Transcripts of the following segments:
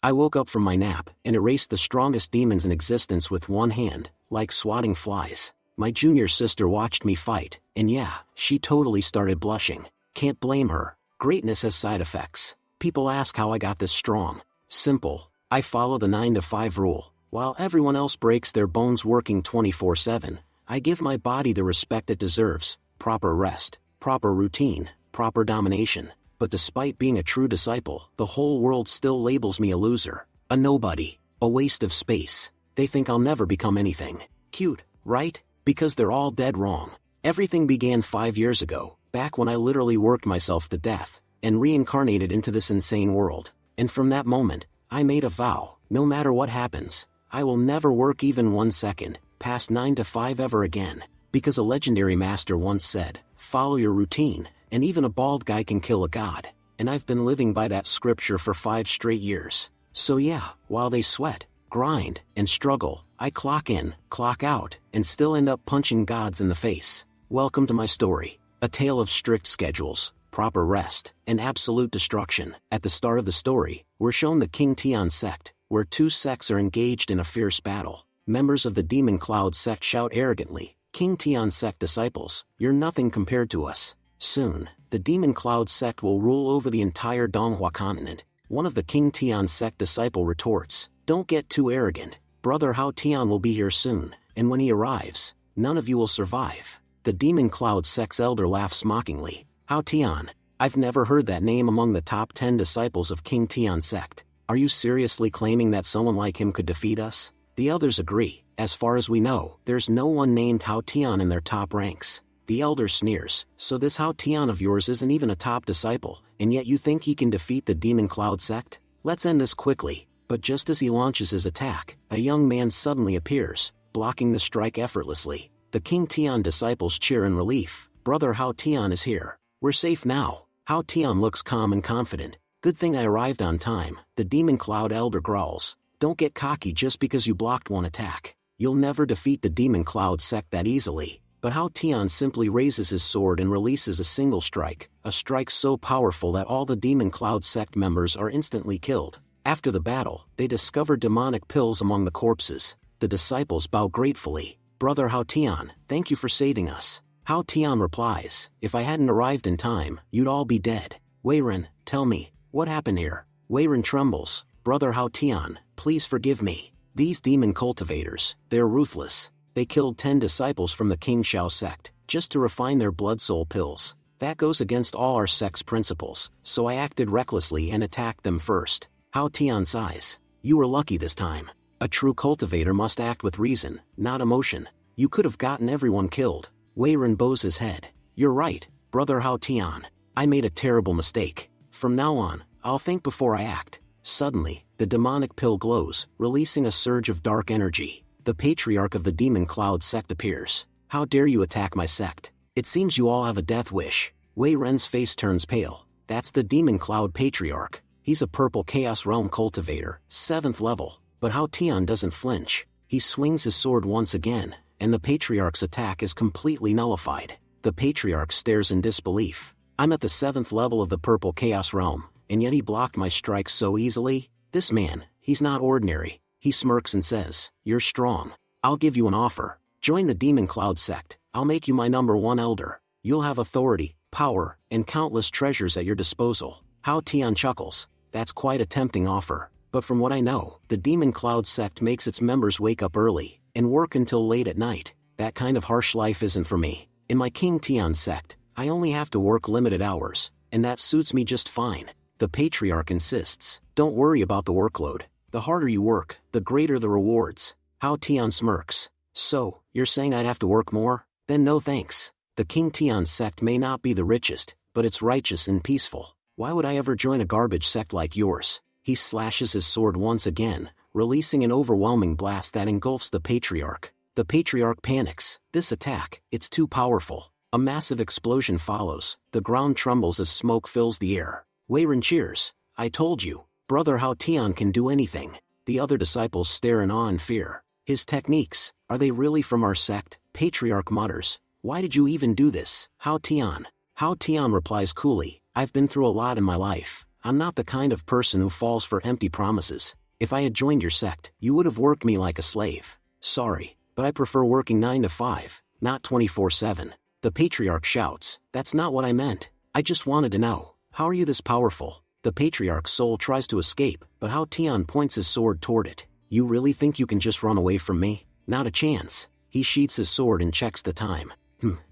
I woke up from my nap and erased the strongest demons in existence with one hand, like swatting flies. My junior sister watched me fight, and yeah, she totally started blushing. Can't blame her. Greatness has side effects. People ask how I got this strong. Simple. I follow the 9 to 5 rule. While everyone else breaks their bones working 24/7, I give my body the respect it deserves. Proper rest, proper routine, proper domination. But despite being a true disciple, the whole world still labels me a loser, a nobody, a waste of space. They think I'll never become anything. Cute, right? Because they're all dead wrong. Everything began 5 years ago, back when I literally worked myself to death, and reincarnated into this insane world. And from that moment, I made a vow, no matter what happens, I will never work even 1 second, past 9 to 5 ever again. Because a legendary master once said, follow your routine, and even a bald guy can kill a god. And I've been living by that scripture for 5 straight years. So yeah, while they sweat, grind, and struggle, I clock in, clock out, and still end up punching gods in the face. Welcome to my story. A tale of strict schedules, proper rest, and absolute destruction. At the start of the story, we're shown the King Tian sect, where 2 sects are engaged in a fierce battle. Members of the Demon Cloud sect shout arrogantly, King Tian sect disciples, you're nothing compared to us. Soon, the Demon Cloud sect will rule over the entire Donghua continent. One of the King Tian sect disciple retorts, don't get too arrogant. Brother Hao Tian will be here soon, and when he arrives, none of you will survive. The Demon Cloud sect's elder laughs mockingly. Hao Tian, I've never heard that name among the top 10 disciples of King Tian sect. Are you seriously claiming that someone like him could defeat us? The others agree. As far as we know, there's no one named Hao Tian in their top ranks. The elder sneers, so this Hao Tian of yours isn't even a top disciple, and yet you think he can defeat the Demon Cloud sect? Let's end this quickly. But just as he launches his attack, a young man suddenly appears, blocking the strike effortlessly. The King Tian disciples cheer in relief. Brother Hao Tian is here. We're safe now. Hao Tian looks calm and confident. Good thing I arrived on time. The Demon Cloud elder growls. Don't get cocky just because you blocked one attack. You'll never defeat the Demon Cloud sect that easily. But Hao Tian simply raises his sword and releases a single strike, a strike so powerful that all the Demon Cloud sect members are instantly killed. After the battle, they discover demonic pills among the corpses. The disciples bow gratefully. Brother Hao Tian, thank you for saving us. Hao Tian replies, if I hadn't arrived in time, you'd all be dead. Weiren, tell me, what happened here? Weiren trembles. Brother Hao Tian, please forgive me. These demon cultivators, they're ruthless. They killed 10 disciples from the King Shao sect, just to refine their blood soul pills. That goes against all our sect's principles, so I acted recklessly and attacked them first. Hao Tian sighs. You were lucky this time. A true cultivator must act with reason, not emotion. You could have gotten everyone killed. Weiren bows his head. You're right, Brother Hao Tian. I made a terrible mistake. From now on, I'll think before I act. Suddenly, the demonic pill glows, releasing a surge of dark energy. The patriarch of the Demon Cloud sect appears. How dare you attack my sect? It seems you all have a death wish. Wei Ren's face turns pale. That's the Demon Cloud patriarch. He's a purple Chaos Realm cultivator, 7th level. But Hao Tian doesn't flinch. He swings his sword once again, and the patriarch's attack is completely nullified. The patriarch stares in disbelief. I'm at the 7th level of the purple Chaos Realm, and yet he blocked my strikes so easily? This man, he's not ordinary. He smirks and says, you're strong. I'll give you an offer. Join the Demon Cloud sect. I'll make you my #1 elder. You'll have authority, power, and countless treasures at your disposal. Hao Tian chuckles. That's quite a tempting offer. But from what I know, the Demon Cloud sect makes its members wake up early and work until late at night. That kind of harsh life isn't for me. In my King Tian sect, I only have to work limited hours, and that suits me just fine. The patriarch insists. Don't worry about the workload. The harder you work, the greater the rewards. Hao Tian smirks. So, you're saying I'd have to work more? Then no thanks. The King Tian sect may not be the richest, but it's righteous and peaceful. Why would I ever join a garbage sect like yours? He slashes his sword once again, releasing an overwhelming blast that engulfs the patriarch. The patriarch panics. This attack, it's too powerful. A massive explosion follows. The ground trembles as smoke fills the air. Weiren cheers. I told you, Brother Hao Tian can do anything. The other disciples stare in awe and fear. His techniques, are they really from our sect? Patriarch mutters. Why did you even do this, Hao Tian? Hao Tian replies coolly. I've been through a lot in my life. I'm not the kind of person who falls for empty promises. If I had joined your sect, you would have worked me like a slave. Sorry, but I prefer working 9 to 5, not 24/7. The patriarch shouts, that's not what I meant. I just wanted to know, how are you this powerful? The patriarch's soul tries to escape, but Hao Tian points his sword toward it. You really think you can just run away from me? Not a chance. He sheaths his sword and checks the time.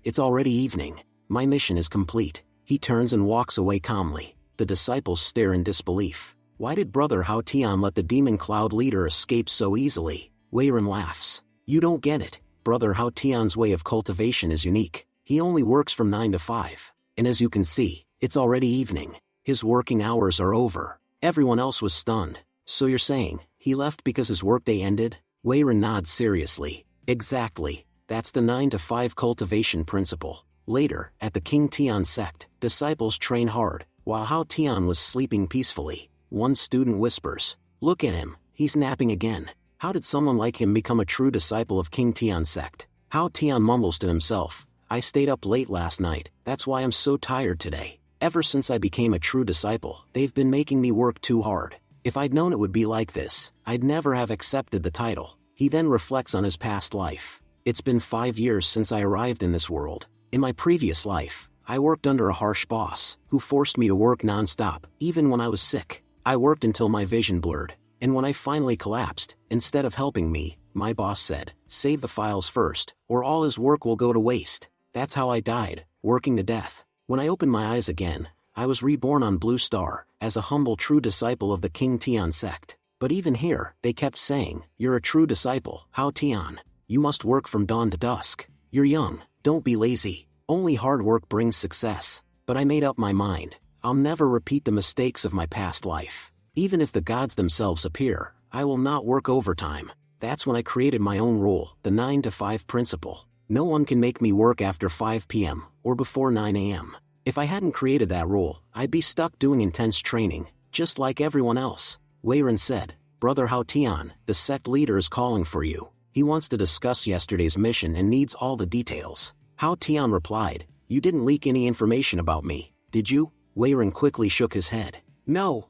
It's already evening. My mission is complete. He turns and walks away calmly. The disciples stare in disbelief. Why did Brother Hao Tian let the demon cloud leader escape so easily? Wei Ren laughs. You don't get it. Brother Hao Tian's way of cultivation is unique. He only works from 9 to 5. And as you can see, it's already evening. His working hours are over. Everyone else was stunned. So you're saying, he left because his workday ended? Wei Ren nods seriously. Exactly. That's the 9 to 5 cultivation principle. Later, at the King Tian sect, disciples train hard. While Hao Tian was sleeping peacefully, one student whispers, look at him, he's napping again. How did someone like him become a true disciple of King Tian sect? Hao Tian mumbles to himself, I stayed up late last night, that's why I'm so tired today. Ever since I became a true disciple, they've been making me work too hard. If I'd known it would be like this, I'd never have accepted the title. He then reflects on his past life. It's been 5 years since I arrived in this world. In my previous life, I worked under a harsh boss, who forced me to work non-stop, even when I was sick. I worked until my vision blurred, and when I finally collapsed, instead of helping me, my boss said, save the files first, or all his work will go to waste. That's how I died, working to death. When I opened my eyes again, I was reborn on Blue Star, as a humble true disciple of the King Tian sect. But even here, they kept saying, you're a true disciple, Hao Tian. You must work from dawn to dusk. You're young, don't be lazy. Only hard work brings success. But I made up my mind. I'll never repeat the mistakes of my past life. Even if the gods themselves appear, I will not work overtime. That's when I created my own rule, the 9 to 5 principle. No one can make me work after 5 p.m. or before 9 a.m. If I hadn't created that rule, I'd be stuck doing intense training, just like everyone else. Wei Ren said, Brother Hao Tian, the sect leader is calling for you. He wants to discuss yesterday's mission and needs all the details. Hao Tian replied, you didn't leak any information about me, did you? Wei Ren quickly shook his head. No,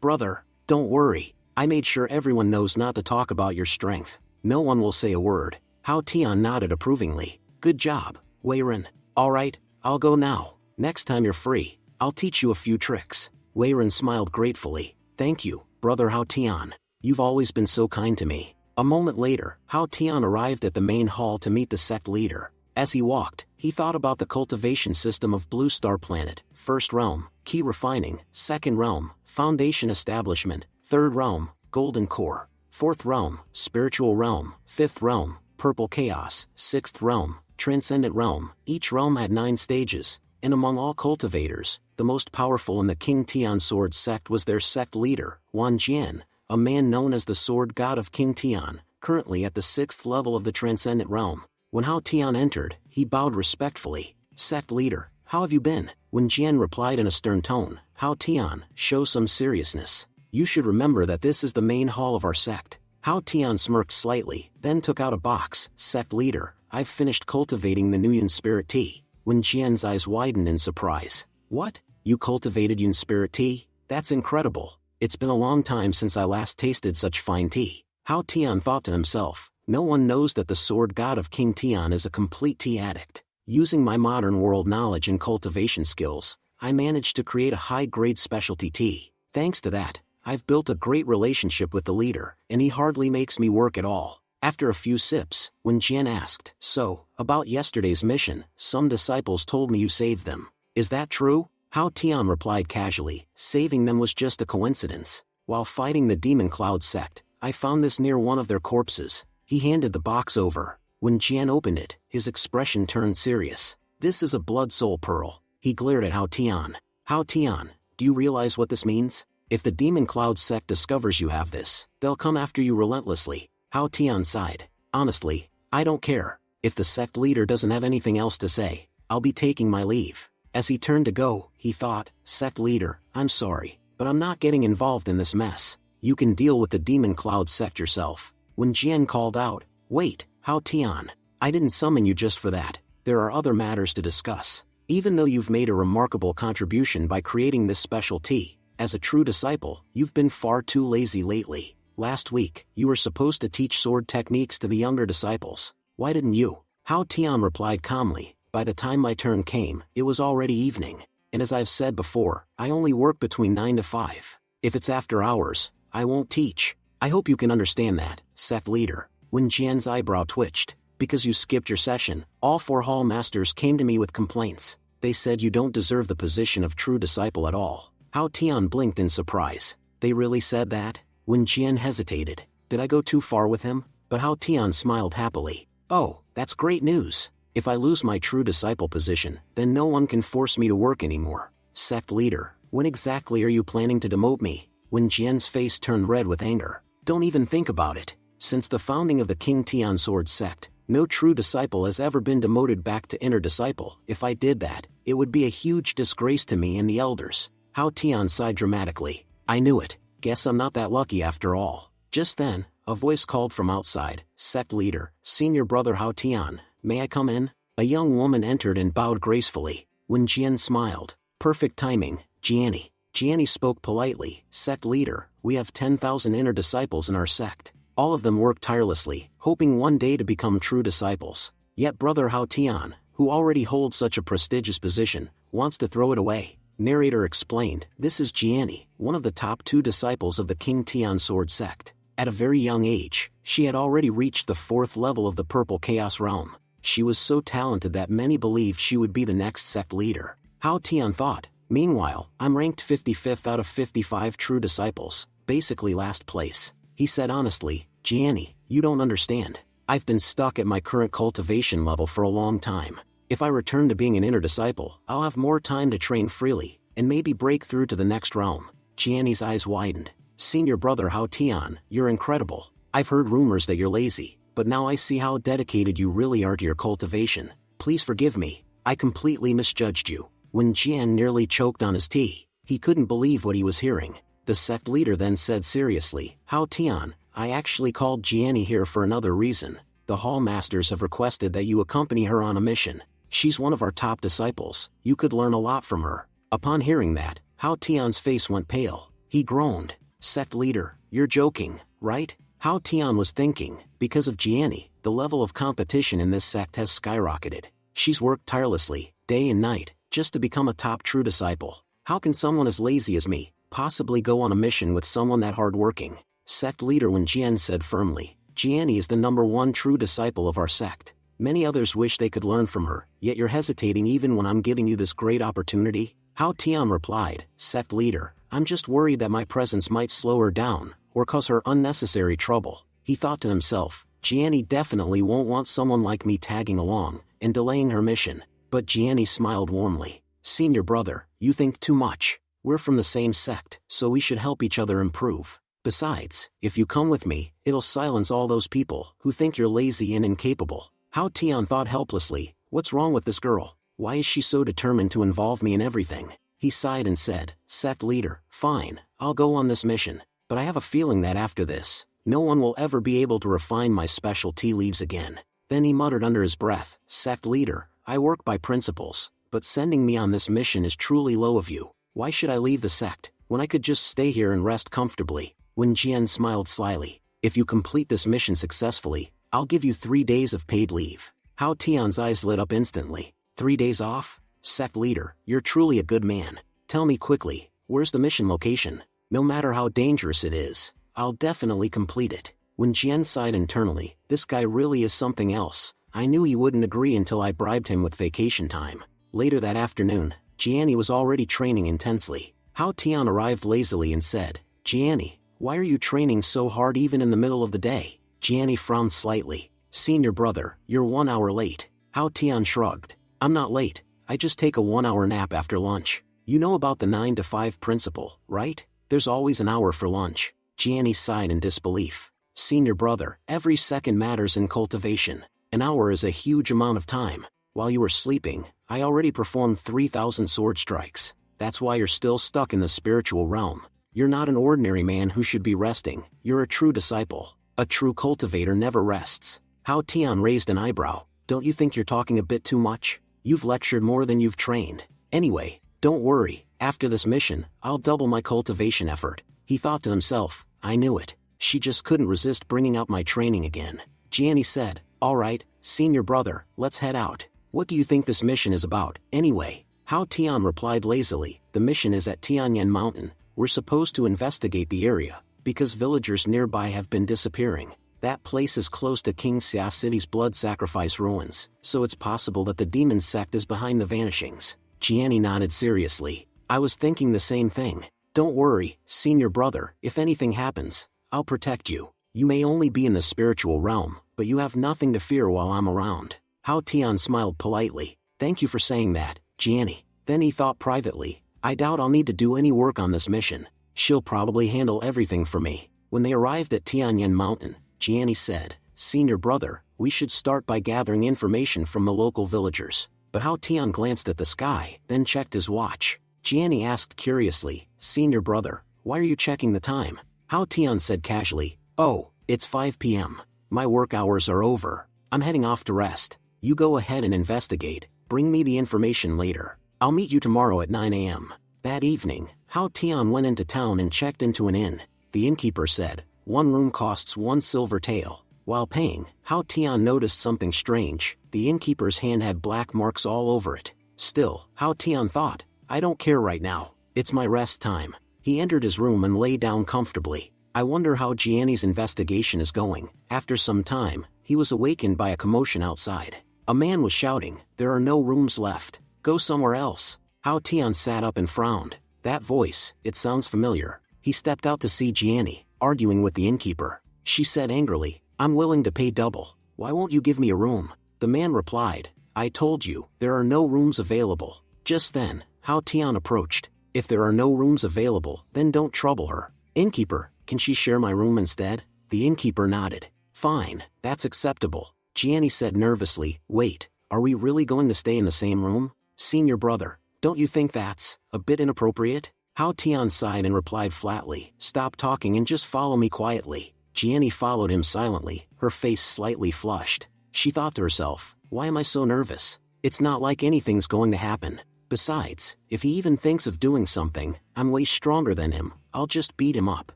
brother, don't worry. I made sure everyone knows not to talk about your strength. No one will say a word. Hao Tian nodded approvingly. Good job, Wei Ren. Alright, I'll go now. Next time you're free, I'll teach you a few tricks. Wei Ren smiled gratefully. Thank you, Brother Hao Tian. You've always been so kind to me. A moment later, Hao Tian arrived at the main hall to meet the sect leader. As he walked, he thought about the cultivation system of Blue Star Planet. First realm, key refining. Second realm, foundation establishment. Third realm, golden core. Fourth realm, spiritual realm. Fifth realm, purple chaos. Sixth realm, transcendent realm. Each realm had 9 stages, and among all cultivators, the most powerful in the King Tian Sword sect was their sect leader, Wan Jian, a man known as the Sword God of King Tian, currently at the 6th level of the transcendent realm. When Hao Tian entered, he bowed respectfully. Sect leader, how have you been? When Jian replied in a stern tone, Hao Tian, show some seriousness. You should remember that this is the main hall of our sect. Hao Tian smirked slightly, then took out a box. Sect leader, I've finished cultivating the new Yun Spirit Tea. When Jian's eyes widened in surprise. What? You cultivated Yun Spirit Tea? That's incredible. It's been a long time since I last tasted such fine tea. Hao Tian thought to himself, no one knows that the sword god of King Tian is a complete tea addict. Using my modern world knowledge and cultivation skills, I managed to create a high-grade specialty tea. Thanks to that, I've built a great relationship with the leader, and he hardly makes me work at all. After a few sips, when Jian asked, so, about yesterday's mission, some disciples told me you saved them. Is that true? Hao Tian replied casually, saving them was just a coincidence. While fighting the Demon Cloud sect, I found this near one of their corpses. He handed the box over. When Jian opened it, his expression turned serious. This is a blood soul pearl. He glared at Hao Tian. Hao Tian, do you realize what this means? If the Demon Cloud sect discovers you have this, they'll come after you relentlessly. Hao Tian sighed. Honestly, I don't care. If the sect leader doesn't have anything else to say, I'll be taking my leave. As he turned to go, he thought, sect leader, I'm sorry, but I'm not getting involved in this mess. You can deal with the Demon Cloud sect yourself. When Jian called out, wait, Hao Tian, I didn't summon you just for that. There are other matters to discuss. Even though you've made a remarkable contribution by creating this special tea, As a true disciple, you've been far too lazy lately. Last week, you were supposed to teach sword techniques to the younger disciples. Why didn't you? Hao Tian replied calmly. By the time my turn came, it was already evening. And as I've said before, I only work between 9 to 5. If it's after hours, I won't teach. I hope you can understand that, sect leader. Wen Jian's eyebrow twitched. Because you skipped your session, all 4 hall masters came to me with complaints. They said you don't deserve the position of true disciple at all. Hao Tian blinked in surprise. They really said that? Wen Jian hesitated. Did I go too far with him? But Hao Tian smiled happily. Oh, that's great news. If I lose my true disciple position, then no one can force me to work anymore. Sect leader, when exactly are you planning to demote me? Wen Jian's face turned red with anger. Don't even think about it. Since the founding of the King Tian Sword sect, no true disciple has ever been demoted back to inner disciple. If I did that, it would be a huge disgrace to me and the elders. Hao Tian sighed dramatically. I knew it. Guess I'm not that lucky after all. Just then, a voice called from outside. Sect leader, senior brother Hao Tian, may I come in? A young woman entered and bowed gracefully. Wen Jian smiled. Perfect timing, Jianni. Jianni spoke politely. Sect leader, we have 10,000 inner disciples in our sect. All of them work tirelessly, hoping one day to become true disciples. Yet brother Hao Tian, who already holds such a prestigious position, wants to throw it away. Narrator explained, this is Jianni, one of the top 2 disciples of the King Tian Sword sect. At a very young age, she had already reached the 4th level of the Purple Chaos Realm. She was so talented that many believed she would be the next sect leader. Hao Tian thought. Meanwhile, I'm ranked 55th out of 55 true disciples, basically last place. He said honestly, Jianni, you don't understand. I've been stuck at my current cultivation level for a long time. If I return to being an inner disciple, I'll have more time to train freely, and maybe break through to the next realm. Jianni's eyes widened. Senior brother Hao Tian, you're incredible. I've heard rumors that you're lazy, but now I see how dedicated you really are to your cultivation. Please forgive me, I completely misjudged you. When Jian nearly choked on his tea, he couldn't believe what he was hearing. The sect leader then said seriously, Hao Tian, I actually called Jianni here for another reason. The hall masters have requested that you accompany her on a mission. She's one of our top disciples. You could learn a lot from her. Upon hearing that, Hao Tian's face went pale. He groaned. Sect leader, you're joking, right? Hao Tian was thinking, because of Jianni, the level of competition in this sect has skyrocketed. She's worked tirelessly, day and night, just to become a top true disciple. How can someone as lazy as me possibly go on a mission with someone that hardworking? Sect leader Wen Jian said firmly, Jianni is the #1 true disciple of our sect. Many others wish they could learn from her, yet you're hesitating even when I'm giving you this great opportunity? Hao Tian replied, Sect leader, I'm just worried that my presence might slow her down, or cause her unnecessary trouble. He thought to himself, Jianni definitely won't want someone like me tagging along, and delaying her mission. But Jianni smiled warmly. Senior brother, you think too much. We're from the same sect, so we should help each other improve. Besides, if you come with me, it'll silence all those people who think you're lazy and incapable. Hao Tian thought helplessly, what's wrong with this girl? Why is she so determined to involve me in everything? He sighed and said, Sect leader, fine, I'll go on this mission. But I have a feeling that after this, no one will ever be able to refine my special tea leaves again. Then he muttered under his breath, Sect leader, I work by principles, but sending me on this mission is truly low of you. Why should I leave the sect, when I could just stay here and rest comfortably? Wen Jian smiled slyly. If you complete this mission successfully, I'll give you 3 days of paid leave. Hao Tian's eyes lit up instantly. 3 days off? Sect leader, you're truly a good man. Tell me quickly, where's the mission location? No matter how dangerous it is, I'll definitely complete it. Wen Jian sighed internally, this guy really is something else. I knew he wouldn't agree until I bribed him with vacation time. Later that afternoon, Jianni was already training intensely. Hao Tian arrived lazily and said, Jianni, why are you training so hard even in the middle of the day? Jianni frowned slightly. Senior brother, you're 1 hour late. Hao Tian shrugged. I'm not late, I just take a 1-hour nap after lunch. You know about the 9 to 5 principle, right? There's always an hour for lunch. Jianni sighed in disbelief. Senior brother, every second matters in cultivation. An hour is a huge amount of time. While you were sleeping, I already performed 3,000 sword strikes. That's why you're still stuck in the spiritual realm. You're not an ordinary man who should be resting, you're a true disciple. A true cultivator never rests. Hao Tian raised an eyebrow. Don't you think you're talking a bit too much? You've lectured more than you've trained. Anyway, don't worry, After this mission, I'll double my cultivation effort. He thought to himself, I knew it. She just couldn't resist bringing up my training again. Gianni said, all right, senior brother, let's head out. What do you think this mission is about, anyway? Hao Tian replied lazily, the mission is at Tianyan Mountain. We're supposed to investigate the area, because villagers nearby have been disappearing. That place is close to King Xia City's blood sacrifice ruins, so it's possible that the demon sect is behind the vanishings. Gianni nodded seriously. I was thinking the same thing. Don't worry, senior brother, if anything happens, I'll protect you. You may only be in the spiritual realm, but you have nothing to fear while I'm around. Hao Tian smiled politely. Thank you for saying that, Gianni. Then he thought privately, I doubt I'll need to do any work on this mission. She'll probably handle everything for me. When they arrived at Tianyan Mountain, Gianni said, senior brother, we should start by gathering information from the local villagers. But Hao Tian glanced at the sky, then checked his watch. Gianni asked curiously, senior brother, why are you checking the time? Hao Tian said casually, oh, it's 5 p.m. My work hours are over. I'm heading off to rest. You go ahead and investigate. Bring me the information later. I'll meet you tomorrow at 9 a.m. That evening, Hao Tian went into town and checked into an inn. The innkeeper said, one room costs 1 silver tael. While paying, Hao Tian noticed something strange. The innkeeper's hand had black marks all over it. Still, Hao Tian thought, I don't care right now. It's my rest time. He entered his room and lay down comfortably. I wonder how Gianni's investigation is going. After some time, he was awakened by a commotion outside. A man was shouting, there are no rooms left. Go somewhere else. Hao Tian sat up and frowned. That voice, it sounds familiar. He stepped out to see Gianni, arguing with the innkeeper. She said angrily, I'm willing to pay double. Why won't you give me a room? The man replied, I told you, there are no rooms available. Just then, Hao Tian approached. If there are no rooms available, then don't trouble her. Innkeeper, can she share my room instead? The innkeeper nodded. Fine, that's acceptable. Gianni said nervously, wait, are we really going to stay in the same room? Senior brother, don't you think that's a bit inappropriate? Hao Tian sighed and replied flatly, stop talking and just follow me quietly. Gianni followed him silently, her face slightly flushed. She thought to herself, why am I so nervous? It's not like anything's going to happen. Besides, if he even thinks of doing something, I'm way stronger than him. I'll just beat him up.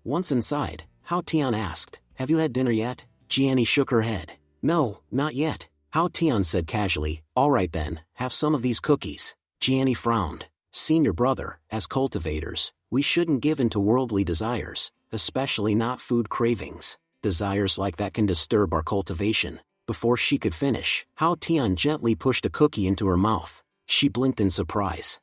Once inside, Hao Tian asked, have you had dinner yet? Gianni shook her head. No, not yet. Hao Tian said casually, all right then, have some of these cookies. Gianni frowned. Senior brother, as cultivators, we shouldn't give in to worldly desires, especially not food cravings. Desires like that can disturb our cultivation. Before she could finish, Hao Tian gently pushed a cookie into her mouth. She blinked in surprise.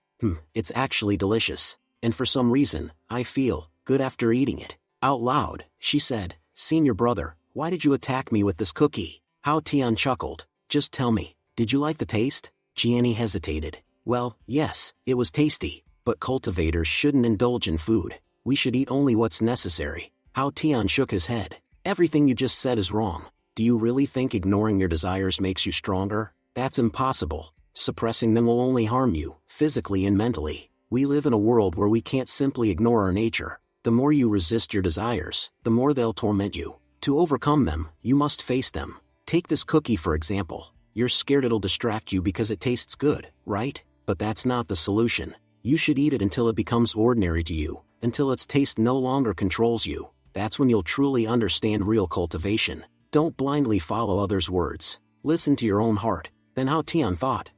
It's actually delicious. And for some reason, I feel good after eating it. Out loud, she said, senior brother, why did you attack me with this cookie? Hao Tian chuckled. Just tell me, did you like the taste? Gianni hesitated. Well, yes, it was tasty, but cultivators shouldn't indulge in food. We should eat only what's necessary. Hao Tian shook his head. Everything you just said is wrong. Do you really think ignoring your desires makes you stronger? That's impossible. Suppressing them will only harm you, physically and mentally. We live in a world where we can't simply ignore our nature. The more you resist your desires, the more they'll torment you. To overcome them, you must face them. Take this cookie for example. You're scared it'll distract you because it tastes good, right? But that's not the solution. You should eat it until it becomes ordinary to you, until its taste no longer controls you. That's when you'll truly understand real cultivation. Don't blindly follow others' words. Listen to your own heart. Then Hao Tian thought,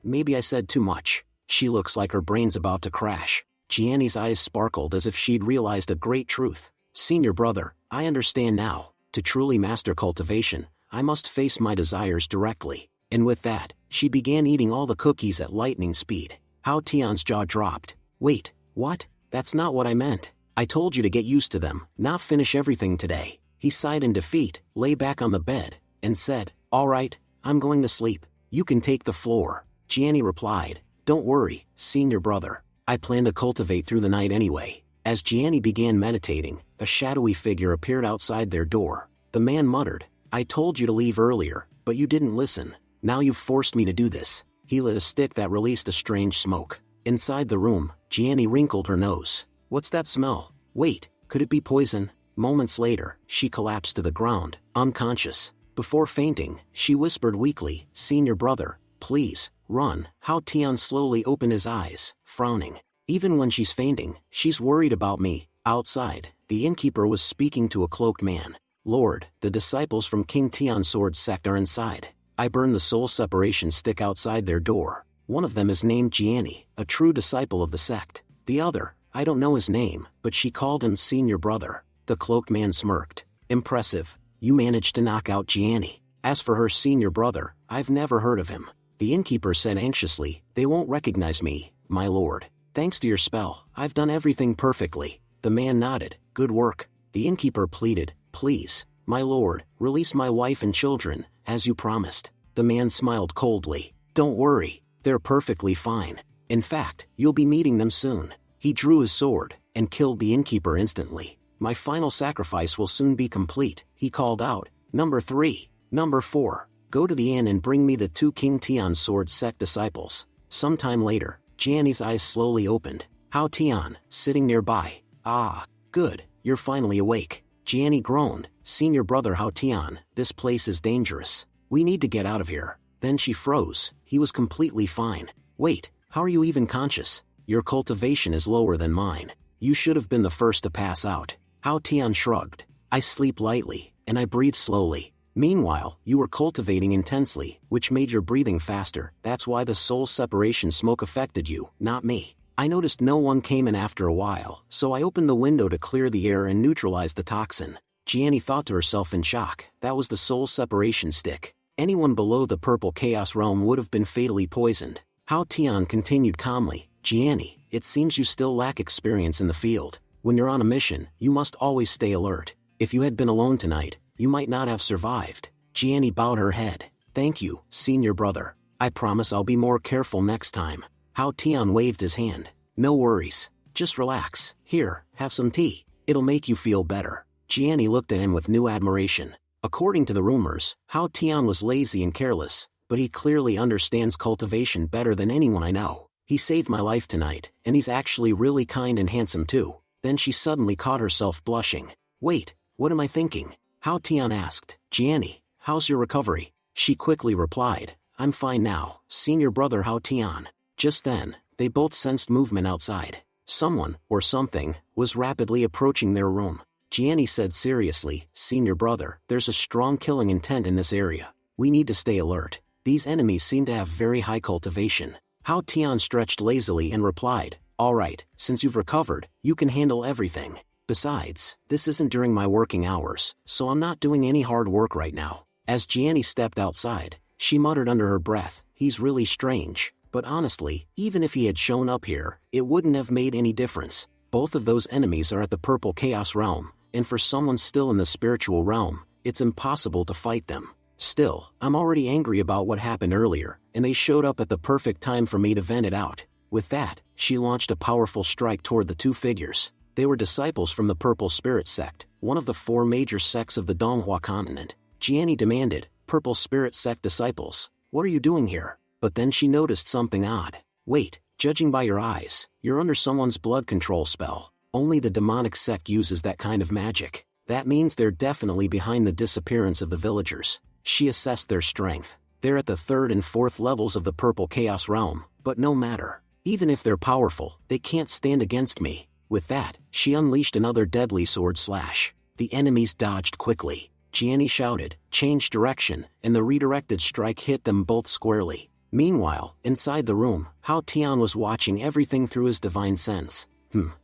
maybe I said too much. She looks like her brain's about to crash. Gianni's eyes sparkled as if she'd realized a great truth. Senior brother, I understand now. To truly master cultivation, I must face my desires directly. And with that, she began eating all the cookies at lightning speed. Hao Tian's jaw dropped. Wait, what? That's not what I meant. I told you to get used to them, not finish everything today. He sighed in defeat, lay back on the bed, and said, all right, I'm going to sleep. You can take the floor. Gianni replied, don't worry, senior brother. I plan to cultivate through the night anyway. As Gianni began meditating, a shadowy figure appeared outside their door. The man muttered, I told you to leave earlier, but you didn't listen. Now you've forced me to do this. He lit a stick that released a strange smoke. Inside the room, Gianni wrinkled her nose. What's that smell? Wait, could it be poison? Moments later, she collapsed to the ground, unconscious. Before fainting, she whispered weakly, senior brother, please, run. Hao Tian slowly opened his eyes, frowning. Even when she's fainting, she's worried about me. Outside, the innkeeper was speaking to a cloaked man. Lord, the disciples from King Tian's sword sect are inside. I burned the soul separation stick outside their door. One of them is named Jiani, a true disciple of the sect. The other, I don't know his name, but she called him senior brother. The cloaked man smirked. Impressive. You managed to knock out Jiani. As for her senior brother, I've never heard of him. The innkeeper said anxiously, they won't recognize me, my lord. Thanks to your spell, I've done everything perfectly. The man nodded. Good work. The innkeeper pleaded, please, my lord, release my wife and children, as you promised. The man smiled coldly. Don't worry, they're perfectly fine. In fact, you'll be meeting them soon. He drew his sword, and killed the innkeeper instantly. My final sacrifice will soon be complete, he called out. Number 3. Number 4. Go to the inn and bring me the 2 King Tian sword sect disciples. Sometime later, Jiani's eyes slowly opened. Hao Tian, sitting nearby. Ah, good, you're finally awake. Jiani groaned. Senior brother Hao Tian, this place is dangerous. We need to get out of here. Then she froze. He was completely fine. Wait, how are you even conscious? Your cultivation is lower than mine. You should have been the first to pass out. Hao Tian shrugged. I sleep lightly, and I breathe slowly. Meanwhile, you were cultivating intensely, which made your breathing faster. That's why the soul separation smoke affected you, not me. I noticed no one came in after a while, so I opened the window to clear the air and neutralize the toxin. Jiani thought to herself in shock, that was the soul separation stick. Anyone below the purple chaos realm would have been fatally poisoned. Hao Tian continued calmly, Jiani, it seems you still lack experience in the field. When you're on a mission, you must always stay alert. If you had been alone tonight, you might not have survived. Jiani bowed her head. Thank you, senior brother. I promise I'll be more careful next time. Hao Tian waved his hand. No worries. Just relax. Here, have some tea. It'll make you feel better. Jiani looked at him with new admiration. According to the rumors, Hao Tian was lazy and careless, but he clearly understands cultivation better than anyone I know. He saved my life tonight, and he's actually really kind and handsome too. Then she suddenly caught herself blushing. Wait, what am I thinking? Hao Tian asked. Jiani, how's your recovery? She quickly replied. I'm fine now, senior brother Hao Tian. Just then, they both sensed movement outside. Someone, or something, was rapidly approaching their room. Jiani said seriously, senior brother, there's a strong killing intent in this area. We need to stay alert. These enemies seem to have very high cultivation. Hao Tian stretched lazily and replied, all right, since you've recovered, you can handle everything. Besides, this isn't during my working hours, so I'm not doing any hard work right now. As Jiani stepped outside, she muttered under her breath, he's really strange, but honestly, even if he had shown up here, it wouldn't have made any difference. Both of those enemies are at the purple chaos realm, and for someone still in the spiritual realm, it's impossible to fight them. Still, I'm already angry about what happened earlier, and they showed up at the perfect time for me to vent it out. With that, she launched a powerful strike toward the 2 figures. They were disciples from the Purple Spirit Sect, one of the 4 major sects of the Donghua continent. Jiani demanded, Purple Spirit Sect disciples, what are you doing here? But then she noticed something odd. Wait, judging by your eyes, you're under someone's blood control spell. Only the demonic sect uses that kind of magic. That means they're definitely behind the disappearance of the villagers. She assessed their strength. They're at the 3rd and 4th levels of the Purple Chaos Realm, but no matter. Even if they're powerful, they can't stand against me. With that, she unleashed another deadly sword slash. The enemies dodged quickly. Jiani shouted, change direction, and the redirected strike hit them both squarely. Meanwhile, inside the room, Hao Tian was watching everything through his divine sense.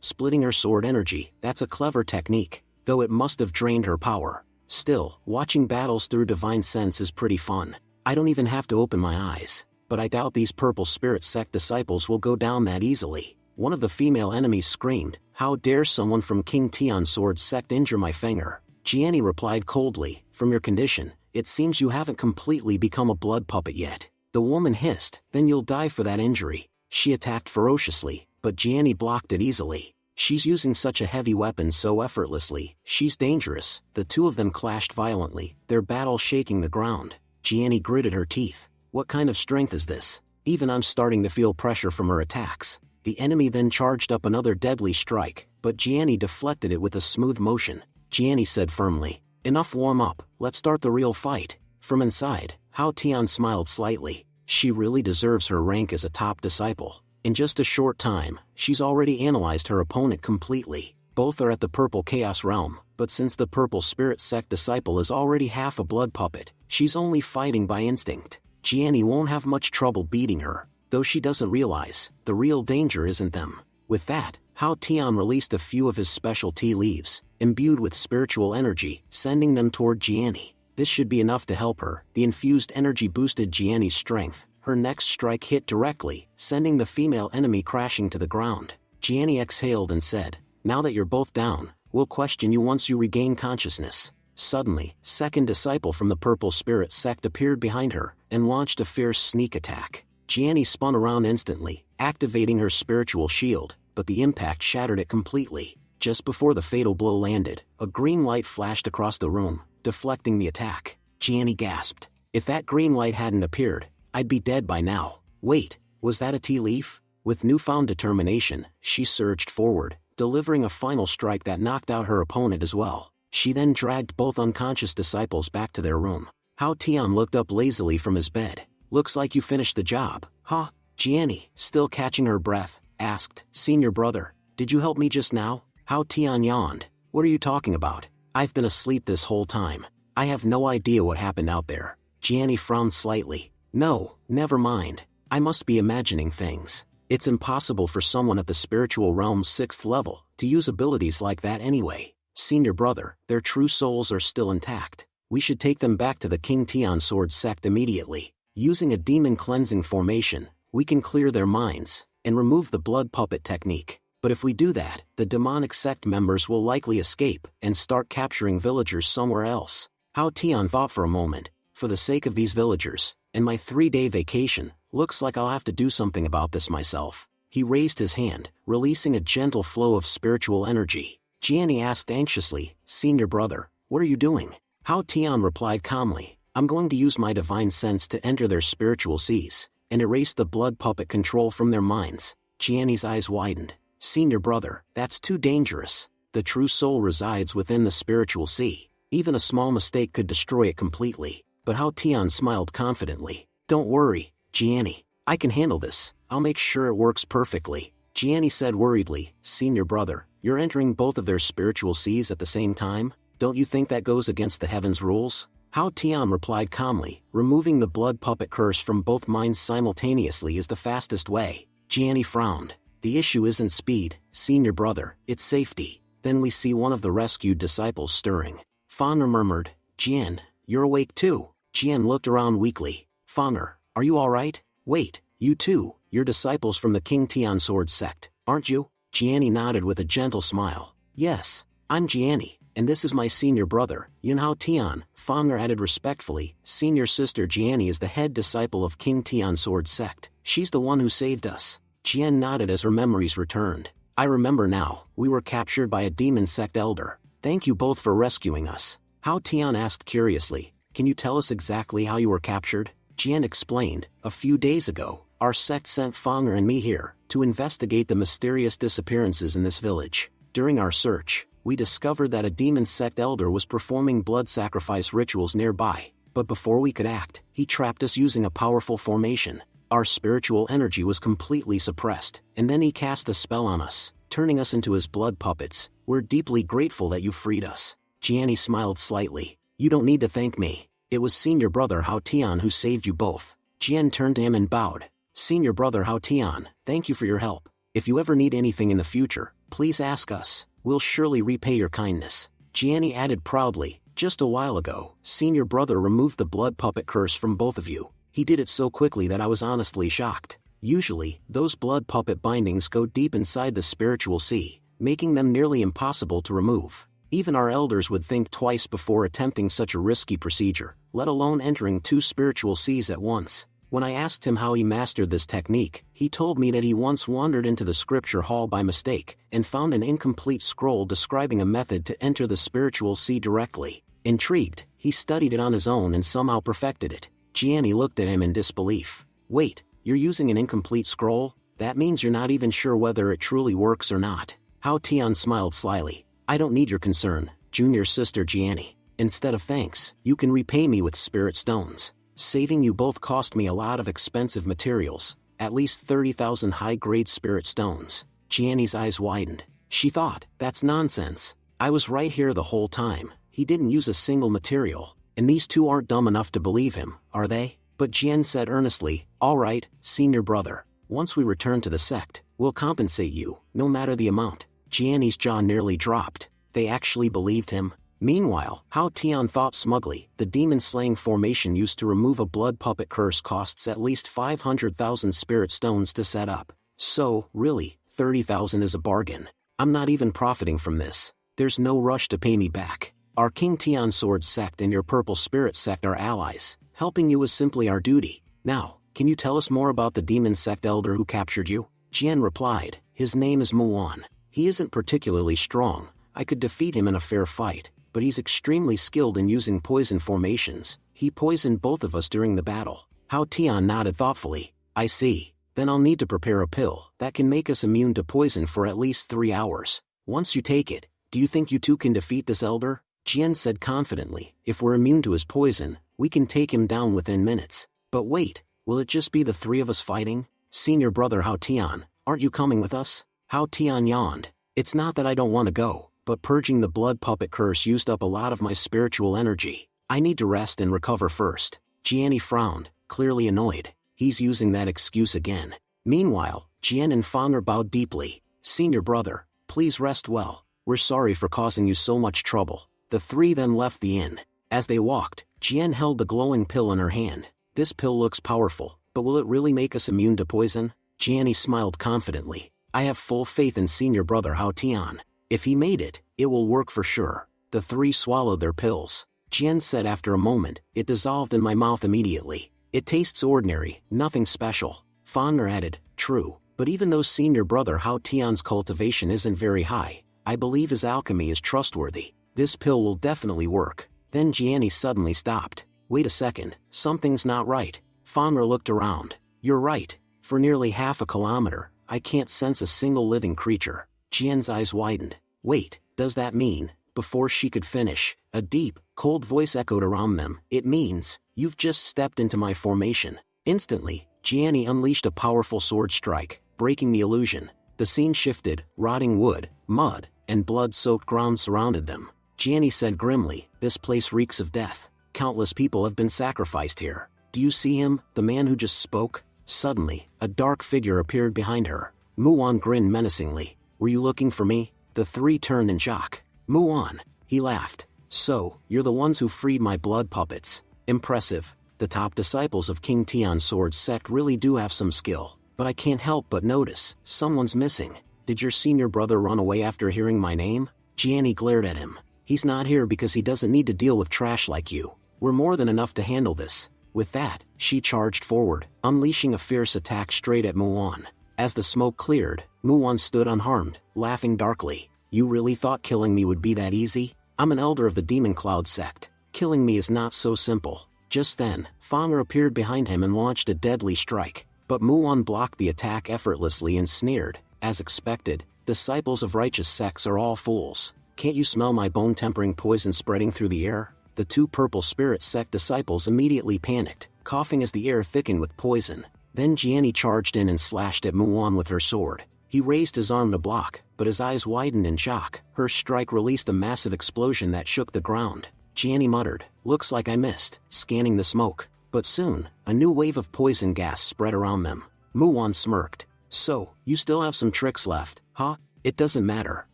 Splitting her sword energy, that's a clever technique, though it must have drained her power. Still, watching battles through divine sense is pretty fun. I don't even have to open my eyes. But I doubt these Purple Spirit Sect disciples will go down that easily. One of the female enemies screamed, how dare someone from King Tian's sword sect injure my finger? Jiani replied coldly, from your condition, it seems you haven't completely become a blood puppet yet. The woman hissed, then you'll die for that injury. She attacked ferociously, but Jiani blocked it easily. She's using such a heavy weapon so effortlessly, she's dangerous. The 2 of them clashed violently, their battle shaking the ground. Jiani gritted her teeth. What kind of strength is this? Even I'm starting to feel pressure from her attacks. The enemy then charged up another deadly strike, but Jiani deflected it with a smooth motion. Jiani said firmly, enough warm up, let's start the real fight. From inside, Hao Tian smiled slightly. She really deserves her rank as a top disciple. In just a short time, she's already analyzed her opponent completely. Both are at the Purple Chaos Realm, but since the Purple Spirit Sect disciple is already half a blood puppet, she's only fighting by instinct. Jiani won't have much trouble beating her, though she doesn't realize, the real danger isn't them. With that, Hao Tian released a few of his special tea leaves, imbued with spiritual energy, sending them toward Jiani. This should be enough to help her. The infused energy boosted Jiani's strength. Her next strike hit directly, sending the female enemy crashing to the ground. Jiani exhaled and said, "Now that you're both down, we'll question you once you regain consciousness." Suddenly, second disciple from the Purple Spirit Sect appeared behind her, and launched a fierce sneak attack. Jiani spun around instantly, activating her spiritual shield, but the impact shattered it completely. Just before the fatal blow landed, a green light flashed across the room, deflecting the attack. Jiani gasped. If that green light hadn't appeared, I'd be dead by now. Wait, was that a tea leaf? With newfound determination, she surged forward, delivering a final strike that knocked out her opponent as well. She then dragged both unconscious disciples back to their room. Hao Tian looked up lazily from his bed. "Looks like you finished the job, huh?" Jiani, still catching her breath, asked, "Senior brother, did you help me just now?" Hao Tian yawned. "What are you talking about? I've been asleep this whole time. I have no idea what happened out there." Jiani frowned slightly. "No, never mind. I must be imagining things. It's impossible for someone at the spiritual realm's 6th level to use abilities like that anyway. Senior brother, their true souls are still intact. We should take them back to the King Tian Sword Sect immediately. Using a demon cleansing formation, we can clear their minds and remove the blood puppet technique. But if we do that, the demonic sect members will likely escape and start capturing villagers somewhere else." Hao Tian thought for a moment. "For the sake of these villagers, and my 3-day vacation, looks like I'll have to do something about this myself." He raised his hand, releasing a gentle flow of spiritual energy. Jiani asked anxiously, "Senior brother, what are you doing?" Hao Tian replied calmly, "I'm going to use my divine sense to enter their spiritual seas, and erase the blood puppet control from their minds." Jiani's eyes widened. "Senior brother, that's too dangerous. The true soul resides within the spiritual sea. Even a small mistake could destroy it completely." But Hao Tian smiled confidently. "Don't worry, Jiani. I can handle this. I'll make sure it works perfectly." Jiani said worriedly, "Senior brother, you're entering both of their spiritual seas at the same time? Don't you think that goes against the heavens' rules?" Hao Tian replied calmly, "Removing the blood puppet curse from both minds simultaneously is the fastest way." Jiani frowned. "The issue isn't speed, senior brother, it's safety." Then we see one of the rescued disciples stirring. Faner murmured, "Jian, you're awake too." Jian looked around weakly. "Faner, are you alright? Wait, you too, you're disciples from the King Tian Sword Sect, aren't you?" Jiani nodded with a gentle smile. "Yes, I'm Jiani, and this is my senior brother, Yun Hao Tian." Faner added respectfully, "Senior sister Jiani is the head disciple of King Tian Sword Sect. She's the one who saved us." Jian nodded as her memories returned. "I remember now, we were captured by a demon sect elder. Thank you both for rescuing us." Hao Tian asked curiously, "Can you tell us exactly how you were captured?" Jian explained, "A few days ago, our sect sent Fanger and me here to investigate the mysterious disappearances in this village. During our search, we discovered that a demon sect elder was performing blood sacrifice rituals nearby. But before we could act, he trapped us using a powerful formation. Our spiritual energy was completely suppressed, and then he cast a spell on us, turning us into his blood puppets. We're deeply grateful that you freed us." Jiani smiled slightly. "You don't need to thank me. It was senior brother Hao Tian who saved you both." Jian turned to him and bowed. "Senior brother Hao Tian, thank you for your help. If you ever need anything in the future, please ask us. We'll surely repay your kindness." Jiani added proudly, "Just a while ago, senior brother removed the blood puppet curse from both of you. He did it so quickly that I was honestly shocked. Usually, those blood puppet bindings go deep inside the spiritual sea, making them nearly impossible to remove. Even our elders would think twice before attempting such a risky procedure, let alone entering 2 spiritual seas at once. When I asked him how he mastered this technique, he told me that he once wandered into the scripture hall by mistake and found an incomplete scroll describing a method to enter the spiritual sea directly. Intrigued, he studied it on his own and somehow perfected it." Jiani looked at him in disbelief. "Wait, you're using an incomplete scroll? That means you're not even sure whether it truly works or not." Hao Tian smiled slyly. "I don't need your concern, junior sister Jiani. Instead of thanks, you can repay me with spirit stones. Saving you both cost me a lot of expensive materials. at least 30,000 high-grade spirit stones. Gianni's eyes widened. She thought, that's nonsense. I was right here the whole time. He didn't use a single material, and these two aren't dumb enough to believe him, are they? But Jian said earnestly, all right, senior brother. Once we return to the sect, we'll compensate you, no matter the amount. Gianni's jaw nearly dropped. They actually believed him? Meanwhile, Hao Tian thought smugly, the demon-slaying formation used to remove a blood puppet curse costs at least 500,000 spirit stones to set up. So, really, 30,000 is a bargain. I'm not even profiting from this. There's no rush to pay me back. Our King Tian Sword sect and your Purple Spirit sect are allies. Helping you is simply our duty. Now, can you tell us more about the demon sect elder who captured you? Jian replied, his name is Muan. He isn't particularly strong. I could defeat him in a fair fight, but he's extremely skilled in using poison formations. He poisoned both of us during the battle. Hao Tian nodded thoughtfully. I see. Then I'll need to prepare a pill that can make us immune to poison for at least 3 hours. Once you take it, do you think you two can defeat this elder? Jian said confidently, if we're immune to his poison, we can take him down within minutes. But wait, will it just be the 3 of us fighting? Senior brother Hao Tian, aren't you coming with us? Hao Tian yawned. It's not that I don't want to go, but purging the blood puppet curse used up a lot of my spiritual energy. I need to rest and recover first. Jianni frowned, clearly annoyed. He's using that excuse again. Meanwhile, Jian and Fanger bowed deeply. Senior brother, please rest well. We're sorry for causing you so much trouble. The 3 then left the inn. As they walked, Jian held the glowing pill in her hand. This pill looks powerful, but will it really make us immune to poison? Jianni smiled confidently. I have full faith in senior brother Hao Tian. If he made it, it will work for sure. The 3 swallowed their pills. Jian said after a moment, it dissolved in my mouth immediately. It tastes ordinary, nothing special. Fanger added, true, but even though senior brother Hao Tian's cultivation isn't very high, I believe his alchemy is trustworthy. This pill will definitely work. Then Gianni suddenly stopped. Wait a second, something's not right. Fanger looked around. You're right. For nearly half a kilometer, I can't sense a single living creature. Jian's eyes widened. Wait, does that mean? Before she could finish, a deep, cold voice echoed around them. It means, you've just stepped into my formation. Instantly, Gianni unleashed a powerful sword strike, breaking the illusion. The scene shifted, rotting wood, mud, and blood-soaked ground surrounded them. Gianni said grimly, this place reeks of death. Countless people have been sacrificed here. Do you see him, the man who just spoke? Suddenly, a dark figure appeared behind her. Muan grinned menacingly. Were you looking for me? The 3 turned in shock. Muan, he laughed. So, you're the ones who freed my blood puppets. Impressive. The top disciples of King Tian Sword sect really do have some skill. But I can't help but notice, someone's missing. Did your senior brother run away after hearing my name? Gianni glared at him. He's not here because he doesn't need to deal with trash like you. We're more than enough to handle this. With that, she charged forward, unleashing a fierce attack straight at Muan. As the smoke cleared, Muan stood unharmed, laughing darkly. You really thought killing me would be that easy? I'm an elder of the Demon Cloud sect. Killing me is not so simple. Just then, Fanger appeared behind him and launched a deadly strike. But Muan blocked the attack effortlessly and sneered. As expected, disciples of righteous sects are all fools. Can't you smell my bone-tempering poison spreading through the air? The 2 Purple Spirit sect disciples immediately panicked, coughing as the air thickened with poison. Then Gianni charged in and slashed at Muan with her sword. He raised his arm to block, but his eyes widened in shock. Her strike released a massive explosion that shook the ground. Gianni muttered, looks like I missed, scanning the smoke. But soon, a new wave of poison gas spread around them. Muan smirked. So, you still have some tricks left, huh? It doesn't matter.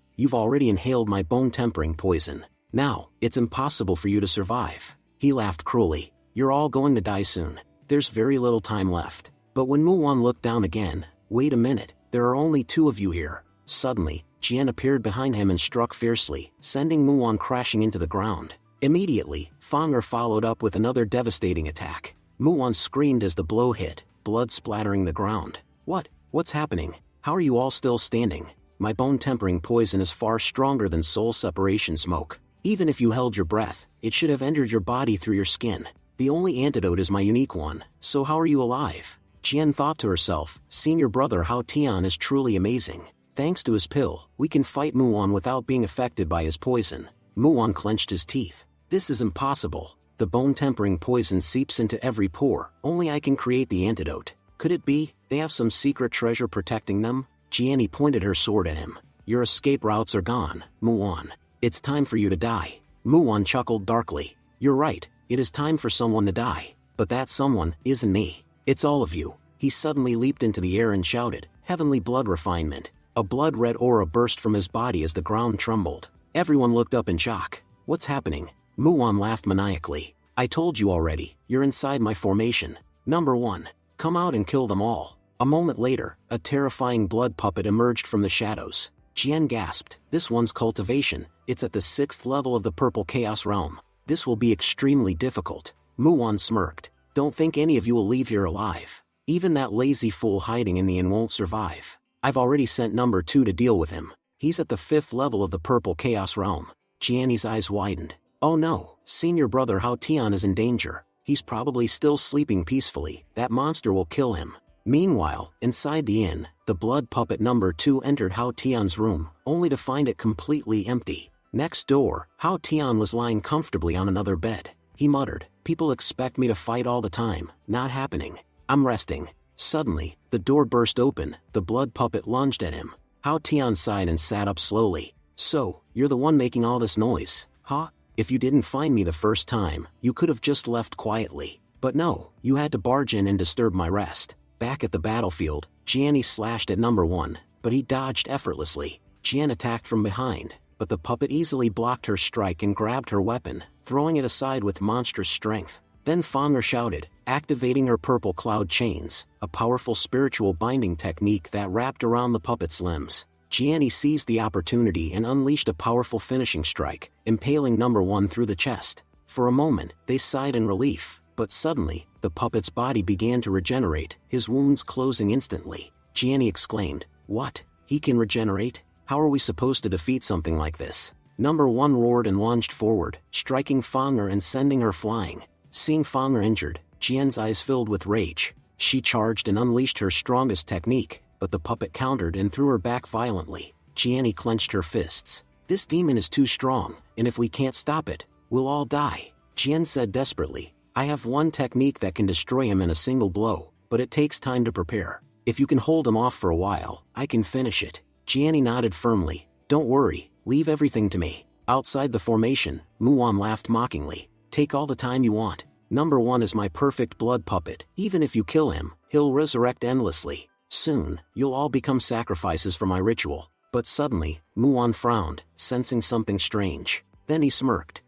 You've already inhaled my bone-tempering poison. Now, it's impossible for you to survive. He laughed cruelly. You're all going to die soon. There's very little time left. But when Muan looked down again, wait a minute, there are only 2 of you here. Suddenly, Jian appeared behind him and struck fiercely, sending Muan crashing into the ground. Immediately, Fanger followed up with another devastating attack. Muan screamed as the blow hit, blood splattering the ground. What's happening? How are you all still standing? My bone-tempering poison is far stronger than soul separation smoke. Even if you held your breath, it should have entered your body through your skin. The only antidote is my unique one, so how are you alive? Jian thought to herself, senior brother Hao Tian is truly amazing. Thanks to his pill, we can fight Muan without being affected by his poison. Muan clenched his teeth. This is impossible. The bone-tempering poison seeps into every pore, only I can create the antidote. Could it be? They have some secret treasure protecting them? Jianni pointed her sword at him. Your escape routes are gone, Muon. It's time for you to die. Muon chuckled darkly. You're right, it is time for someone to die. But that someone isn't me. It's all of you. He suddenly leaped into the air and shouted, heavenly blood refinement. A blood-red aura burst from his body as the ground trembled. Everyone looked up in shock. What's happening? Muon laughed maniacally. I told you already, you're inside my formation. Number 1. Come out and kill them all. A moment later, a terrifying blood puppet emerged from the shadows. Jian gasped, this one's cultivation, it's at the 6th level of the Purple Chaos Realm. This will be extremely difficult. Muon smirked. Don't think any of you will leave here alive. Even that lazy fool hiding in the inn won't survive. I've already sent number 2 to deal with him. He's at the 5th level of the Purple Chaos Realm. Jianni's eyes widened. Oh no, senior brother Hao Tian is in danger. He's probably still sleeping peacefully. That monster will kill him. Meanwhile, inside the inn, the blood puppet number 2 entered Hao Tian's room, only to find it completely empty. Next door, Hao Tian was lying comfortably on another bed. He muttered, people expect me to fight all the time. Not happening. I'm resting. Suddenly, the door burst open, the blood puppet lunged at him. Hao Tian sighed and sat up slowly. So, you're the one making all this noise, huh? If you didn't find me the first time, you could have just left quietly. But no, you had to barge in and disturb my rest. Back at the battlefield, Jianni slashed at number 1, but he dodged effortlessly. Jian attacked from behind, but the puppet easily blocked her strike and grabbed her weapon, throwing it aside with monstrous strength. Then Fanger shouted, activating her purple cloud chains, a powerful spiritual binding technique that wrapped around the puppet's limbs. Jianni seized the opportunity and unleashed a powerful finishing strike, impaling number 1 through the chest. For a moment, they sighed in relief, but suddenly, the puppet's body began to regenerate, his wounds closing instantly. Jianni exclaimed, what? He can regenerate? How are we supposed to defeat something like this? Number 1 roared and lunged forward, striking Fanger and sending her flying. Seeing Fanger injured, Jian's eyes filled with rage. She charged and unleashed her strongest technique, but the puppet countered and threw her back violently. Jianni clenched her fists. This demon is too strong, and if we can't stop it, we'll all die. Jian said desperately, I have one technique that can destroy him in a single blow, but it takes time to prepare. If you can hold him off for a while, I can finish it. Jianni nodded firmly. Don't worry, leave everything to me. Outside the formation, Muon laughed mockingly. Take all the time you want. Number 1 is my perfect blood puppet. Even if you kill him, he'll resurrect endlessly. Soon, you'll all become sacrifices for my ritual. But suddenly, Muon frowned, sensing something strange. Then he smirked.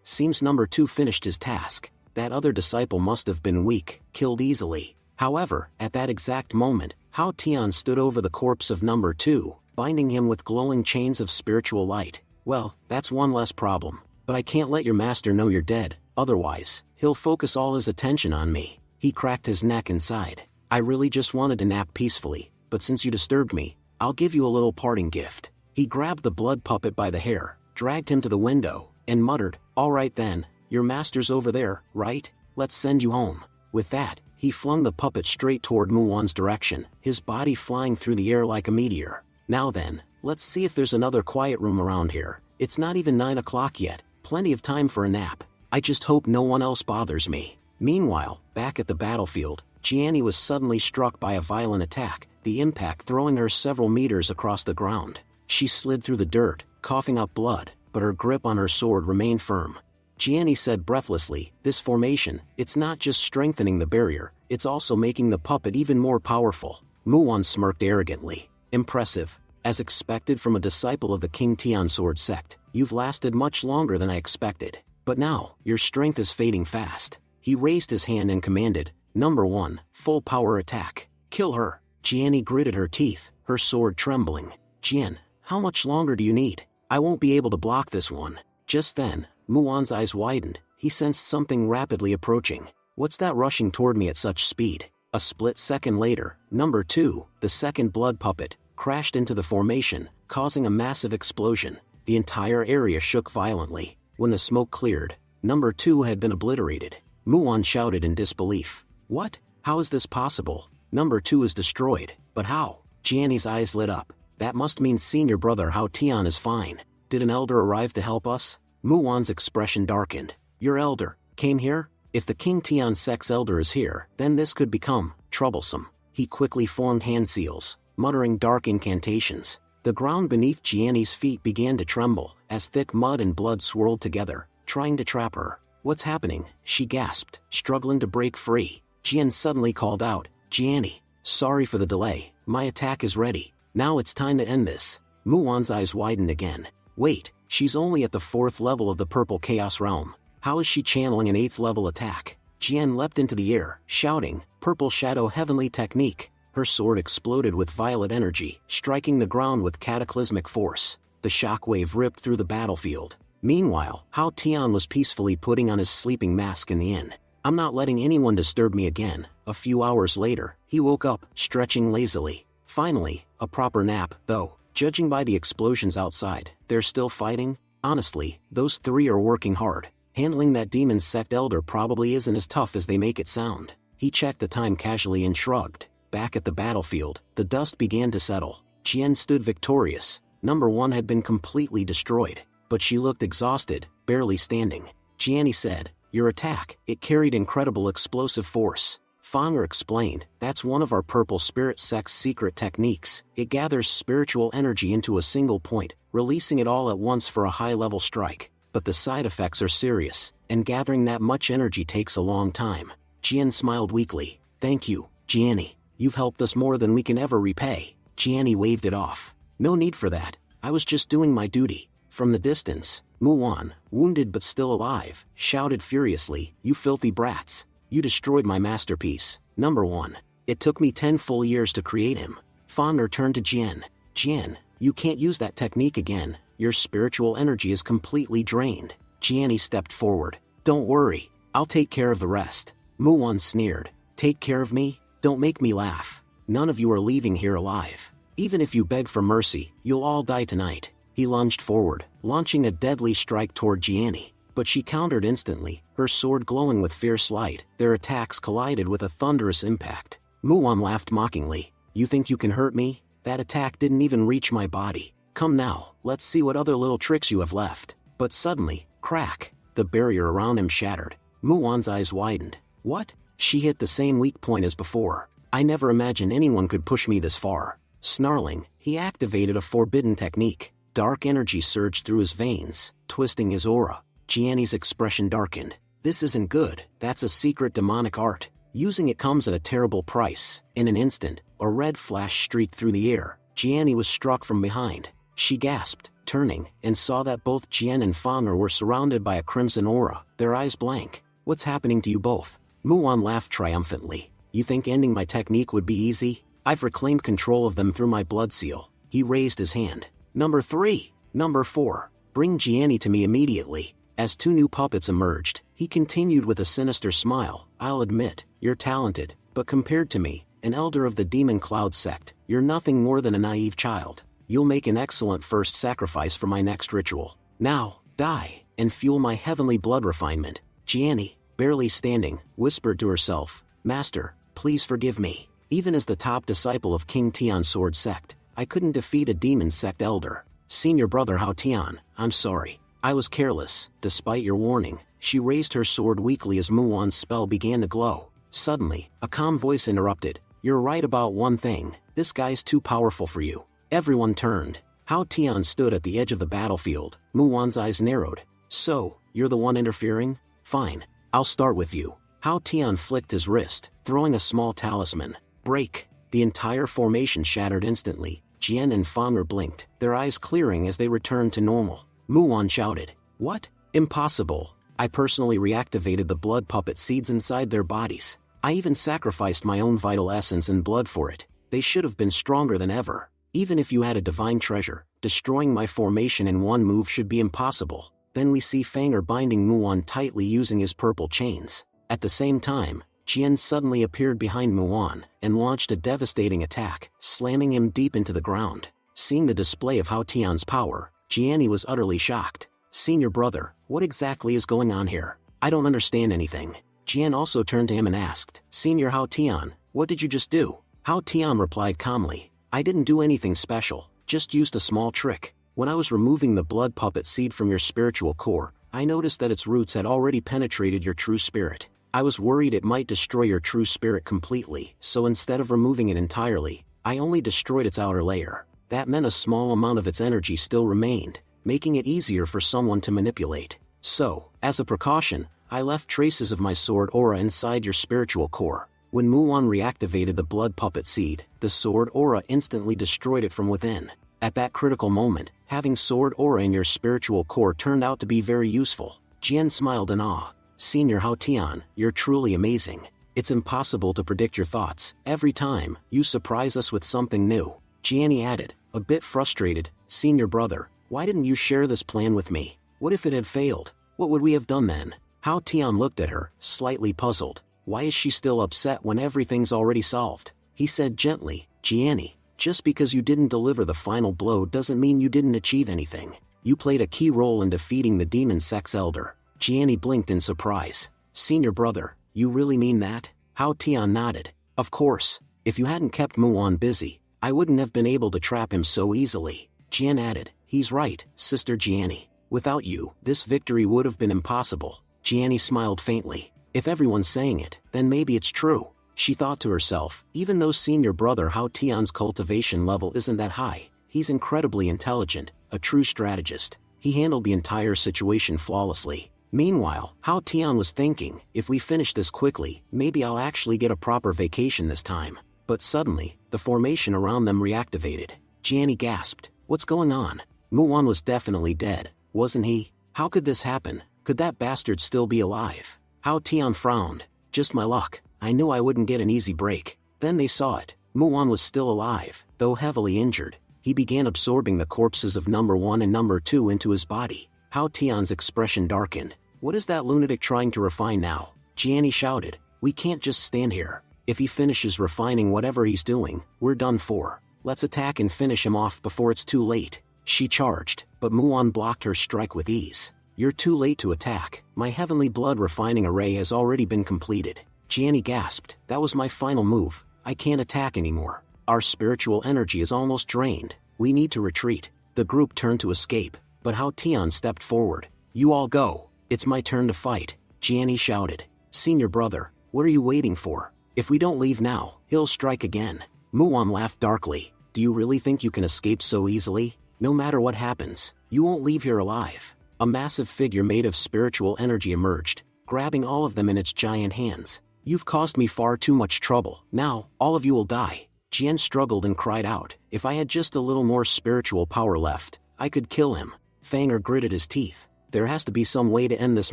Seems number 2 finished his task. That other disciple must have been weak, killed easily. However, at that exact moment, Hao Tian stood over the corpse of number 2, binding him with glowing chains of spiritual light. Well, that's one less problem. But I can't let your master know you're dead, otherwise, he'll focus all his attention on me. He cracked his neck and sighed. I really just wanted to nap peacefully, but since you disturbed me, I'll give you a little parting gift. He grabbed the blood puppet by the hair, dragged him to the window, and muttered, all right then, your master's over there, right? Let's send you home. With that, he flung the puppet straight toward Muon's direction, his body flying through the air like a meteor. Now then, let's see if there's another quiet room around here. It's not even 9 o'clock yet, plenty of time for a nap. I just hope no one else bothers me. Meanwhile, back at the battlefield, Jianni was suddenly struck by a violent attack, the impact throwing her several meters across the ground. She slid through the dirt, coughing up blood, but her grip on her sword remained firm. Jianni said breathlessly, this formation, it's not just strengthening the barrier, it's also making the puppet even more powerful. Muon smirked arrogantly. Impressive. As expected from a disciple of the King Tian sword sect, you've lasted much longer than I expected. But now, your strength is fading fast. He raised his hand and commanded, number 1, full power attack. Kill her. Jianni gritted her teeth, her sword trembling. Jian, how much longer do you need? I won't be able to block this one. Just then, Muon's eyes widened. He sensed something rapidly approaching. What's that rushing toward me at such speed? A split second later, number 2, the second blood puppet, crashed into the formation, causing a massive explosion. The entire area shook violently. When the smoke cleared, number 2 had been obliterated. Muon shouted in disbelief. What? How is this possible? Number 2 is destroyed. But how? Jianni's eyes lit up. That must mean senior brother Hao Tian is fine. Did an elder arrive to help us? Muon's expression darkened. Your elder came here? If the King Tian sect's elder is here, then this could become troublesome. He quickly formed hand seals, muttering dark incantations. The ground beneath Jianni's feet began to tremble, as thick mud and blood swirled together, trying to trap her. "What's happening?" she gasped, struggling to break free. Jian suddenly called out, "Jianni, sorry for the delay, my attack is ready. Now it's time to end this." Muwan's eyes widened again. "Wait, she's only at the 4th level of the Purple Chaos Realm. How is she channeling an 8th level attack?" Jian leapt into the air, shouting, "Purple Shadow Heavenly Technique!" Her sword exploded with violet energy, striking the ground with cataclysmic force. The shockwave ripped through the battlefield. Meanwhile, Hao Tian was peacefully putting on his sleeping mask in the inn. "I'm not letting anyone disturb me again." A few hours later, he woke up, stretching lazily. Finally, a proper nap, though, judging by the explosions outside, they're still fighting? Honestly, those 3 are working hard. Handling that demon sect elder probably isn't as tough as they make it sound. He checked the time casually and shrugged. Back at the battlefield, the dust began to settle. Jian stood victorious. Number 1 had been completely destroyed, but she looked exhausted, barely standing. Jianni said, "Your attack, it carried incredible explosive force." Fanger explained, "That's one of our Purple Spirit Sect's secret techniques. It gathers spiritual energy into a single point, releasing it all at once for a high-level strike. But the side effects are serious, and gathering that much energy takes a long time." Jian smiled weakly. "Thank you, Jianni. You've helped us more than we can ever repay." Jianni waved it off. "No need for that. I was just doing my duty." From the distance, Muwan, wounded but still alive, shouted furiously, "You filthy brats! You destroyed my masterpiece, Number 1. It took me 10 full years to create him." Fanger turned to Jian. "Jian, you can't use that technique again. Your spiritual energy is completely drained." Jianni stepped forward. "Don't worry, I'll take care of the rest." Muwan sneered. "Take care of me? Don't make me laugh. None of you are leaving here alive. Even if you beg for mercy, you'll all die tonight." He lunged forward, launching a deadly strike toward Jianni. But she countered instantly, her sword glowing with fierce light. Their attacks collided with a thunderous impact. Muwan laughed mockingly. "You think you can hurt me? That attack didn't even reach my body. Come now, let's see what other little tricks you have left." But suddenly, crack, the barrier around him shattered. Muwan's eyes widened. "What?" She hit the same weak point as before. "I never imagined anyone could push me this far." Snarling, he activated a forbidden technique. Dark energy surged through his veins, twisting his aura. Jianni's expression darkened. "This isn't good. That's a secret demonic art. Using it comes at a terrible price." In an instant, a red flash streaked through the air. Jianni was struck from behind. She gasped, turning, and saw that both Jian and Fanger were surrounded by a crimson aura, their eyes blank. "What's happening to you both?" Muwan laughed triumphantly. "You think ending my technique would be easy? I've reclaimed control of them through my blood seal." He raised his hand. "Number 3, Number 4, bring Jianni to me immediately." As 2 new puppets emerged, he continued with a sinister smile. "I'll admit, you're talented, but compared to me, an elder of the Demon Cloud sect, you're nothing more than a naive child. You'll make an excellent first sacrifice for my next ritual. Now, die, and fuel my heavenly blood refinement." Jianni, barely standing, whispered to herself, "Master, please forgive me. Even as the top disciple of King Tian's sword sect, I couldn't defeat a demon sect elder. Senior brother Hao Tian, I'm sorry. I was careless, despite your warning." She raised her sword weakly as Muwan's spell began to glow. Suddenly, a calm voice interrupted. "You're right about one thing. This guy's too powerful for you." Everyone turned. Hao Tian stood at the edge of the battlefield. Muwan's eyes narrowed. "So, you're the one interfering? Fine. I'll start with you." Hao Tian flicked his wrist, throwing a small talisman. Break. The entire formation shattered instantly. Jian and Fanger blinked, their eyes clearing as they returned to normal. Muwan shouted, "What? Impossible. I personally reactivated the blood puppet seeds inside their bodies. I even sacrificed my own vital essence and blood for it. They should have been stronger than ever. Even if you had a divine treasure, destroying my formation in one move should be impossible." Then we see Fanger binding Muwan tightly using his purple chains. At the same time, Jian suddenly appeared behind Muwan and launched a devastating attack, slamming him deep into the ground. Seeing the display of Hao Tian's power, Jianni was utterly shocked. "Senior brother, what exactly is going on here? I don't understand anything." Jian also turned to him and asked, "Senior Hao Tian, what did you just do?" Hao Tian replied calmly, "I didn't do anything special, just used a small trick. When I was removing the blood puppet seed from your spiritual core, I noticed that its roots had already penetrated your true spirit. I was worried it might destroy your true spirit completely, so instead of removing it entirely, I only destroyed its outer layer. That meant a small amount of its energy still remained, making it easier for someone to manipulate. So, as a precaution, I left traces of my sword aura inside your spiritual core. When Muon reactivated the blood puppet seed, the sword aura instantly destroyed it from within. At that critical moment, having sword aura in your spiritual core turned out to be very useful. Jian smiled in awe. Senior Hao Tian, you're truly amazing. It's impossible to predict your thoughts. Every time, you surprise us with something new. Jianni added, a bit frustrated, Senior brother, why didn't you share this plan with me? What if it had failed? What would we have done then? Hao Tian looked at her, slightly puzzled. Why is she still upset when everything's already solved? He said gently, Jianni, just because you didn't deliver the final blow doesn't mean you didn't achieve anything. You played a key role in defeating the demon sex elder. Jianni blinked in surprise. Senior brother, you really mean that? Hao Tian nodded. Of course, if you hadn't kept Muon busy, I wouldn't have been able to trap him so easily. Jian added, he's right, Sister Jianni. Without you, this victory would have been impossible. Jianni smiled faintly. If everyone's saying it, then maybe it's true. She thought to herself, even though senior brother Hao Tian's cultivation level isn't that high, he's incredibly intelligent, a true strategist. He handled the entire situation flawlessly. Meanwhile, Hao Tian was thinking, if we finish this quickly, maybe I'll actually get a proper vacation this time. But suddenly, the formation around them reactivated. Jianni gasped, what's going on? Muon was definitely dead, wasn't he? How could this happen? Could that bastard still be alive? Hao Tian frowned. Just my luck. I knew I wouldn't get an easy break. Then they saw it. Muon was still alive, though heavily injured. He began absorbing the corpses of number 1 and number 2 into his body. Hao Tian's expression darkened. What is that lunatic trying to refine now? Jianni shouted. We can't just stand here. If he finishes refining whatever he's doing, we're done for. Let's attack and finish him off before it's too late. She charged, but Muon blocked her strike with ease. You're too late to attack. My heavenly blood refining array has already been completed. Jianni gasped. That was my final move. I can't attack anymore. Our spiritual energy is almost drained. We need to retreat. The group turned to escape, but Hao Tian stepped forward. You all go. It's my turn to fight. Jianni shouted. Senior brother, what are you waiting for? If we don't leave now, he'll strike again. Muon laughed darkly. Do you really think you can escape so easily? No matter what happens, you won't leave here alive. A massive figure made of spiritual energy emerged, grabbing all of them in its giant hands. You've caused me far too much trouble. Now, all of you will die. Jian struggled and cried out. If I had just a little more spiritual power left, I could kill him. Fanger gritted his teeth. There has to be some way to end this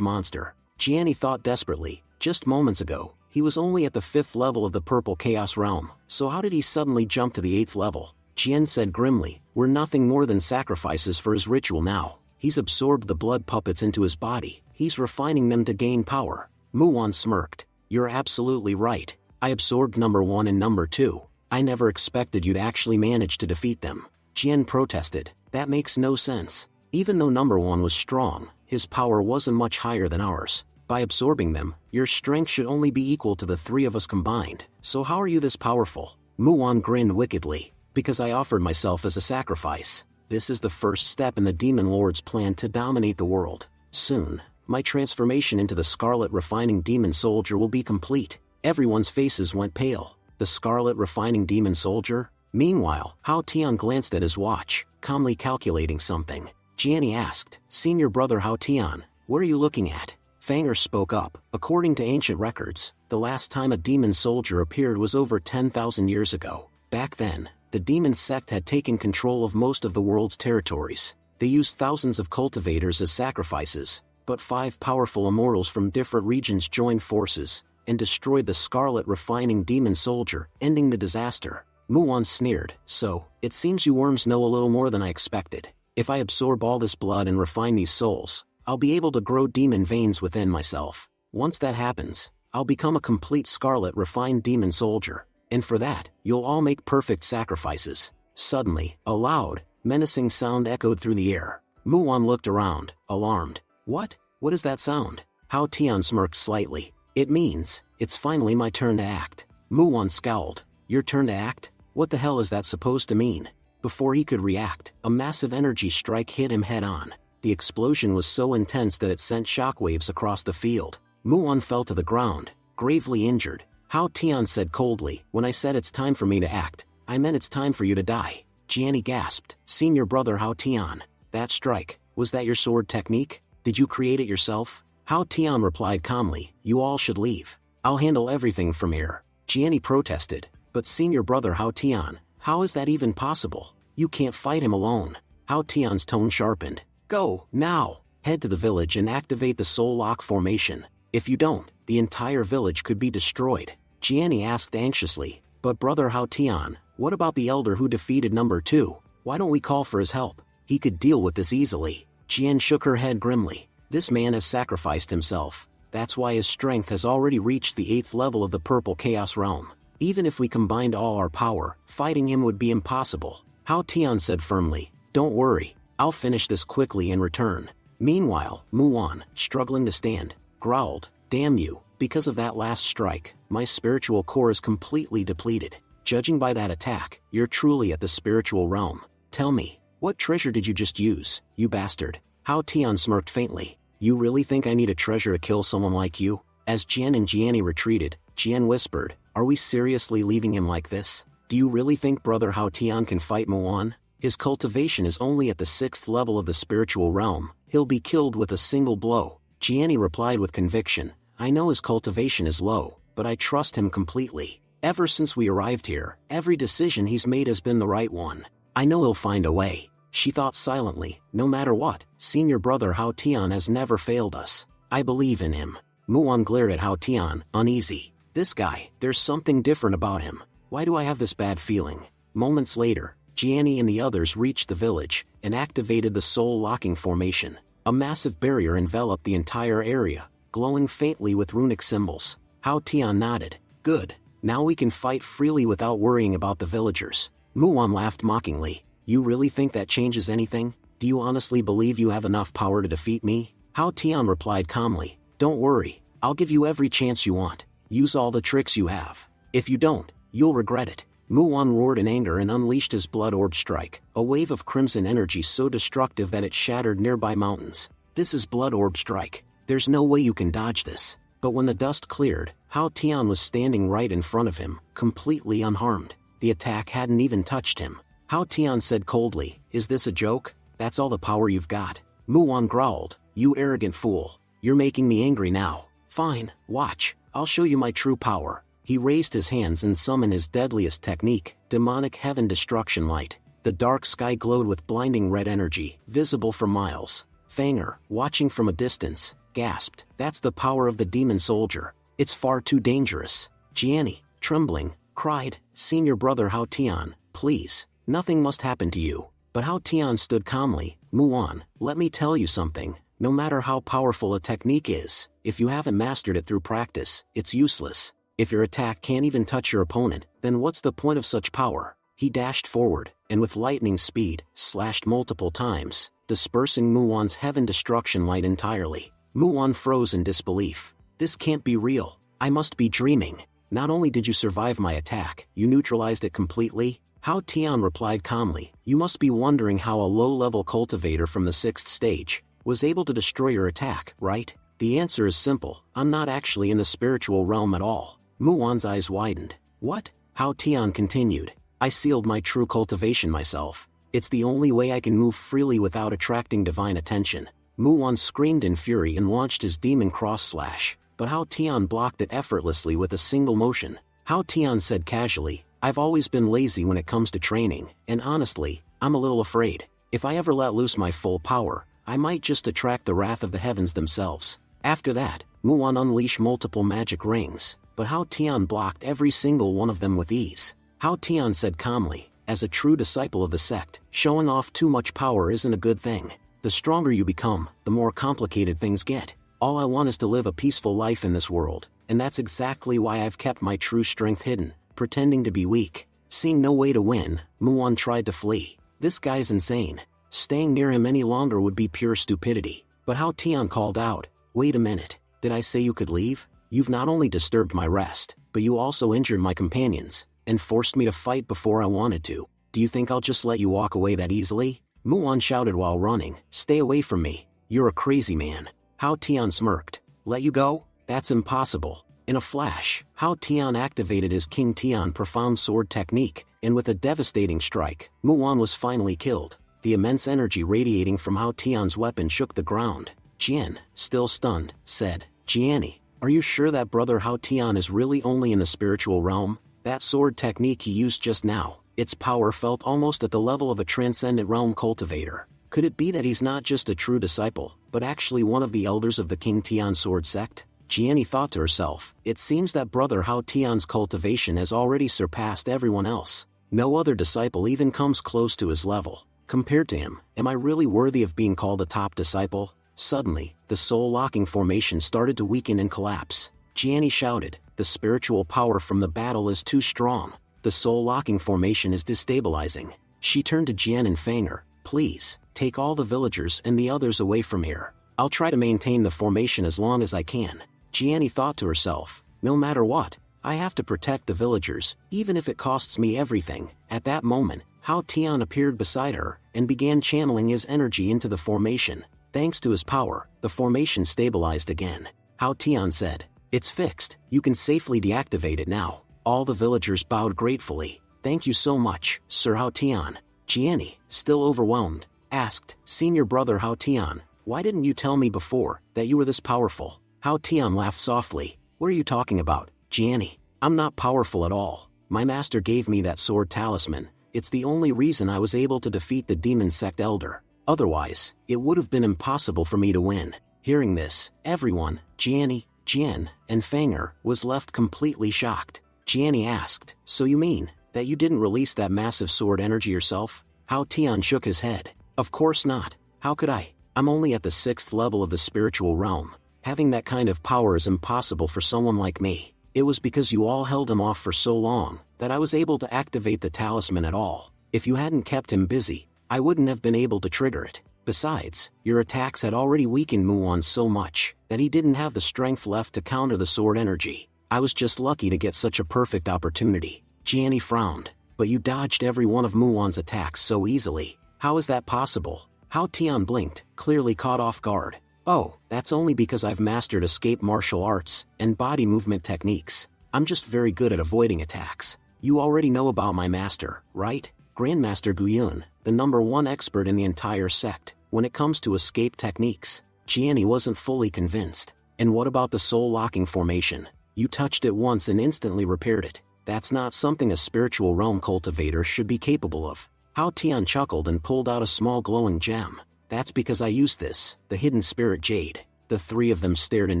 monster. Jianni thought desperately. Just moments ago, he was only at the 5th level of the Purple Chaos Realm, so how did he suddenly jump to the 8th level? Jian said grimly, we're nothing more than sacrifices for his ritual now. He's absorbed the blood puppets into his body. He's refining them to gain power. Muon smirked. You're absolutely right. I absorbed number 1 and number 2. I never expected you'd actually manage to defeat them. Jian protested. That makes no sense. Even though number 1 was strong, his power wasn't much higher than ours. By absorbing them, your strength should only be equal to the 3 of us combined. So how are you this powerful? Muon grinned wickedly. Because I offered myself as a sacrifice. This is the first step in the Demon Lord's plan to dominate the world. Soon, my transformation into the Scarlet Refining Demon Soldier will be complete. Everyone's faces went pale. The Scarlet Refining Demon Soldier? Meanwhile, Hao Tian glanced at his watch, calmly calculating something. Jianni asked, Senior brother Hao Tian, what are you looking at? Fanger spoke up. According to ancient records, the last time a demon soldier appeared was over 10,000 years ago. Back then, the demon sect had taken control of most of the world's territories. They used thousands of cultivators as sacrifices, but 5 powerful immortals from different regions joined forces and destroyed the Scarlet Refining Demon Soldier, ending the disaster. Muon sneered. So, it seems you worms know a little more than I expected. If I absorb all this blood and refine these souls, I'll be able to grow demon veins within myself. Once that happens, I'll become a complete Scarlet Refined Demon Soldier. And for that, you'll all make perfect sacrifices. Suddenly, a loud, menacing sound echoed through the air. Muon looked around, alarmed. What? What is that sound? Hao Tian smirked slightly. It means, it's finally my turn to act. Muon scowled. Your turn to act? What the hell is that supposed to mean? Before he could react, a massive energy strike hit him head-on. The explosion was so intense that it sent shockwaves across the field. Muon fell to the ground, gravely injured. Hao Tian said coldly, when I said it's time for me to act, I meant it's time for you to die. Jiani gasped, Senior brother Hao Tian. That strike, was that your sword technique? Did you create it yourself? Hao Tian replied calmly, you all should leave. I'll handle everything from here. Jiani protested, but Senior brother Hao Tian, how is that even possible? You can't fight him alone. Hao Tian's tone sharpened. Go, now! Head to the village and activate the Soul Lock formation. If you don't, the entire village could be destroyed. Jiani asked anxiously, but brother Hao Tian, what about the elder who defeated number 2? Why don't we call for his help? He could deal with this easily. Jian shook her head grimly. This man has sacrificed himself. That's why his strength has already reached the 8th level of the Purple Chaos Realm. Even if we combined all our power, fighting him would be impossible. Hao Tian said firmly, don't worry, I'll finish this quickly and return. Meanwhile, Muon, struggling to stand, growled, damn you, because of that last strike, my spiritual core is completely depleted. Judging by that attack, you're truly at the spiritual realm. Tell me, what treasure did you just use, you bastard? Hao Tian smirked faintly. You really think I need a treasure to kill someone like you? As Jian and Jiani retreated, Jian whispered, are we seriously leaving him like this? Do you really think brother Hao Tian can fight Muon? His cultivation is only at the 6th level of the spiritual realm. He'll be killed with a single blow. Jiani replied with conviction, I know his cultivation is low, but I trust him completely. Ever since we arrived here, every decision he's made has been the right one. I know he'll find a way. She thought silently, no matter what, Senior brother Hao Tian has never failed us. I believe in him. Muon glared at Hao Tian, uneasy. This guy, there's something different about him. Why do I have this bad feeling? Moments later, Jiani and the others reached the village, and activated the soul locking formation. A massive barrier enveloped the entire area, glowing faintly with runic symbols. Hao Tian nodded. Good. Now we can fight freely without worrying about the villagers. Muon laughed mockingly. You really think that changes anything? Do you honestly believe you have enough power to defeat me? Hao Tian replied calmly. Don't worry, I'll give you every chance you want. Use all the tricks you have. If you don't, you'll regret it. Muon roared in anger and unleashed his blood orb strike, a wave of crimson energy so destructive that it shattered nearby mountains. This is blood orb strike. There's no way you can dodge this. But when the dust cleared, Hao Tian was standing right in front of him, completely unharmed. The attack hadn't even touched him. Hao Tian said coldly, is this a joke? That's all the power you've got? Muon growled, you arrogant fool. You're making me angry now. Fine, watch, I'll show you my true power. He raised his hands and summoned his deadliest technique, Demonic Heaven Destruction Light. The dark sky glowed with blinding red energy, visible for miles. Fanger, watching from a distance, gasped, that's the power of the demon soldier. It's far too dangerous. Jiani, trembling, cried, Senior brother Hao Tian, please. Nothing must happen to you. But Hao Tian stood calmly. Muon, let me tell you something. No matter how powerful a technique is, if you haven't mastered it through practice, it's useless. If your attack can't even touch your opponent, then what's the point of such power? He dashed forward, and with lightning speed, slashed multiple times, dispersing Muon's heaven destruction light entirely. Muon froze in disbelief. This can't be real. I must be dreaming. Not only did you survive my attack, you neutralized it completely? Hao Tian replied calmly, you must be wondering how a low-level cultivator from the 6th stage was able to destroy your attack, right? The answer is simple, I'm not actually in the spiritual realm at all. Muon's eyes widened. What? Hao Tian continued, I sealed my true cultivation myself. It's the only way I can move freely without attracting divine attention. Muon screamed in fury and launched his demon cross slash, but Hao Tian blocked it effortlessly with a single motion. Hao Tian said casually, I've always been lazy when it comes to training, and honestly, I'm a little afraid. If I ever let loose my full power, I might just attract the wrath of the heavens themselves. After that, Muon unleashed multiple magic rings, but Hao Tian blocked every single one of them with ease. Hao Tian said calmly, as a true disciple of the sect, showing off too much power isn't a good thing. The stronger you become, the more complicated things get. All I want is to live a peaceful life in this world, and that's exactly why I've kept my true strength hidden. Pretending to be weak. Seeing no way to win, Muon tried to flee. This guy's insane. Staying near him any longer would be pure stupidity. But Hao Tian called out, wait a minute, did I say you could leave? You've not only disturbed my rest, but you also injured my companions, and forced me to fight before I wanted to. Do you think I'll just let you walk away that easily? Muon shouted while running, stay away from me. You're a crazy man. Hao Tian smirked. Let you go? That's impossible. In a flash, Hao Tian activated his King Tian profound sword technique, and with a devastating strike, Muon was finally killed. The immense energy radiating from Hao Tian's weapon shook the ground. Jian, still stunned, said, "Jiani, are you sure that brother Hao Tian is really only in the spiritual realm? That sword technique he used just now, its power felt almost at the level of a transcendent realm cultivator. Could it be that he's not just a true disciple, but actually one of the elders of the King Tian sword sect?" Jiani thought to herself, it seems that brother Hao Tian's cultivation has already surpassed everyone else. No other disciple even comes close to his level. Compared to him, am I really worthy of being called a top disciple? Suddenly, the soul-locking formation started to weaken and collapse. Jiani shouted, "The spiritual power from the battle is too strong. The soul-locking formation is destabilizing." She turned to Jian and Fanger, "Please, take all the villagers and the others away from here. I'll try to maintain the formation as long as I can." Jiani thought to herself, no matter what, I have to protect the villagers, even if it costs me everything. At that moment, Hao Tian appeared beside her, and began channeling his energy into the formation. Thanks to his power, the formation stabilized again. Hao Tian said, "It's fixed, you can safely deactivate it now." All the villagers bowed gratefully. "Thank you so much, Sir Hao Tian." Jiani, still overwhelmed, asked, "Senior brother Hao Tian, why didn't you tell me before that you were this powerful?" Hao Tian laughed softly. "What are you talking about, Jiani? I'm not powerful at all. My master gave me that sword talisman. It's the only reason I was able to defeat the demon sect elder. Otherwise, it would have been impossible for me to win." Hearing this, everyone, Jiani, Jian, and Fanger, was left completely shocked. Jiani asked, "So you mean that you didn't release that massive sword energy yourself?" Hao Tian shook his head. "Of course not. How could I? I'm only at the 6th level of the spiritual realm. Having that kind of power is impossible for someone like me. It was because you all held him off for so long that I was able to activate the talisman at all. If you hadn't kept him busy, I wouldn't have been able to trigger it. Besides, your attacks had already weakened Muon so much that he didn't have the strength left to counter the sword energy. I was just lucky to get such a perfect opportunity." Jiani frowned. "But you dodged every one of Muon's attacks so easily. How is that possible?" Hao Tian blinked, clearly caught off guard. "Oh, that's only because I've mastered escape martial arts and body movement techniques. I'm just very good at avoiding attacks. You already know about my master, right? Grandmaster Guyun, the #1 expert in the entire sect, when it comes to escape techniques." Jiani wasn't fully convinced. "And what about the soul-locking formation? You touched it once and instantly repaired it. That's not something a spiritual realm cultivator should be capable of." Hao Tian chuckled and pulled out a small glowing gem. "That's because I used this, the hidden spirit jade." The three of them stared in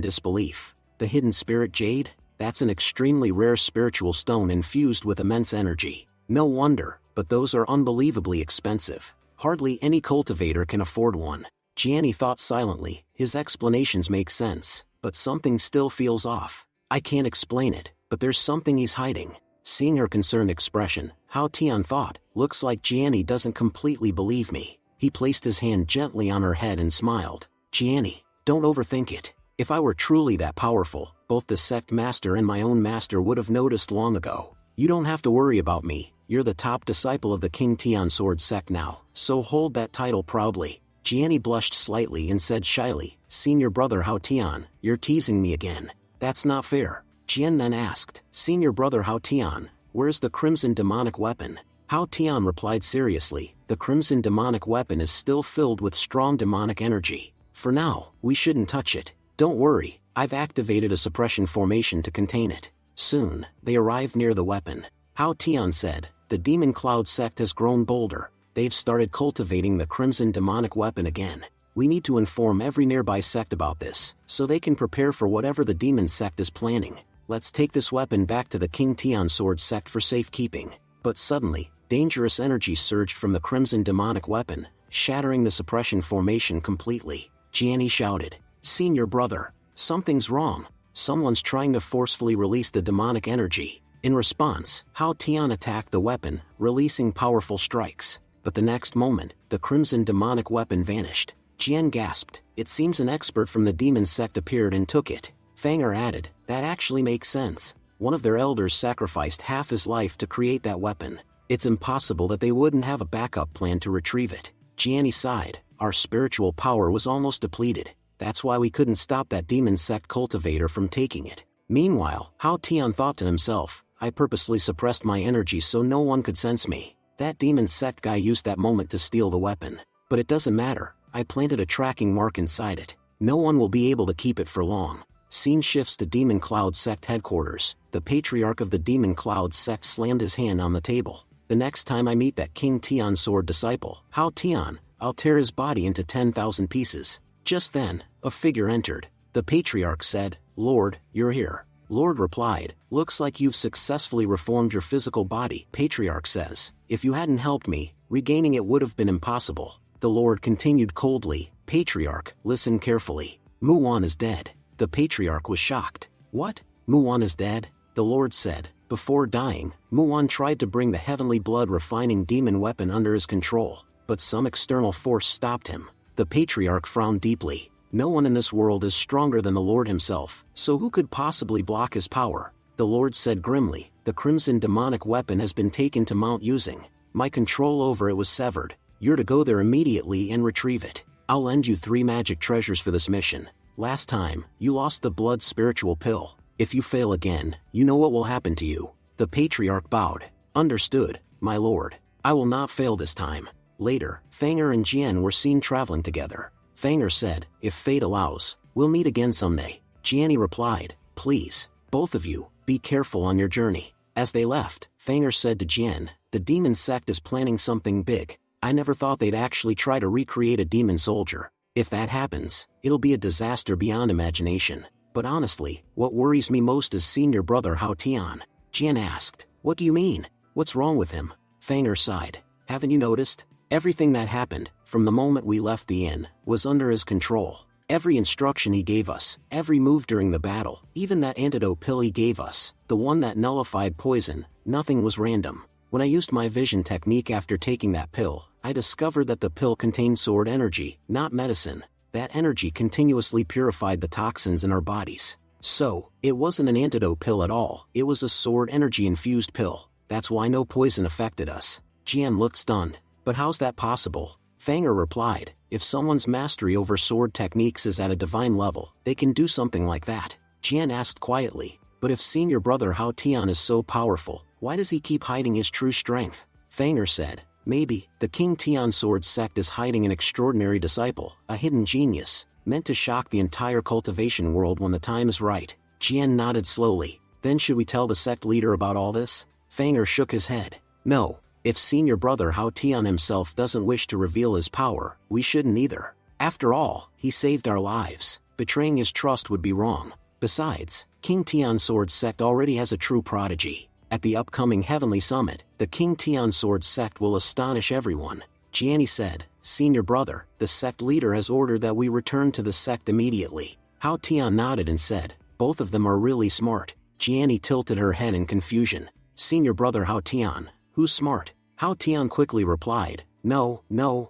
disbelief. "The hidden spirit jade? That's an extremely rare spiritual stone infused with immense energy. No wonder, but those are unbelievably expensive. Hardly any cultivator can afford one." Jiani thought silently. His explanations make sense, but something still feels off. "I can't explain it, but there's something he's hiding." Seeing her concerned expression, Hao Tian thought, "Looks like Jiani doesn't completely believe me." He placed his hand gently on her head and smiled. "Jiani, don't overthink it. If I were truly that powerful, both the sect master and my own master would have noticed long ago. You don't have to worry about me. You're the top disciple of the King Tian sword sect now, so hold that title proudly." Jiani blushed slightly and said shyly, "Senior brother Hao Tian, you're teasing me again. That's not fair." Jian then asked, "Senior brother Hao Tian, where's the crimson demonic weapon?" Hao Tian replied seriously, "The crimson demonic weapon is still filled with strong demonic energy. For now, we shouldn't touch it. Don't worry, I've activated a suppression formation to contain it." Soon, they arrived near the weapon. Hao Tian said, "The Demon Cloud sect has grown bolder. They've started cultivating the crimson demonic weapon again. We need to inform every nearby sect about this, so they can prepare for whatever the demon sect is planning. Let's take this weapon back to the King Tian sword sect for safekeeping." But suddenly, dangerous energy surged from the crimson demonic weapon, shattering the suppression formation completely. Jiani shouted, "Senior brother, something's wrong. Someone's trying to forcefully release the demonic energy." In response, Hao Tian attacked the weapon, releasing powerful strikes. But the next moment, the crimson demonic weapon vanished. Jian gasped, "It seems an expert from the demon sect appeared and took it." Fanger added, "That actually makes sense. One of their elders sacrificed half his life to create that weapon. It's impossible that they wouldn't have a backup plan to retrieve it." Jiani sighed, "Our spiritual power was almost depleted. That's why we couldn't stop that demon sect cultivator from taking it. Meanwhile, Hao Tian thought to himself, I purposely suppressed my energy so no one could sense me. That demon sect guy used that moment to steal the weapon. But it doesn't matter, I planted a tracking mark inside it. No one will be able to keep it for long. Scene shifts to Demon Cloud Sect headquarters. The patriarch of the Demon Cloud Sect slammed his hand on the table. The next time I meet that King Tian sword disciple, Hao Tian, I'll tear his body into 10,000 pieces. Just then, a figure entered. The patriarch said, Lord, you're here. Lord replied, looks like you've successfully reformed your physical body. Patriarch says, if you hadn't helped me, regaining it would have been impossible. The Lord continued coldly, Patriarch, listen carefully. Muwan is dead. The patriarch was shocked. What? Muwan is dead? The Lord said. Before dying, Muwan tried to bring the heavenly blood refining demon weapon under his control, but some external force stopped him. The patriarch frowned deeply. No one in this world is stronger than the Lord himself, so who could possibly block his power? The Lord said grimly, the crimson demonic weapon has been taken to Mount Using. My control over it was severed. You're to go there immediately and retrieve it. I'll lend you 3 magic treasures for this mission. Last time, you lost the blood spiritual pill. If you fail again, you know what will happen to you. The patriarch bowed. Understood, my lord. I will not fail this time. Later, Fanger and Jian were seen traveling together. Fanger said, if fate allows, we'll meet again someday. Jianni replied, please, both of you, be careful on your journey. As they left, Fanger said to Jian, the demon sect is planning something big. I never thought they'd actually try to recreate a demon soldier. If that happens, it'll be a disaster beyond imagination. But honestly, what worries me most is senior brother Hao Tian. Jian asked, what do you mean? What's wrong with him? Fanger sighed. Haven't you noticed? Everything that happened, from the moment we left the inn, was under his control. Every instruction he gave us, every move during the battle, even that antidote pill he gave us, the one that nullified poison, nothing was random. When I used my vision technique after taking that pill, I discovered that the pill contained sword energy, not medicine. That energy continuously purified the toxins in our bodies. So, it wasn't an antidote pill at all, it was a sword energy infused pill. That's why no poison affected us. Jian looked stunned. But how's that possible? Fanger replied, if someone's mastery over sword techniques is at a divine level, they can do something like that. Jian asked quietly, but if senior brother Hao Tian is so powerful, why does he keep hiding his true strength? Fanger said, maybe, the King Tian sword sect is hiding an extraordinary disciple, a hidden genius, meant to shock the entire cultivation world when the time is right. Jian nodded slowly. Then should we tell the sect leader about all this? Fanger shook his head. No. If senior brother Hao Tian himself doesn't wish to reveal his power, we shouldn't either. After all, he saved our lives. Betraying his trust would be wrong. Besides, King Tian Sword Sect already has a true prodigy. At the upcoming Heavenly Summit, the King Tian Sword Sect will astonish everyone. Jianni said, senior brother, the sect leader has ordered that we return to the sect immediately. Hao Tian nodded and said, both of them are really smart. Jianni tilted her head in confusion. Senior brother Hao Tian, who's smart? Hao Tian quickly replied, no,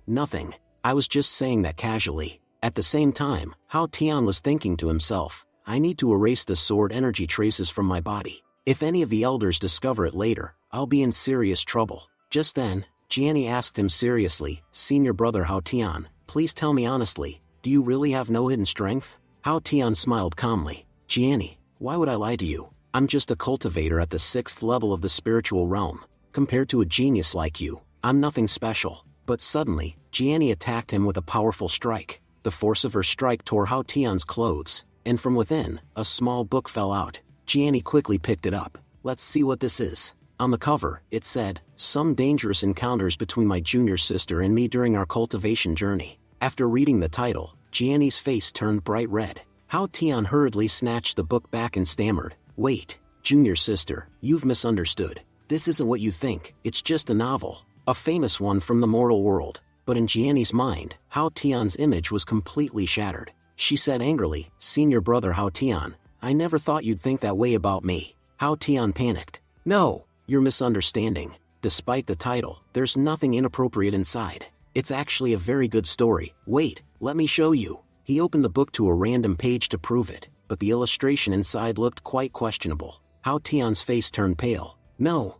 nothing. I was just saying that casually. At the same time, Hao Tian was thinking to himself, I need to erase the sword energy traces from my body. If any of the elders discover it later, I'll be in serious trouble. Just then, Jianni asked him seriously, senior brother Hao Tian, please tell me honestly, do you really have no hidden strength? Hao Tian smiled calmly. Jianni, why would I lie to you? I'm just a cultivator at the 6th level of the spiritual realm. Compared to a genius like you, I'm nothing special. But suddenly, Jianni attacked him with a powerful strike. The force of her strike tore Hao Tian's clothes, and from within, a small book fell out. Jianni quickly picked it up. Let's see what this is. On the cover, it said, some dangerous encounters between my junior sister and me during our cultivation journey. After reading the title, Jianni's face turned bright red. Hao Tian hurriedly snatched the book back and stammered, wait, junior sister, you've misunderstood. This isn't what you think, it's just a novel. A famous one from the mortal world. But in Jianni's mind, Hao Tian's image was completely shattered. She said angrily, senior brother Hao Tian, I never thought you'd think that way about me. Hao Tian panicked. No, you're misunderstanding. Despite the title, there's nothing inappropriate inside. It's actually a very good story. Wait, let me show you. He opened the book to a random page to prove it, but the illustration inside looked quite questionable. Hao Tian's face turned pale. No,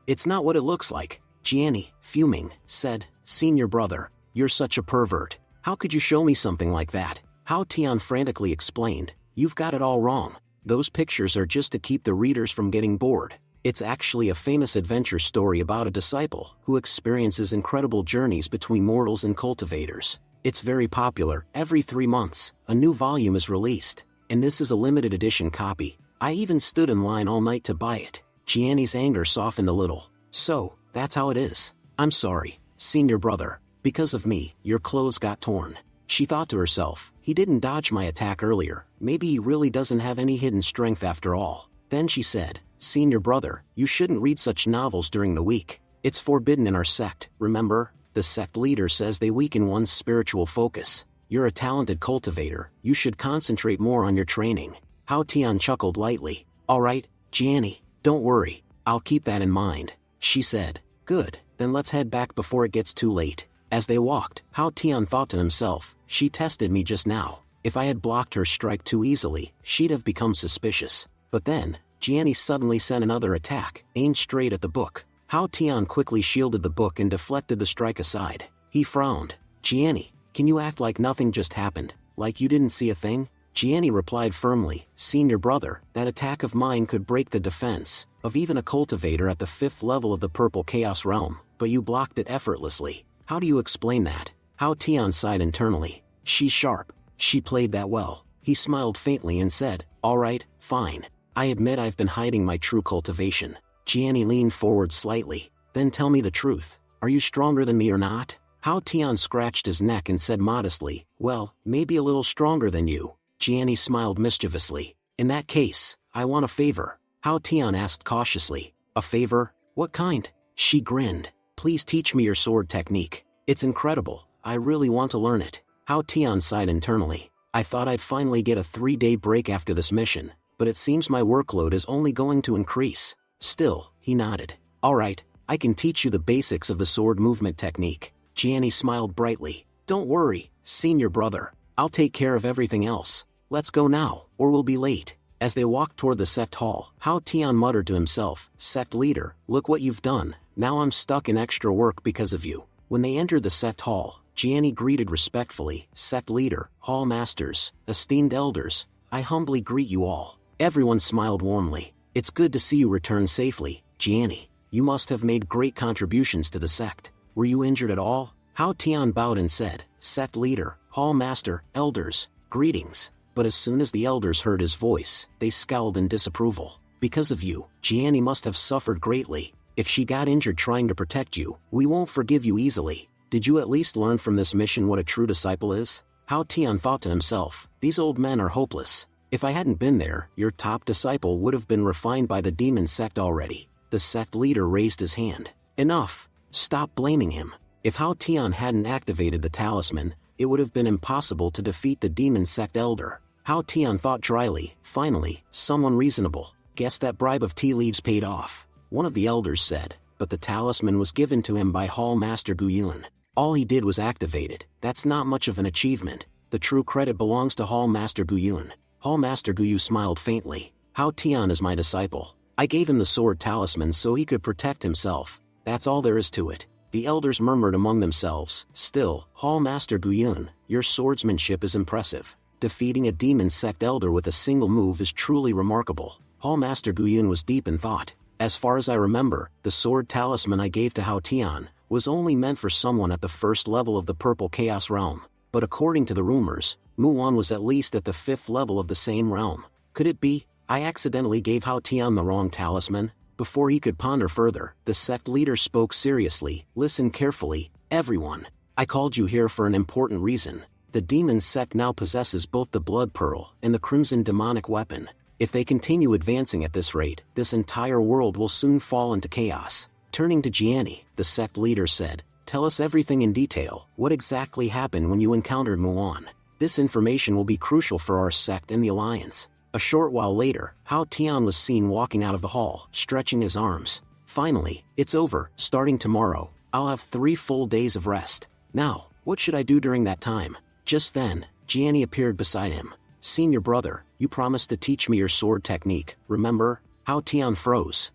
it's not what it looks like. Jianni, fuming, said, senior brother, you're such a pervert. How could you show me something like that? Hao Tian frantically explained, "You've got it all wrong. Those pictures are just to keep the readers from getting bored. It's actually a famous adventure story about a disciple who experiences incredible journeys between mortals and cultivators. It's very popular. Every 3 months, a new volume is released, and this is a limited edition copy. I even stood in line all night to buy it." Gianni's anger softened a little. "So, that's how it is. I'm sorry, senior brother. Because of me, your clothes got torn." She thought to herself, he didn't dodge my attack earlier, maybe he really doesn't have any hidden strength after all. Then she said, "Senior brother, you shouldn't read such novels during the week. It's forbidden in our sect, remember? The sect leader says they weaken one's spiritual focus. You're a talented cultivator, you should concentrate more on your training." Hao Tian chuckled lightly. "Alright, Gianni, don't worry, I'll keep that in mind," she said. "Good, then let's head back before it gets too late." As they walked, Hao Tian thought to himself, she tested me just now. If I had blocked her strike too easily, she'd have become suspicious. But then, Gianni suddenly sent another attack, aimed straight at the book. Hao Tian quickly shielded the book and deflected the strike aside. He frowned. "Gianni, can you act like nothing just happened, like you didn't see a thing?" Gianni replied firmly, "Senior brother, that attack of mine could break the defense of even a cultivator at the 5th level of the Purple Chaos Realm, but you blocked it effortlessly. How do you explain that?" Hao Tian sighed internally. "She's sharp. She played that well." He smiled faintly and said, "Alright, fine. I admit I've been hiding my true cultivation." Gianni leaned forward slightly. "Then tell me the truth. Are you stronger than me or not?" Hao Tian scratched his neck and said modestly, "Well, maybe a little stronger than you." Gianni smiled mischievously. "In that case, I want a favor." Hao Tian asked cautiously. "A favor? What kind?" She grinned. "Please teach me your sword technique. It's incredible. I really want to learn it." Hao Tian sighed internally. "I thought I'd finally get a 3-day break after this mission, but it seems my workload is only going to increase." Still, he nodded. "Alright, I can teach you the basics of the sword movement technique." Gianni smiled brightly. "Don't worry, senior brother. I'll take care of everything else. Let's go now, or we'll be late." As they walked toward the sect hall, Hao Tian muttered to himself, "Sect leader, look what you've done. Now I'm stuck in extra work because of you." When they entered the sect hall, Gianni greeted respectfully, "Sect leader, hall masters, esteemed elders, I humbly greet you all." Everyone smiled warmly. "It's good to see you return safely, Gianni. You must have made great contributions to the sect. Were you injured at all?" Hao Tian bowed and said, "Sect leader, hall master, elders, greetings." But as soon as the elders heard his voice, they scowled in disapproval. "Because of you, Gianni must have suffered greatly. If she got injured trying to protect you, we won't forgive you easily. Did you at least learn from this mission what a true disciple is?" Hao Tian thought to himself, "These old men are hopeless. If I hadn't been there, your top disciple would have been refined by the demon sect already." The sect leader raised his hand. "Enough. Stop blaming him." If Hao Tian hadn't activated the talisman, it would have been impossible to defeat the demon sect elder. Hao Tian thought dryly, "Finally, someone reasonable. Guess that bribe of tea leaves paid off." One of the elders said, "But the talisman was given to him by Hall Master Guyun. All he did was activate it. That's not much of an achievement. The true credit belongs to Hall Master Guyun." Hall Master Guyu smiled faintly. "Hao Tian is my disciple. I gave him the sword talisman so he could protect himself. That's all there is to it." The elders murmured among themselves, "Still, Hall Master Guyun, your swordsmanship is impressive. Defeating a demon sect elder with a single move is truly remarkable." Hall Master Guyun was deep in thought. "As far as I remember, the sword talisman I gave to Hao Tian was only meant for someone at the 1st level of the Purple Chaos Realm. But according to the rumors, Muwan was at least at the 5th level of the same realm. Could it be I accidentally gave Hao Tian the wrong talisman?" Before he could ponder further, the sect leader spoke seriously. "Listen carefully, everyone. I called you here for an important reason. The demon sect now possesses both the blood pearl and the crimson demonic weapon. If they continue advancing at this rate, this entire world will soon fall into chaos." Turning to Gianni, the sect leader said, "Tell us everything in detail. What exactly happened when you encountered Muwan? This information will be crucial for our sect and the alliance." A short while later, Hao Tian was seen walking out of the hall, stretching his arms. "Finally, it's over. Starting tomorrow, I'll have 3 full days of rest. Now, what should I do during that time?" Just then, Gianni appeared beside him. "Senior brother, you promised to teach me your sword technique, remember?" Hao Tian froze.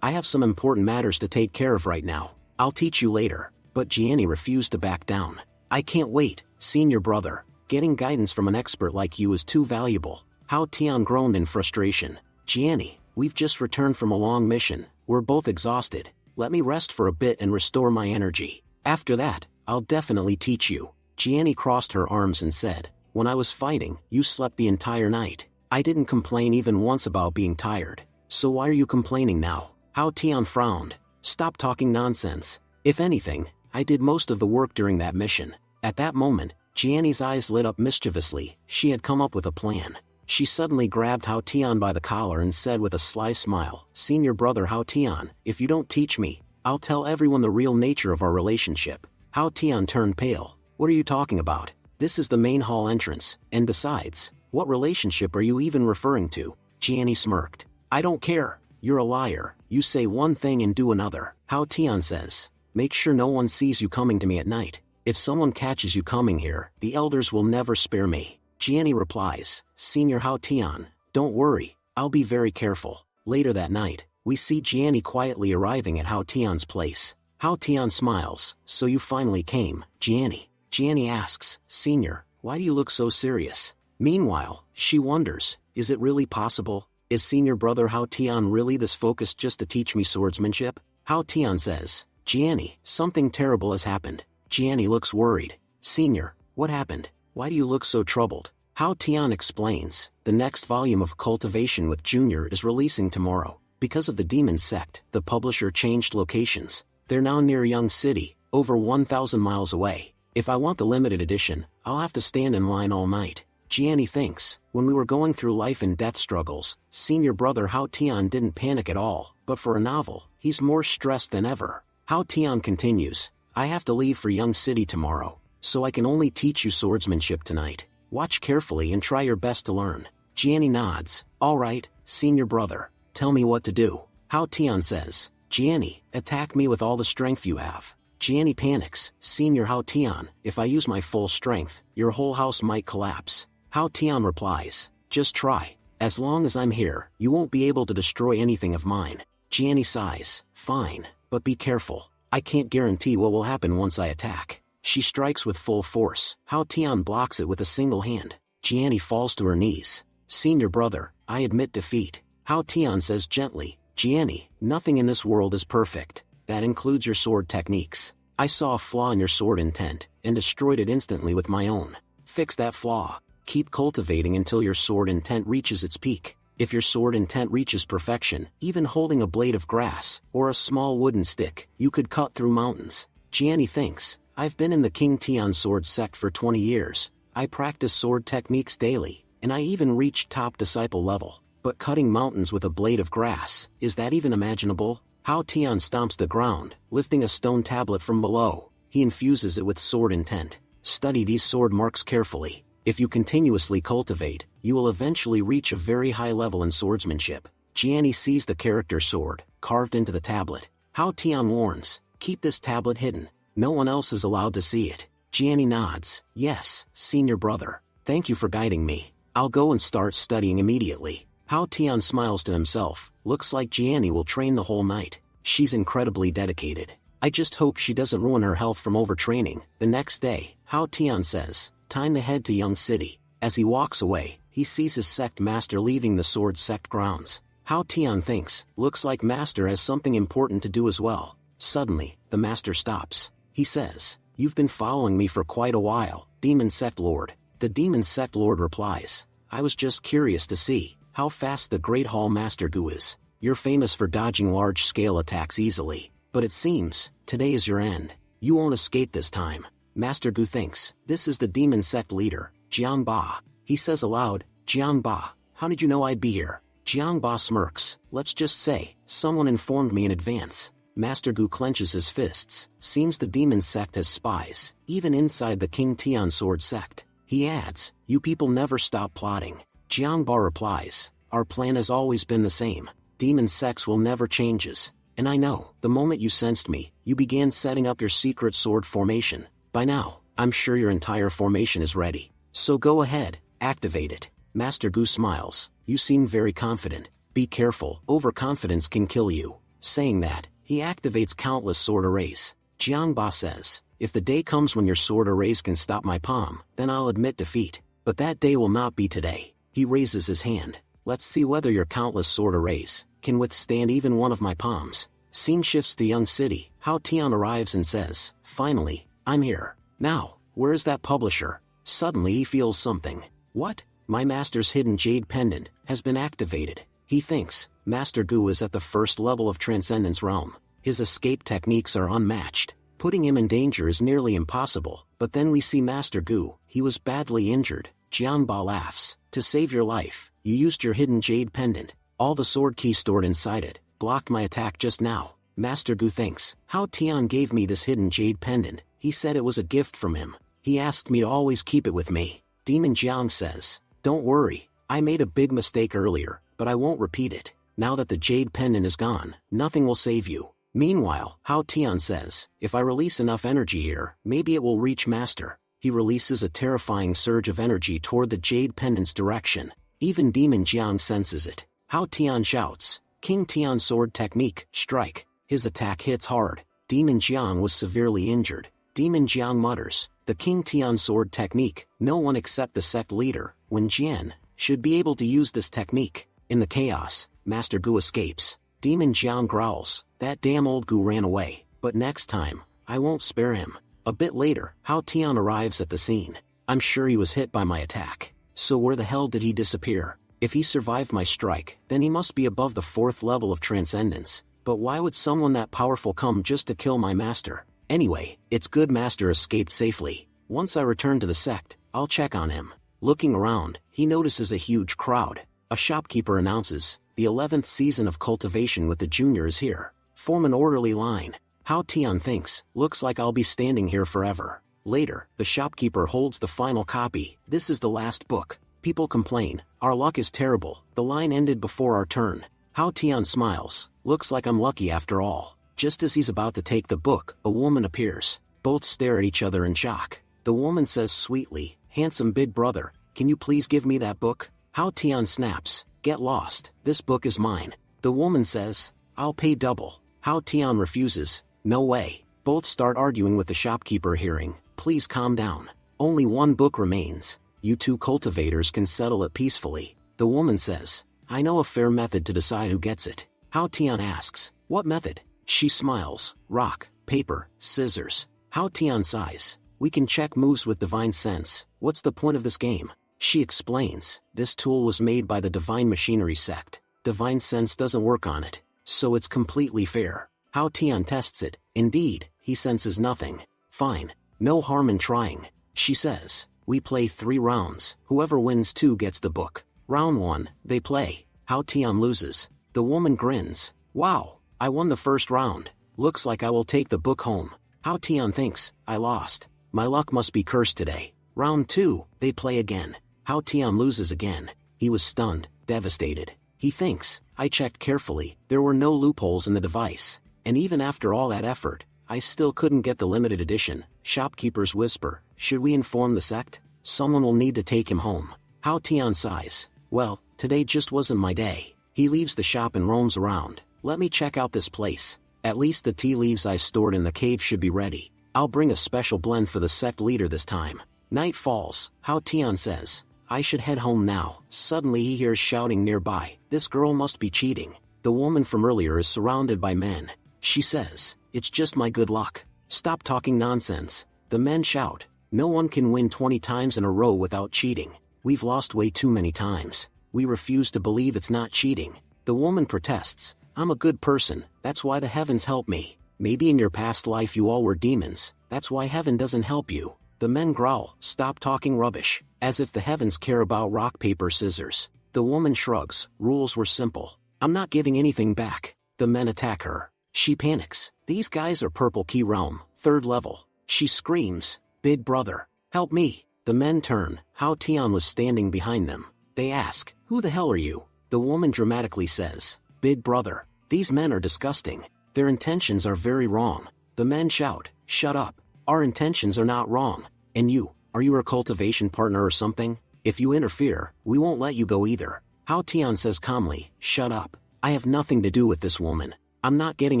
I have some important matters to take care of right now. I'll teach you later." But Gianni refused to back down. "I can't wait, senior brother. Getting guidance from an expert like you is too valuable. Hao Tian groaned in frustration. Jiani, we've just returned from a long mission, we're both exhausted. Let me rest for a bit and restore my energy. After that, I'll definitely teach you. Jiani crossed her arms and said, when I was fighting, you slept the entire night. I didn't complain even once about being tired. So why are you complaining now? Hao Tian frowned. Stop talking nonsense. If anything, I did most of the work during that mission. At that moment, Jiani's eyes lit up mischievously. She had come up with a plan. She suddenly grabbed Hao Tian by the collar and said with a sly smile, Senior brother Hao Tian, if you don't teach me, I'll tell everyone the real nature of our relationship. Hao Tian turned pale. What are you talking about? This is the main hall entrance, and besides, what relationship are you even referring to? Jiani smirked. I don't care. You're a liar. You say one thing and do another. Hao Tian says, make sure no one sees you coming to me at night. If someone catches you coming here, the elders will never spare me. Jiani replies, Senior Hao Tian, don't worry, I'll be very careful. Later that night, we see Jiani quietly arriving at Hao Tian's place. Hao Tian smiles, so you finally came, Jiani. Jiani asks, Senior, why do you look so serious? Meanwhile, she wonders, is it really possible? Is Senior brother Hao Tian really this focused just to teach me swordsmanship? Hao Tian says, Jiani, something terrible has happened. Jiani looks worried. Senior, what happened? Why do you look so troubled? Hao Tian explains, the next volume of Cultivation with Junior is releasing tomorrow. Because of the demon sect, the publisher changed locations. They're now near Young City, over 1,000 miles away. If I want the limited edition, I'll have to stand in line all night. Jiani thinks, when we were going through life and death struggles, Senior brother Hao Tian didn't panic at all, but for a novel, he's more stressed than ever. Hao Tian continues, I have to leave for Young City tomorrow, so I can only teach you swordsmanship tonight. Watch carefully and try your best to learn. Jiani nods, all right, Senior brother, tell me what to do. Hao Tian says, Jiani, attack me with all the strength you have. Jiani panics, Senior Hao Tian, if I use my full strength, your whole house might collapse. Hao Tian replies, just try. As long as I'm here, you won't be able to destroy anything of mine. Jiani sighs, fine, but be careful. I can't guarantee what will happen once I attack. She strikes with full force. Hao Tian blocks it with a single hand. Jiani falls to her knees. Senior brother, I admit defeat. Hao Tian says gently, Jiani, nothing in this world is perfect. That includes your sword techniques. I saw a flaw in your sword intent, and destroyed it instantly with my own. Fix that flaw. Keep cultivating until your sword intent reaches its peak. If your sword intent reaches perfection, even holding a blade of grass, or a small wooden stick, you could cut through mountains. Jiani thinks, I've been in the King Tian sword sect for 20 years. I practice sword techniques daily, and I even reached top disciple level. But cutting mountains with a blade of grass, is that even imaginable? Hao Tian stomps the ground, lifting a stone tablet from below. He infuses it with sword intent. Study these sword marks carefully. If you continuously cultivate, you will eventually reach a very high level in swordsmanship. Jiani sees the character sword, carved into the tablet. Hao Tian warns, keep this tablet hidden. No one else is allowed to see it. Jiani nods, yes, Senior brother. Thank you for guiding me. I'll go and start studying immediately. Hao Tian smiles to himself, looks like Jiani will train the whole night. She's incredibly dedicated. I just hope she doesn't ruin her health from overtraining. The next day, Hao Tian says, time to head to Young City. As he walks away, he sees his sect master leaving the sword sect grounds. Hao Tian thinks, looks like master has something important to do as well. Suddenly, the master stops. He says, you've been following me for quite a while, Demon Sect Lord. The Demon Sect Lord replies, I was just curious to see how fast the Great Hall Master Gu is. You're famous for dodging large-scale attacks easily, but it seems, today is your end. You won't escape this time. Master Gu thinks, this is the Demon Sect leader, Jiang Ba. He says aloud, Jiang Ba, how did you know I'd be here? Jiang Ba smirks, let's just say, someone informed me in advance. Master Gu clenches his fists, seems the Demon Sect has spies, even inside the King Tian sword sect. He adds, you people never stop plotting. Jiang Ba replies, our plan has always been the same. Demon sects will never changes. And I know, the moment you sensed me, you began setting up your secret sword formation. By now, I'm sure your entire formation is ready. So go ahead, activate it. Master Gu smiles, you seem very confident. Be careful, overconfidence can kill you. Saying that, he activates countless sword arrays. Jiang Ba says, If the day comes when your sword arrays can stop my palm, then I'll admit defeat. But that day will not be today. He raises his hand. Let's see whether your countless sword arrays can withstand even one of my palms. Scene shifts to Young City. Hao Tian arrives and says, "Finally, I'm here. Now, where is that publisher?" Suddenly he feels something. What? My master's hidden jade pendant has been activated. He thinks, Master Gu is at the first level of Transcendence realm. His escape techniques are unmatched. Putting him in danger is nearly impossible. But then we see Master Gu. He was badly injured. Jianba laughs. To save your life, you used your hidden jade pendant. All the sword key stored inside it blocked my attack just now. Master Gu thinks, Hao Tian gave me this hidden jade pendant. He said it was a gift from him. He asked me to always keep it with me. Demon Jiang says, "Don't worry, I made a big mistake earlier, but I won't repeat it. Now that the jade pendant is gone, nothing will save you." Meanwhile, Hao Tian says, "If I release enough energy here, maybe it will reach Master." He releases a terrifying surge of energy toward the jade pendant's direction. Even Demon Jiang senses it. Hao Tian shouts, "King Tian sword technique, strike." His attack hits hard. Demon Jiang was severely injured. Demon Jiang mutters, "The King Tian sword technique, no one except the sect leader, Wen Jian, should be able to use this technique." In the chaos, Master Gu escapes. Demon Jiang growls, "That damn old Gu ran away, but next time, I won't spare him." A bit later, Hao Tian arrives at the scene. "I'm sure he was hit by my attack. So where the hell did he disappear? If he survived my strike, then he must be above the 4th level of Transcendence. But why would someone that powerful come just to kill my master? Anyway, it's good Master escaped safely. Once I return to the sect, I'll check on him." Looking around, he notices a huge crowd. A shopkeeper announces, "The 11th season of cultivation with the junior is here. Form an orderly line." Hao Tian thinks, "Looks like I'll be standing here forever." Later, the shopkeeper holds the final copy. "This is the last book." People complain, "Our luck is terrible, the line ended before our turn." Hao Tian smiles, "Looks like I'm lucky after all." Just as he's about to take the book, a woman appears. Both stare at each other in shock. The woman says sweetly, "Handsome big brother, can you please give me that book?" Hao Tian snaps, "Get lost, this book is mine." The woman says, "I'll pay double." Hao Tian refuses, "No way." Both start arguing with the shopkeeper hearing, "Please calm down. Only one book remains. You two cultivators can settle it peacefully." The woman says, "I know a fair method to decide who gets it." Hao Tian asks, "What method?" She smiles, "Rock, paper, scissors." Hao Tian sighs, "We can check moves with divine sense. What's the point of this game?" She explains, "This tool was made by the Divine Machinery sect. Divine sense doesn't work on it, so it's completely fair." Hao Tian tests it. Indeed, he senses nothing. "Fine, no harm in trying," she says. "We play 3 rounds. Whoever wins 2 gets the book. Round 1, they play." Hao Tian loses. The woman grins. "Wow, I won the first round. Looks like I will take the book home." Hao Tian thinks, "I lost. My luck must be cursed today." Round 2, they play again. Hao Tian loses again. He was stunned, devastated. He thinks, "I checked carefully, there were no loopholes in the device. And even after all that effort, I still couldn't get the limited edition." Shopkeepers whisper, "Should we inform the sect? Someone will need to take him home." Hao Tian sighs, "Well, today just wasn't my day." He leaves the shop and roams around. "Let me check out this place. At least the tea leaves I stored in the cave should be ready. I'll bring a special blend for the sect leader this time." Night falls. Hao Tian says, "I should head home now." Suddenly he hears shouting nearby. This girl must be cheating. The woman from earlier is surrounded by men. She says, "It's just my good luck. Stop talking nonsense." The men shout, "No one can win 20 times in a row without cheating. We've lost way too many times. We refuse to believe it's not cheating." The woman protests, "I'm a good person, that's why the heavens help me. Maybe in your past life you all were demons, that's why heaven doesn't help you." The men growl, "Stop talking rubbish," as if the heavens care about rock paper scissors. The woman shrugs, "Rules were simple. I'm not giving anything back." The men attack her. She panics. These guys are Purple Key Realm, 3rd level. She screams, "Big brother, help me." The men turn. Hao Tian was standing behind them. They ask, "Who the hell are you?" The woman dramatically says, "Big brother, these men are disgusting. Their intentions are very wrong." The men shout, "Shut up. Our intentions are not wrong. And you, are you her cultivation partner or something? If you interfere, we won't let you go either." Hao Tian says calmly, "Shut up. I have nothing to do with this woman. I'm not getting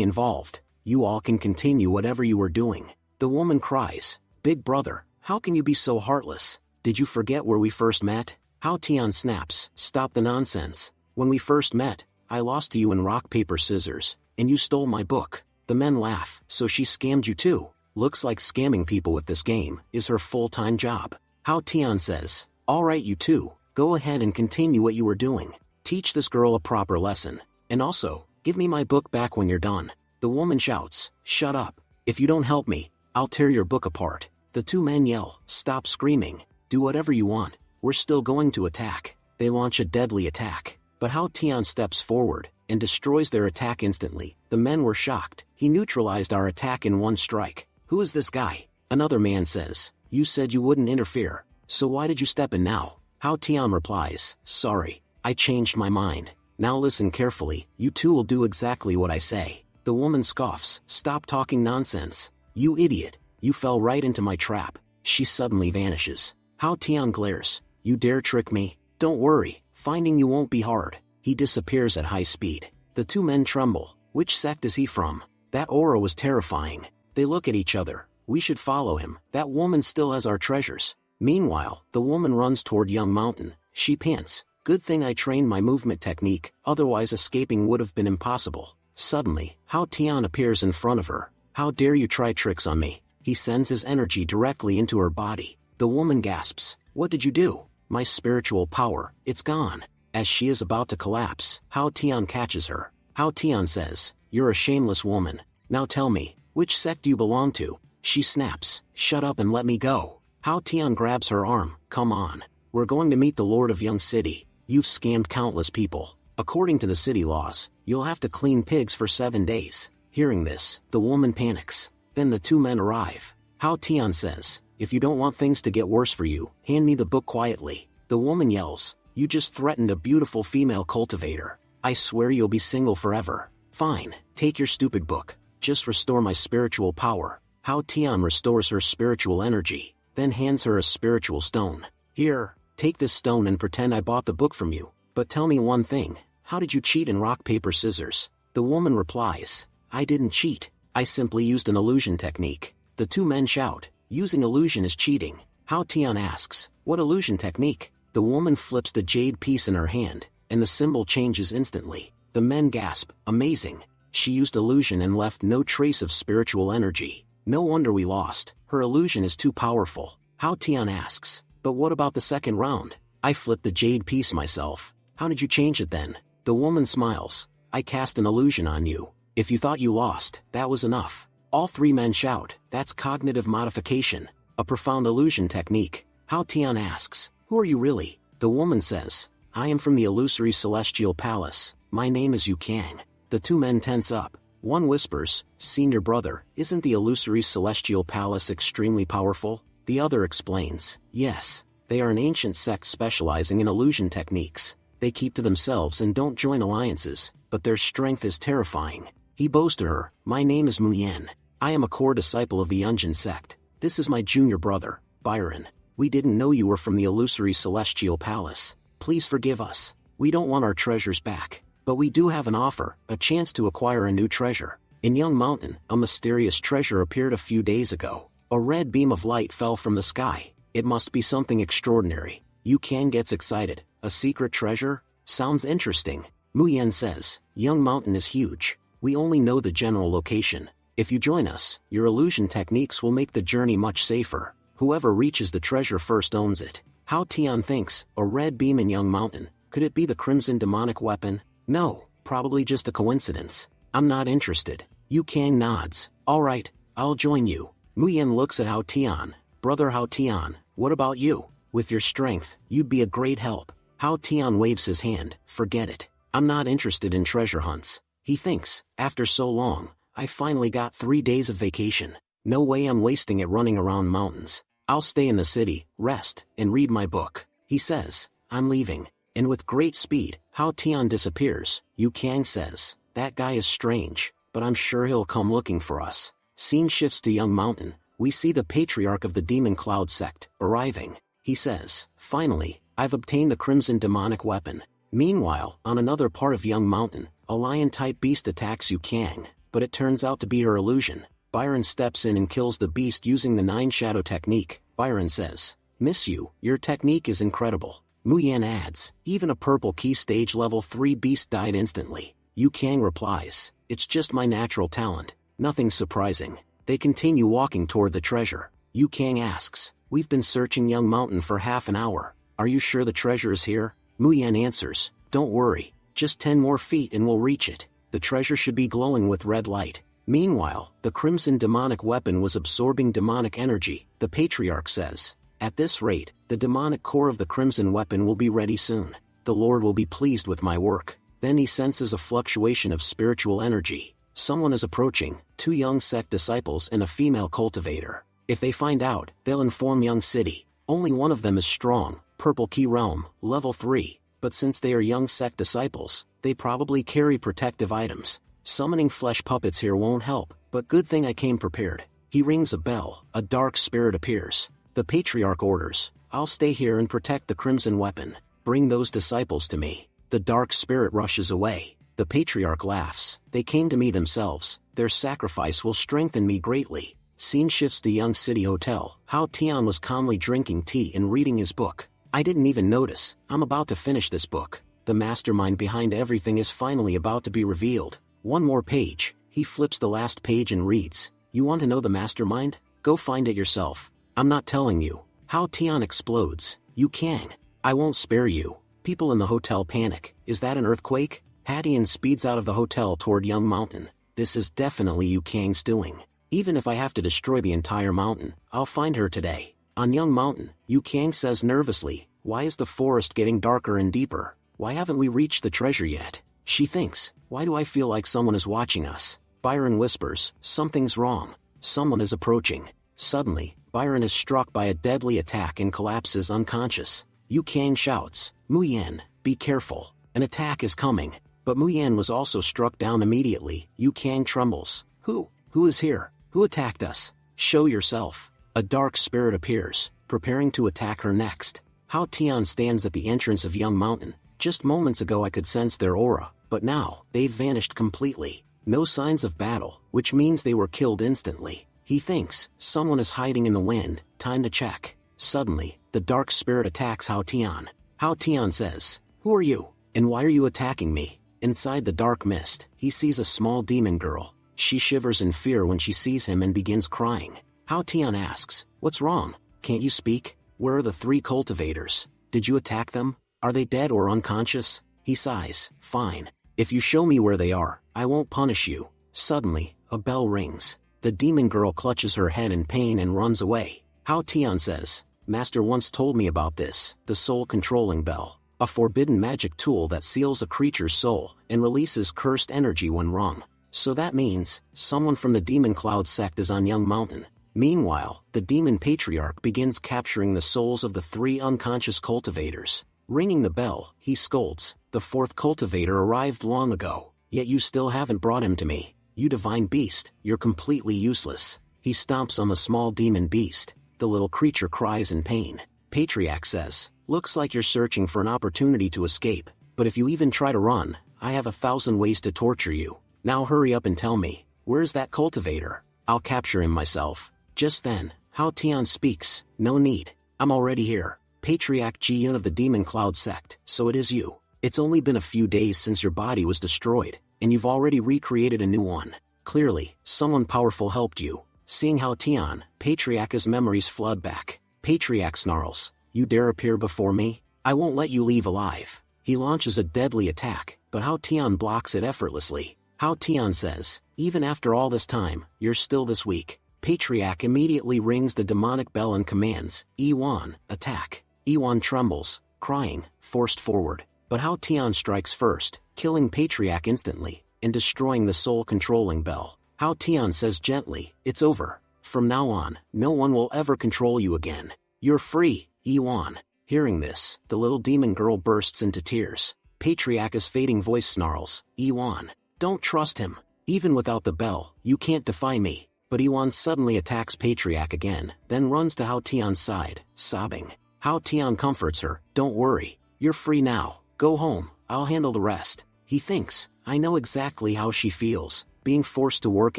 involved. You all can continue whatever you were doing." The The woman cries, "Big brother, how can you be so heartless? Did you forget where we first met?" Hao Tian snaps, "Stop the nonsense. When we first met, I lost to you in rock paper scissors, and you stole my book." The men laugh. "So she scammed you too? Looks like scamming people with this game is her full-time job." Hao Tian says, "Alright, you two, go ahead and continue what you were doing. Teach this girl a proper lesson. And also, give me my book back when you're done." The woman shouts, "Shut up. If you don't help me, I'll tear your book apart." The two men yell, "Stop screaming. Do whatever you want. We're still going to attack." They launch a deadly attack, but Hao Tian steps forward and destroys their attack instantly. The men were shocked. "He neutralized our attack in one strike. Who is this guy?" Another man says, "You said you wouldn't interfere, so why did you step in now?" Hao Tian replies, "Sorry, I changed my mind. Now listen carefully, you two will do exactly what I say." The woman scoffs, "Stop talking nonsense. You idiot, you fell right into my trap." She suddenly vanishes. Hao Tian glares, "You dare trick me? Don't worry, finding you won't be hard." He disappears at high speed. The two men tremble. Which sect is he from? That aura was terrifying. They look at each other. We should follow him. That woman still has our treasures. Meanwhile, the woman runs toward Young Mountain. She pants, "Good thing I trained my movement technique, otherwise escaping would have been impossible." Suddenly, Hao Tian appears in front of her. "How dare you try tricks on me?" He sends his energy directly into her body. The woman gasps, "What did you do?" "My spiritual power, it's gone." As she is about to collapse, Hao Tian catches her. Hao Tian says, "You're a shameless woman. Now tell me, which sect do you belong to?" She snaps, "Shut up and let me go." Hao Tian grabs her arm, "Come on. We're going to meet the Lord of Young City. You've scammed countless people. According to the city laws, you'll have to clean pigs for 7 days." Hearing this, the woman panics. Then the two men arrive. Hao Tian says, "If you don't want things to get worse for you, hand me the book quietly." The woman yells, "You just threatened a beautiful female cultivator. I swear you'll be single forever." "Fine, take your stupid book. Just restore my spiritual power." Hao Tian restores her spiritual energy, then hands her a spiritual stone. "Here, take this stone and pretend I bought the book from you. But tell me one thing, how did you cheat in rock paper scissors?" The woman replies, "I didn't cheat. I simply used an illusion technique." The two men shout, "Using illusion is cheating." Hao Tian asks, "What illusion technique?" The woman flips the jade piece in her hand, and the symbol changes instantly. The men gasp, "Amazing. She used illusion and left no trace of spiritual energy. No wonder we lost. Her illusion is too powerful." Hao Tian asks, "But what about the second round? I flipped the jade piece myself. How did you change it then?" The woman smiles, "I cast an illusion on you. If you thought you lost, that was enough." All three men shout, "That's cognitive modification. A profound illusion technique." Hao Tian asks, "Who are you really?" The woman says, "I am from the illusory celestial palace. My name is Yu Kang." The two men tense up. One whispers, "Senior brother, isn't the illusory celestial palace extremely powerful?" The other explains, "Yes, they are an ancient sect specializing in illusion techniques. They keep to themselves and don't join alliances, but their strength is terrifying." He bows to her, "My name is Mu Yen. I am a core disciple of the Yunjin sect. This is my junior brother, Byron. We didn't know you were from the illusory celestial palace. Please forgive us. We don't want our treasures back. But we do have an offer, a chance to acquire a new treasure. In Young Mountain, a mysterious treasure appeared a few days ago. A red beam of light fell from the sky. It must be something extraordinary." Yu Kang gets excited. "A secret treasure? Sounds interesting." Mu Yen says, "Young Mountain is huge. We only know the general location. If you join us, your illusion techniques will make the journey much safer. Whoever reaches the treasure first owns it." Hao Tian thinks, "A red beam in Young Mountain. Could it be the crimson demonic weapon? No, probably just a coincidence. I'm not interested." Yu Kang nods. "Alright, I'll join you." Mu Yen looks at Hao Tian. "Brother Hao Tian, what about you? With your strength, you'd be a great help." Hao Tian waves his hand, "Forget it. I'm not interested in treasure hunts." He thinks, "After so long, I finally got 3 days of vacation. No way I'm wasting it running around mountains. I'll stay in the city, rest, and read my book." He says, "I'm leaving." And with great speed, Hao Tian disappears. Yu Kang says, "That guy is strange, but I'm sure he'll come looking for us." Scene shifts to Young Mountain. We see the patriarch of the Demon Cloud sect arriving. He says, "Finally, I've obtained the crimson demonic weapon." Meanwhile, on another part of Young Mountain, a lion-type beast attacks Yu Kang, but it turns out to be her illusion. Byron steps in and kills the beast using the 9-shadow technique. Byron says, "Miss you, your technique is incredible." Mu Yan adds, "Even a purple key stage level 3 beast died instantly." Yu Kang replies, "It's just my natural talent, nothing surprising." They continue walking toward the treasure. Yu Kang asks, "We've been searching Young Mountain for half an hour. Are you sure the treasure is here?" Mu Yan answers, "Don't worry, just 10 more feet and we'll reach it. The treasure should be glowing with red light." Meanwhile, the crimson demonic weapon was absorbing demonic energy. The Patriarch says, "At this rate, the demonic core of the crimson weapon will be ready soon. The Lord will be pleased with my work." Then he senses a fluctuation of spiritual energy. Someone is approaching, 2 young sect disciples and a female cultivator. If they find out, they'll inform Young City. Only one of them is strong, Purple Key Realm, level 3, but since they are young sect disciples, they probably carry protective items. Summoning flesh puppets here won't help, but good thing I came prepared. He rings a bell, a dark spirit appears. The Patriarch orders, "I'll stay here and protect the crimson weapon. Bring those disciples to me." The dark spirit rushes away. The Patriarch laughs, "They came to me themselves, their sacrifice will strengthen me greatly." Scene shifts to Young City Hotel. Hao Tian was calmly drinking tea and reading his book. "I didn't even notice, I'm about to finish this book. The mastermind behind everything is finally about to be revealed. One more page." He flips the last page and reads, "You want to know the mastermind? Go find it yourself. I'm not telling you." Hao Tian explodes, "Yu Kang, I won't spare you." People in the hotel panic. Is that an earthquake? Hadian speeds out of the hotel toward Young Mountain. This is definitely Yu Kang's doing. Even if I have to destroy the entire mountain, I'll find her today. On Young Mountain, Yu Kang says nervously, "Why is the forest getting darker and deeper? Why haven't we reached the treasure yet?" She thinks, "Why do I feel like someone is watching us?" Byron whispers, "Something's wrong. Someone is approaching." Suddenly, Byron is struck by a deadly attack and collapses unconscious. Yu Kang shouts, "Mu Yan, be careful. An attack is coming." But Mu Yan was also struck down immediately. Yu Kang trembles. Who is here? Who attacked us? Show yourself." A dark spirit appears, preparing to attack her next. Hao Tian stands at the entrance of Young Mountain. "Just moments ago I could sense their aura, but now, they've vanished completely. No signs of battle, which means they were killed instantly." He thinks, someone is hiding in the wind, time to check. Suddenly, the dark spirit attacks Hao Tian. Hao Tian says, "Who are you? And why are you attacking me?" Inside the dark mist, he sees a small demon girl. She shivers in fear when she sees him and begins crying. Hao Tian asks, "What's wrong? Can't you speak? Where are the 3 cultivators? Did you attack them? Are they dead or unconscious?" He sighs, "Fine. If you show me where they are, I won't punish you." Suddenly, a bell rings. The demon girl clutches her head in pain and runs away. Hao Tian says, "Master once told me about this, the soul-controlling bell. A forbidden magic tool that seals a creature's soul and releases cursed energy when wrong. So that means, someone from the Demon Cloud sect is on Young Mountain." Meanwhile, the Demon Patriarch begins capturing the souls of the 3 unconscious cultivators. Ringing the bell, he scolds, "The 4th cultivator arrived long ago, yet you still haven't brought him to me. You divine beast, you're completely useless." He stomps on the small demon beast. The little creature cries in pain. Patriarch says, "Looks like you're searching for an opportunity to escape, but if you even try to run, I have 1,000 ways to torture you. Now hurry up and tell me, where's that cultivator? I'll capture him myself." Just then, Hao Tian speaks, "No need. I'm already here. Patriarch Ji-yun of the Demon Cloud sect, so it is you. It's only been a few days since your body was destroyed, and you've already recreated a new one. Clearly, someone powerful helped you." Seeing Hao Tian, Patriarch's memories flood back. Patriarch snarls, "You dare appear before me? I won't let you leave alive." He launches a deadly attack, but Hao Tian blocks it effortlessly. Hao Tian says, "Even after all this time, you're still this weak." Patriarch immediately rings the demonic bell and commands, "Iwan, attack." Iwan trembles, crying, forced forward. But Hao Tian strikes first, killing Patriarch instantly, and destroying the soul-controlling bell. Hao Tian says gently, "It's over. From now on, no one will ever control you again. You're free, Iwan." Hearing this, the little demon girl bursts into tears. Patriarch's fading voice snarls, "Iwan, don't trust him. Even without the bell, you can't defy me." But Iwan suddenly attacks Patriarch again, then runs to Hao Tian's side, sobbing. Hao Tian comforts her, "Don't worry. You're free now. Go home, I'll handle the rest." He thinks, "I know exactly how she feels. being forced to work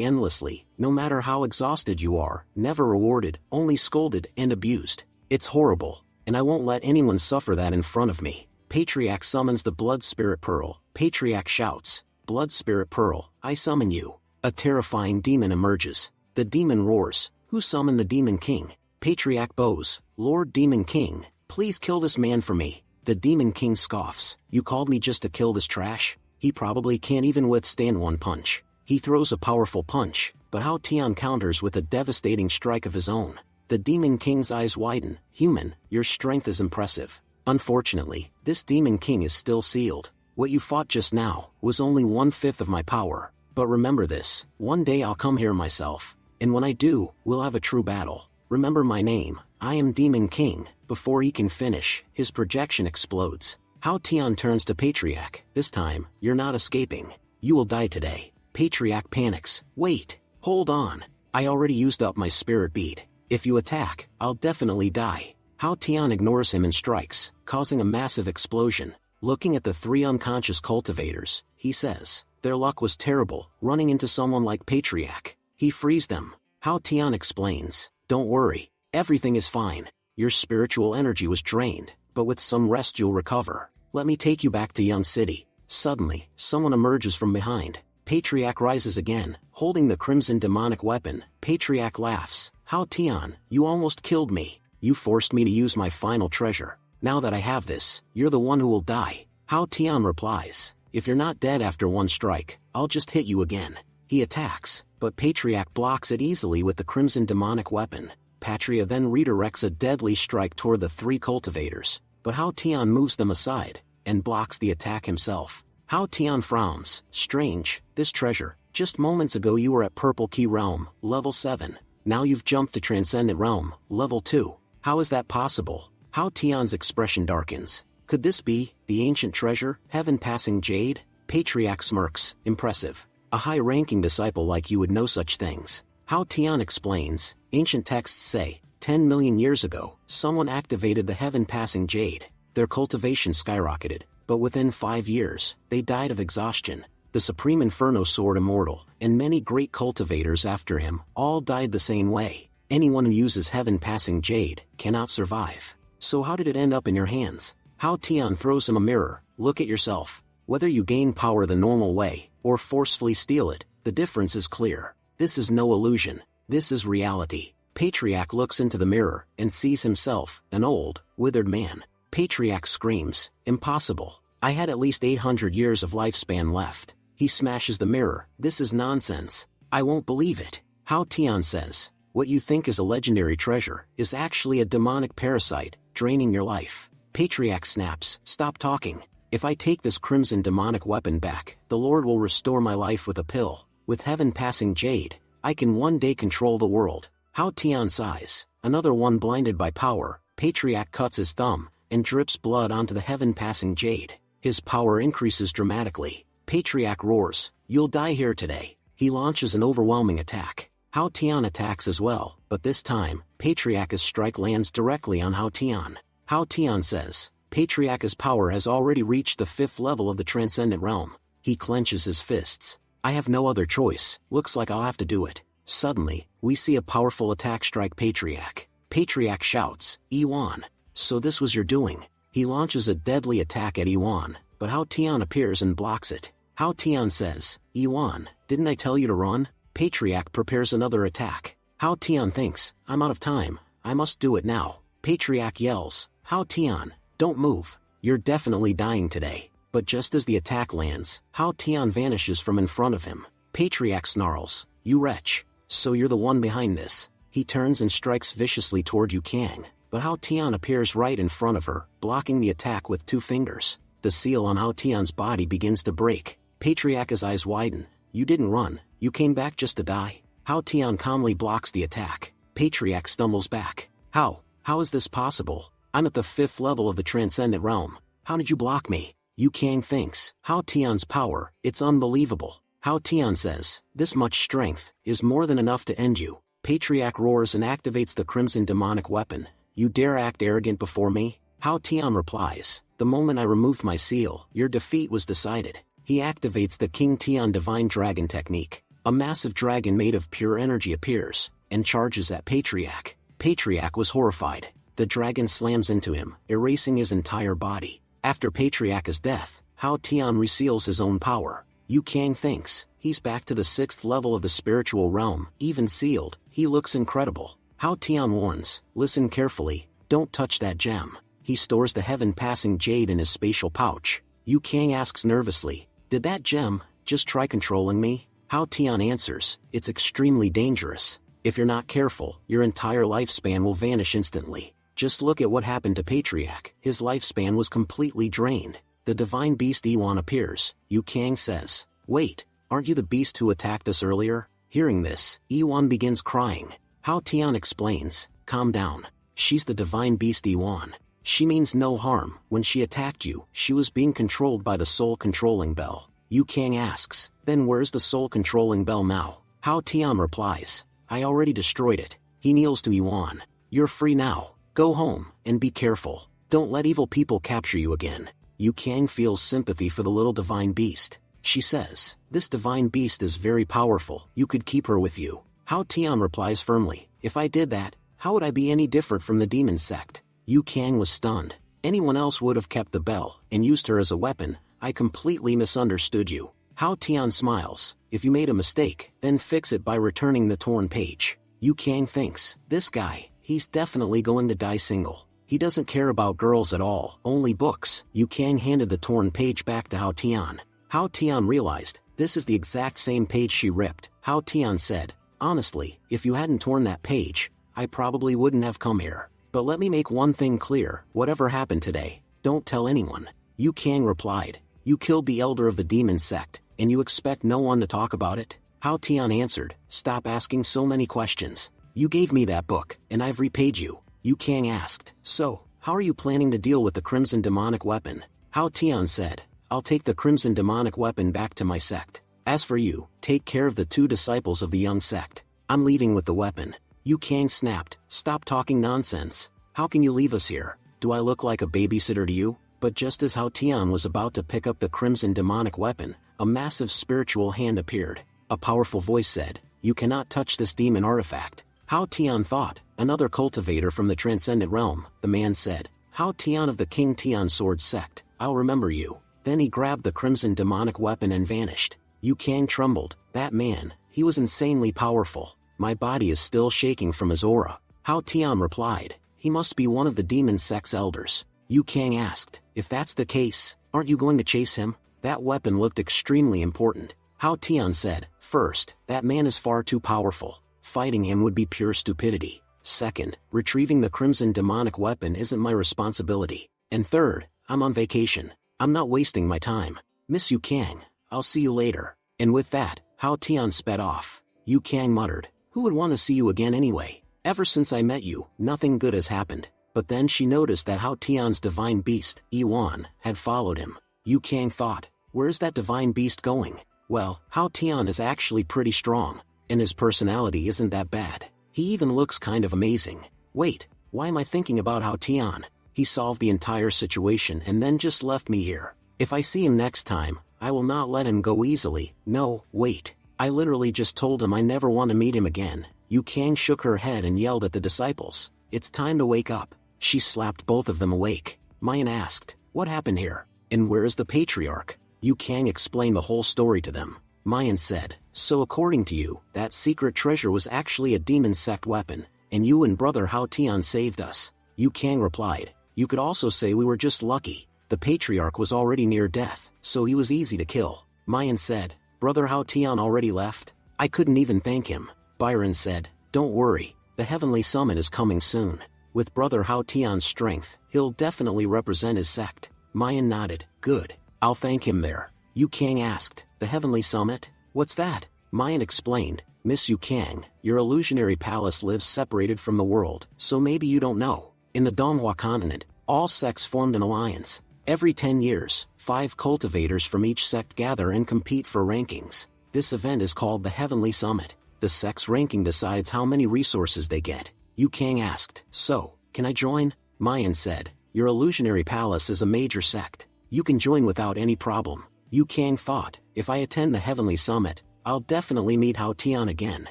endlessly, no matter how exhausted you are, never rewarded, only scolded and abused. It's horrible, and I won't let anyone suffer that in front of me. Patriarch summons the Blood Spirit Pearl. Patriarch shouts, "Blood Spirit Pearl, I summon you." A terrifying demon emerges. The demon roars, "Who summoned the Demon King?" Patriarch bows, "Lord Demon King, please kill this man for me." The Demon King scoffs, "You called me just to kill this trash?" He probably can't even withstand one punch. He throws a powerful punch, but Hao Tian counters with a devastating strike of his own. The Demon King's eyes widen. "Human, your strength is impressive. Unfortunately, this Demon King is still sealed. What you fought just now was only 1/5 of my power. But remember this, one day I'll come here myself, and when I do, we'll have a true battle. Remember my name, I am Demon King." Before he can finish, his projection explodes. Hao Tian turns to Patriarch. "This time, you're not escaping. You will die today." Patriarch panics. "Wait, hold on. I already used up my spirit bead. If you attack, I'll definitely die." Hao Tian ignores him and strikes, causing a massive explosion. Looking at the 3 unconscious cultivators, he says, "Their luck was terrible, running into someone like Patriarch." He frees them. Hao Tian explains, "Don't worry, everything is fine. Your spiritual energy was drained, but with some rest you'll recover. Let me take you back to Yun City." Suddenly, someone emerges from behind. Patriarch rises again, holding the crimson demonic weapon. Patriarch laughs, "Hao Tian, you almost killed me. You forced me to use my final treasure. Now that I have this, you're the one who will die." Hao Tian replies, "If you're not dead after one strike, I'll just hit you again." He attacks, but Patriarch blocks it easily with the crimson demonic weapon. Patria then redirects a deadly strike toward the 3 cultivators, but Hao Tian moves them aside, and blocks the attack himself. Hao Tian frowns, "Strange, this treasure, just moments ago you were at Purple Key Realm, level 7, now you've jumped to Transcendent Realm, level 2, how is that possible?" Hao Tian's expression darkens. "Could this be the ancient treasure, heaven-passing jade?" Patriarch smirks, "Impressive. A high-ranking disciple like you would know such things." Hao Tian explains, "Ancient texts say, 10 million years ago, someone activated the heaven-passing jade. Their cultivation skyrocketed, but within 5 years, they died of exhaustion. The Supreme Inferno soared immortal, and many great cultivators after him all died the same way. Anyone who uses heaven-passing jade cannot survive. So how did it end up in your hands?" Hao Tian throws him a mirror. "Look at yourself. Whether you gain power the normal way, or forcefully steal it, the difference is clear. This is no illusion. This is reality." Patriarch looks into the mirror, and sees himself, an old, withered man. Patriarch screams, "Impossible. I had at least 800 years of lifespan left." He smashes the mirror. "This is nonsense. I won't believe it." Hao Tian says, "What you think is a legendary treasure, is actually a demonic parasite, draining your life." Patriarch snaps, "Stop talking. If I take this crimson demonic weapon back, the Lord will restore my life with a pill. With heaven-passing jade, I can one day control the world." Hao Tian sighs, "Another one blinded by power." Patriarch cuts his thumb, and drips blood onto the heaven-passing jade. His power increases dramatically. Patriarch roars, "You'll die here today." He launches an overwhelming attack. Hao Tian attacks as well, but this time, Patriarch's strike lands directly on Hao Tian. Hao Tian says, "Patriarch's power has already reached the 5th level of the Transcendent Realm." He clenches his fists. "I have no other choice, looks like I'll have to do it." Suddenly, we see a powerful attack strike Patriarch. Patriarch shouts, "Iwan. So this was your doing." He launches a deadly attack at Iwan, but Hao Tian appears and blocks it. Hao Tian says, "Iwan, didn't I tell you to run?" Patriarch prepares another attack. Hao Tian thinks, "I'm out of time, I must do it now." Patriarch yells, "Hao Tian, don't move, you're definitely dying today." But just as the attack lands, Hao Tian vanishes from in front of him. Patriarch snarls, "You wretch, so you're the one behind this." He turns and strikes viciously toward Yu Kang, but Hao Tian appears right in front of her, blocking the attack with 2 fingers. The seal on Hao Tian's body begins to break. Patriarch's eyes widen. "You didn't run, you came back just to die." Hao Tian calmly blocks the attack. Patriarch stumbles back. How is this possible? I'm at the 5th level of the Transcendent Realm. How did you block me?" Yu Kang thinks, "Hao Tian's power, it's unbelievable." Hao Tian says, "This much strength is more than enough to end you." Patriarch roars and activates the crimson demonic weapon. "You dare act arrogant before me?" Hao Tian replies, "The moment I removed my seal, your defeat was decided." He activates the King Tian Divine Dragon technique. A massive dragon made of pure energy appears, and charges at Patriarch. Patriarch was horrified. The dragon slams into him, erasing his entire body. After Patriarch's death, Hao Tian reseals his own power. Yu Kang thinks, he's back to the 6th level of the spiritual realm, even sealed. He looks incredible. Hao Tian warns, listen carefully, don't touch that gem. He stores the heaven-passing jade in his spatial pouch. Yu Kang asks nervously, did that gem just try controlling me? Hao Tian answers, it's extremely dangerous. If you're not careful, your entire lifespan will vanish instantly. Just look at what happened to Patriarch. His lifespan was completely drained. The divine beast Iwan appears. Yu Kang says, wait, aren't you the beast who attacked us earlier? Hearing this, Iwan begins crying. Hao Tian explains, calm down. She's the divine beast Iwan. She means no harm. When she attacked you, she was being controlled by the soul controlling bell. Yu Kang asks, then where's the soul controlling bell now? Hao Tian replies, I already destroyed it. He kneels to Iwan. You're free now. Go home, and be careful. Don't let evil people capture you again. Yu Kang feels sympathy for the little divine beast. She says, this divine beast is very powerful. You could keep her with you. Hao Tian replies firmly, if I did that, how would I be any different from the demon sect? Yu Kang was stunned. Anyone else would have kept the bell, and used her as a weapon. I completely misunderstood you. Hao Tian smiles, if you made a mistake, then fix it by returning the torn page. Yu Kang thinks, this guy, he's definitely going to die single. He doesn't care about girls at all, only books. Yu Kang handed the torn page back to Hao Tian. Hao Tian realized, this is the exact same page she ripped. Hao Tian said, honestly, if you hadn't torn that page, I probably wouldn't have come here. But let me make one thing clear, whatever happened today, don't tell anyone. Yu Kang replied, you killed the elder of the demon sect, and you expect no one to talk about it? Hao Tian answered, stop asking so many questions. You gave me that book, and I've repaid you. Yu Kang asked, so, how are you planning to deal with the crimson demonic weapon? Hao Tian said, I'll take the crimson demonic weapon back to my sect. As for you, take care of the 2 disciples of the young sect. I'm leaving with the weapon. Yu Kang snapped, stop talking nonsense. How can you leave us here? Do I look like a babysitter to you? But just as Hao Tian was about to pick up the crimson demonic weapon, a massive spiritual hand appeared. A powerful voice said, you cannot touch this demon artifact. Hao Tian thought, another cultivator from the transcendent realm. The man said, Hao Tian of the King Tian Sword Sect, I'll remember you. Then he grabbed the crimson demonic weapon and vanished. Yu Kang trembled, that man, he was insanely powerful. My body is still shaking from his aura. Hao Tian replied, he must be one of the demon sect's elders. Yu Kang asked, if that's the case, aren't you going to chase him? That weapon looked extremely important. Hao Tian said, first, that man is far too powerful. Fighting him would be pure stupidity. Second, retrieving the crimson demonic weapon isn't my responsibility. And third, I'm on vacation. I'm not wasting my time. Miss Yu Kang, I'll see you later. And with that, Hao Tian sped off. Yu Kang muttered, who would want to see you again anyway? Ever since I met you, nothing good has happened. But then she noticed that Hao Tian's divine beast, Iwan, had followed him. Yu Kang thought, where's that divine beast going? Well, Hao Tian is actually pretty strong, and his personality isn't that bad. He even looks kind of amazing. Wait, why am I thinking about Hao Tian? He solved the entire situation and then just left me here. If I see him next time, I will not let him go easily. No, wait. I literally just told him I never want to meet him again. Yu Kang shook her head and yelled at the disciples. It's time to wake up. She slapped both of them awake. Mayan asked, what happened here? And where is the patriarch? Yu Kang explained the whole story to them. Mayan said, so according to you, that secret treasure was actually a demon sect weapon, and you and brother Hao Tian saved us. Yu Kang replied, you could also say we were just lucky. The patriarch was already near death, so he was easy to kill. Mayan said, brother Hao Tian already left? I couldn't even thank him. Byron said, don't worry, the heavenly summit is coming soon. With brother Hao Tian's strength, he'll definitely represent his sect. Mayan nodded, good, I'll thank him there. Yu Kang asked, the heavenly summit? What's that? Mayan explained, Miss Yu Kang, your illusionary palace lives separated from the world, so maybe you don't know. In the Manhwa continent, all sects formed an alliance. Every 10 years, 5 cultivators from each sect gather and compete for rankings. This event is called the Heavenly Summit. The sect's ranking decides how many resources they get. Yu Kang asked, so, can I join? Mayan said, your illusionary palace is a major sect. You can join without any problem. Yu Kang thought, if I attend the Heavenly Summit, I'll definitely meet Hao Tian again.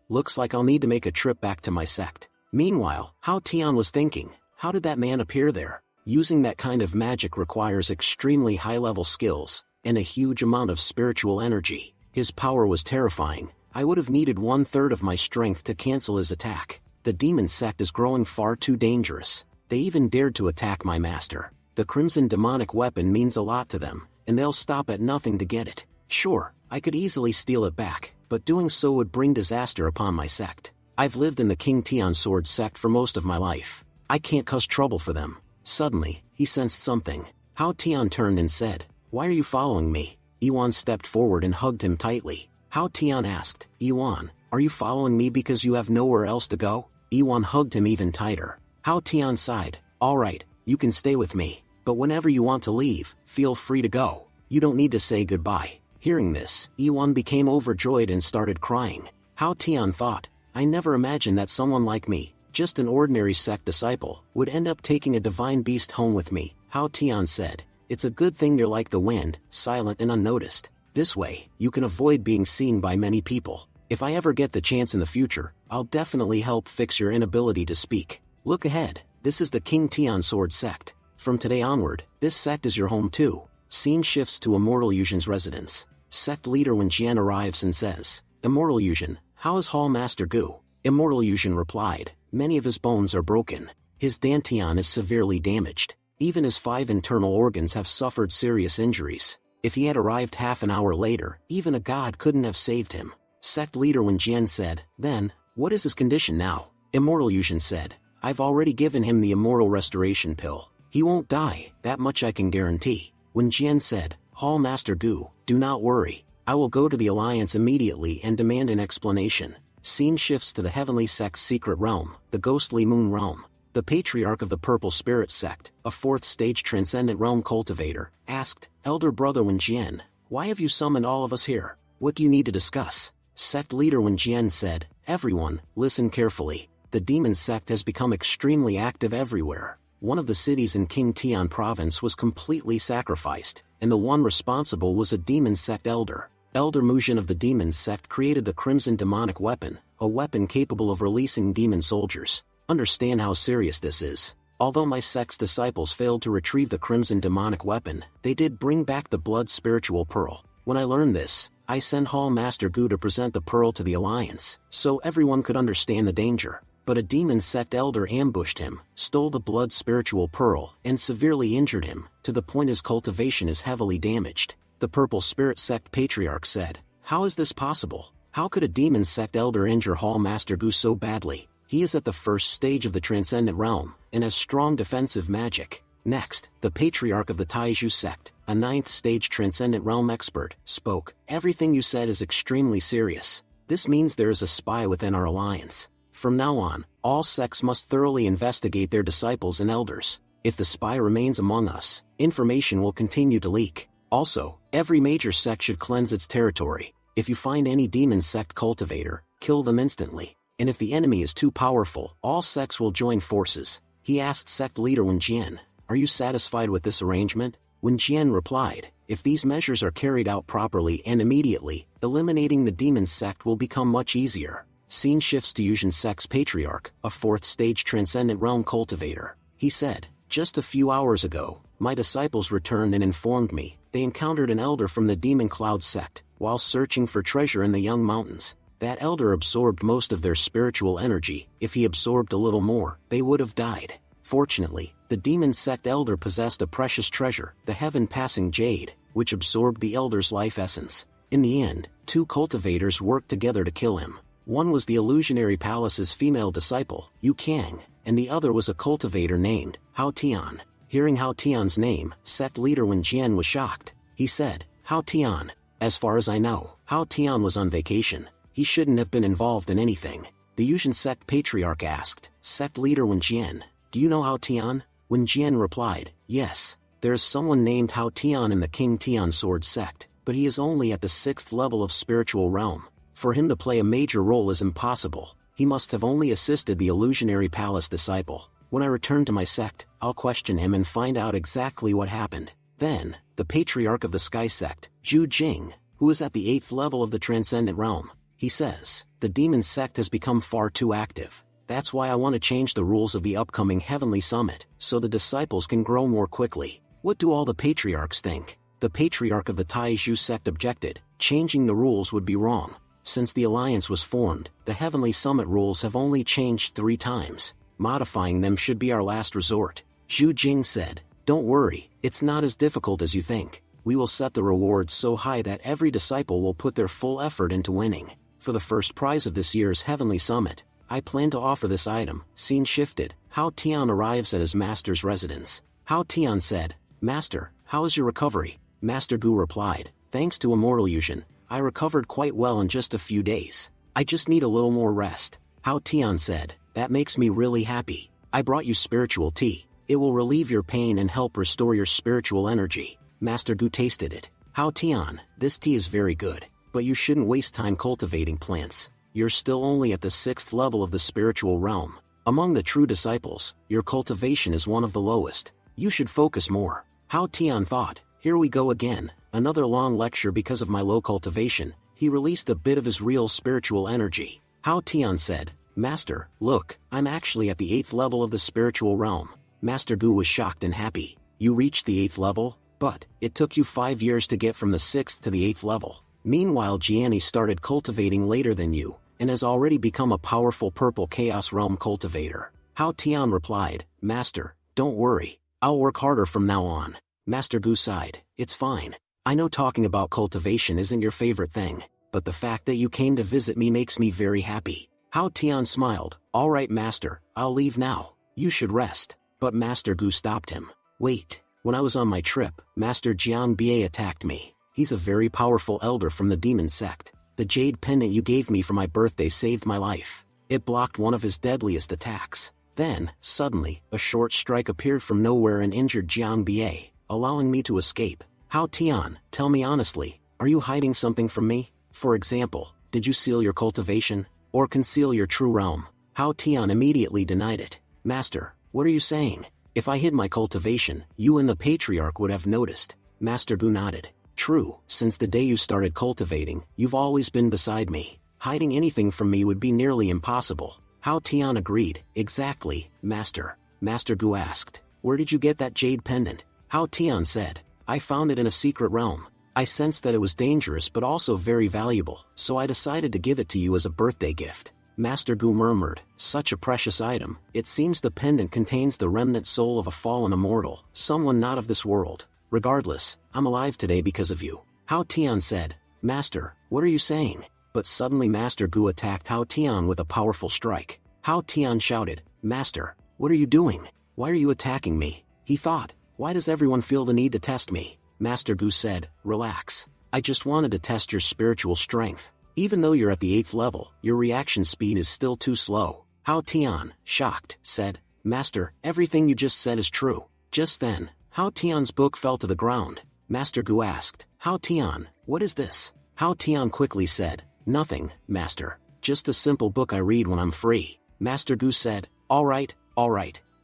Looks like I'll need to make a trip back to my sect. Meanwhile, Hao Tian was thinking, how did that man appear there? Using that kind of magic requires extremely high-level skills, and a huge amount of spiritual energy. His power was terrifying. I would have needed 1/3 of my strength to cancel his attack. The demon sect is growing far too dangerous. They even dared to attack my master. The crimson demonic weapon means a lot to them, and they'll stop at nothing to get it. Sure, I could easily steal it back, but doing so would bring disaster upon my sect. I've lived in the King Tian Sword sect for most of my life. I can't cause trouble for them. Suddenly, he sensed something. Hao Tian turned and said, "Why are you following me?" Yuan stepped forward and hugged him tightly. Hao Tian asked, "Yuan, are you following me because you have nowhere else to go?" Yuan hugged him even tighter. Hao Tian sighed, "All right, you can stay with me, but whenever you want to leave, feel free to go. You don't need to say goodbye." Hearing this, Yuan became overjoyed and started crying. Hao Tian thought, I never imagined that someone like me, just an ordinary sect disciple, would end up taking a divine beast home with me. Hao Tian said, "It's a good thing you're like the wind, silent and unnoticed. This way, you can avoid being seen by many people. If I ever get the chance in the future, I'll definitely help fix your inability to speak. Look ahead, this is the King Tian Sword sect. From today onward, this sect is your home too." Scene shifts to Immortal Yuzhen's residence. Sect leader Wen Jian arrives and says, "Immortal Yuzhen, how is Hall Master Gu?" Immortal Yuzhen replied, "Many of his bones are broken. His dantian is severely damaged. Even his 5 internal organs have suffered serious injuries. If he had arrived half an hour later, even a god couldn't have saved him." Sect leader Wen Jian said, "Then, what is his condition now?" Immortal Yuzhen said, "I've already given him the immortal restoration pill. He won't die, that much I can guarantee." Wen Jian said, "Hall Master Gu, do not worry. I will go to the Alliance immediately and demand an explanation." Scene shifts to the Heavenly Sect's secret realm, the Ghostly Moon Realm. The Patriarch of the Purple Spirit Sect, a 4th-stage Transcendent Realm cultivator, asked, "Elder Brother Wen Jian, why have you summoned all of us here? What do you need to discuss?" Sect leader Wen Jian said, "Everyone, listen carefully. The demon sect has become extremely active everywhere. One of the cities in King Tian province was completely sacrificed, and the one responsible was a demon sect elder. Elder Muzhin of the demon sect created the crimson demonic weapon, a weapon capable of releasing demon soldiers. Understand how serious this is. Although my sect's disciples failed to retrieve the crimson demonic weapon, they did bring back the blood spiritual pearl. When I learned this, I sent Hall Master Gu to present the pearl to the Alliance, so everyone could understand the danger. But a demon sect elder ambushed him, stole the blood spiritual pearl, and severely injured him, to the point his cultivation is heavily damaged." The Purple Spirit Sect Patriarch said, "How is this possible? How could a demon sect elder injure Hall Master Gu so badly? He is at the 1st stage of the Transcendent Realm, and has strong defensive magic." Next, the Patriarch of the Taizhu Sect, a 9th-stage Transcendent Realm expert, spoke, "Everything you said is extremely serious. This means there is a spy within our alliance. From now on, all sects must thoroughly investigate their disciples and elders. If the spy remains among us, information will continue to leak. Also, every major sect should cleanse its territory. If you find any demon sect cultivator, kill them instantly. And if the enemy is too powerful, all sects will join forces." He asked sect leader Wen Jian, "Are you satisfied with this arrangement?" Wen Jian replied, "If these measures are carried out properly and immediately, eliminating the demon sect will become much easier." Scene shifts to Yuzhen Sect's Patriarch, a 4th-stage Transcendent Realm cultivator. He said, "Just a few hours ago, my disciples returned and informed me they encountered an elder from the Demon Cloud sect, while searching for treasure in the Young Mountains. That elder absorbed most of their spiritual energy. If he absorbed a little more, they would have died. Fortunately, the demon sect elder possessed a precious treasure, the heaven-passing jade, which absorbed the elder's life essence. In the end, 2 cultivators worked together to kill him. One was the Illusionary Palace's female disciple, Yu Kang, and the other was a cultivator named Hao Tian." Hearing Hao Tian's name, sect leader Wen Jian was shocked. He said, "Hao Tian? As far as I know, Hao Tian was on vacation. He shouldn't have been involved in anything." The Yuzhen Sect Patriarch asked, "Sect leader Wen Jian, do you know Hao Tian?" Wen Jian replied, "Yes, there is someone named Hao Tian in the King Tian Sword sect, but he is only at the 6th level of spiritual realm. For him to play a major role is impossible. He must have only assisted the Illusionary Palace disciple. When I return to my sect, I'll question him and find out exactly what happened." Then, the Patriarch of the Sky Sect, Zhu Jing, who is at the 8th level of the Transcendent Realm. He says, the demon sect has become far too active. That's why I want to change the rules of the upcoming Heavenly Summit, so the disciples can grow more quickly. What do all the patriarchs think? The patriarch of the Taizhu sect objected, changing the rules would be wrong. Since the alliance was formed, the Heavenly Summit rules have only changed 3 times. Modifying them should be our last resort. Zhu Jing said, don't worry, it's not as difficult as you think. We will set the rewards so high that every disciple will put their full effort into winning. For the first prize of this year's Heavenly Summit, I plan to offer this item. Scene shifted. Hao Tian arrives at his master's residence. Hao Tian said, Master, how is your recovery? Master Gu replied, thanks to Immortal Illusion, I recovered quite well in just a few days. I just need a little more rest. Hao Tian said, that makes me really happy. I brought you spiritual tea. It will relieve your pain and help restore your spiritual energy. Master Gu tasted it. Hao Tian, this tea is very good, but you shouldn't waste time cultivating plants. You're still only at the 6th level of the spiritual realm. Among the true disciples, your cultivation is one of the lowest. You should focus more. Hao Tian thought, here we go again, another long lecture because of my low cultivation. He released a bit of his real spiritual energy. Hao Tian said, Master, look, I'm actually at the 8th level of the spiritual realm. Master Gu was shocked and happy. You reached the 8th level? But, it took you 5 years to get from the 6th to the 8th level. Meanwhile Jiani started cultivating later than you, and has already become a powerful purple chaos realm cultivator. Hao Tian replied, Master, don't worry, I'll work harder from now on. Master Gu sighed, it's fine. I know talking about cultivation isn't your favorite thing, but the fact that you came to visit me makes me very happy. Hao Tian smiled, alright Master, I'll leave now. You should rest. But Master Gu stopped him. Wait, when I was on my trip, Master Jiang Bie attacked me. He's a very powerful elder from the demon sect. The jade pendant you gave me for my birthday saved my life. It blocked one of his deadliest attacks. Then, suddenly, a short strike appeared from nowhere and injured Jiang Bie, allowing me to escape. Hao Tian, tell me honestly, are you hiding something from me? For example, did you seal your cultivation, or conceal your true realm? Hao Tian immediately denied it. Master, what are you saying? If I hid my cultivation, you and the patriarch would have noticed. Master Gu nodded. True, since the day you started cultivating, you've always been beside me. Hiding anything from me would be nearly impossible. Hao Tian agreed. Exactly, Master. Master Gu asked, where did you get that jade pendant? Hao Tian said, I found it in a secret realm. I sensed that it was dangerous but also very valuable, so I decided to give it to you as a birthday gift. Master Gu murmured, such a precious item. It seems the pendant contains the remnant soul of a fallen immortal, someone not of this world. Regardless, I'm alive today because of you. Hao Tian said, Master, what are you saying? But suddenly Master Gu attacked Hao Tian with a powerful strike. Hao Tian shouted, Master, what are you doing? Why are you attacking me? He thought, why does everyone feel the need to test me? Master Gu said, relax. I just wanted to test your spiritual strength. Even though you're at the 8th level, your reaction speed is still too slow. Hao Tian, shocked, said, Master, everything you just said is true. Just then, Hao Tian's book fell to the ground. Master Gu asked, Hao Tian, what is this? Hao Tian quickly said, nothing, Master. Just a simple book I read when I'm free. Master Gu said, alright,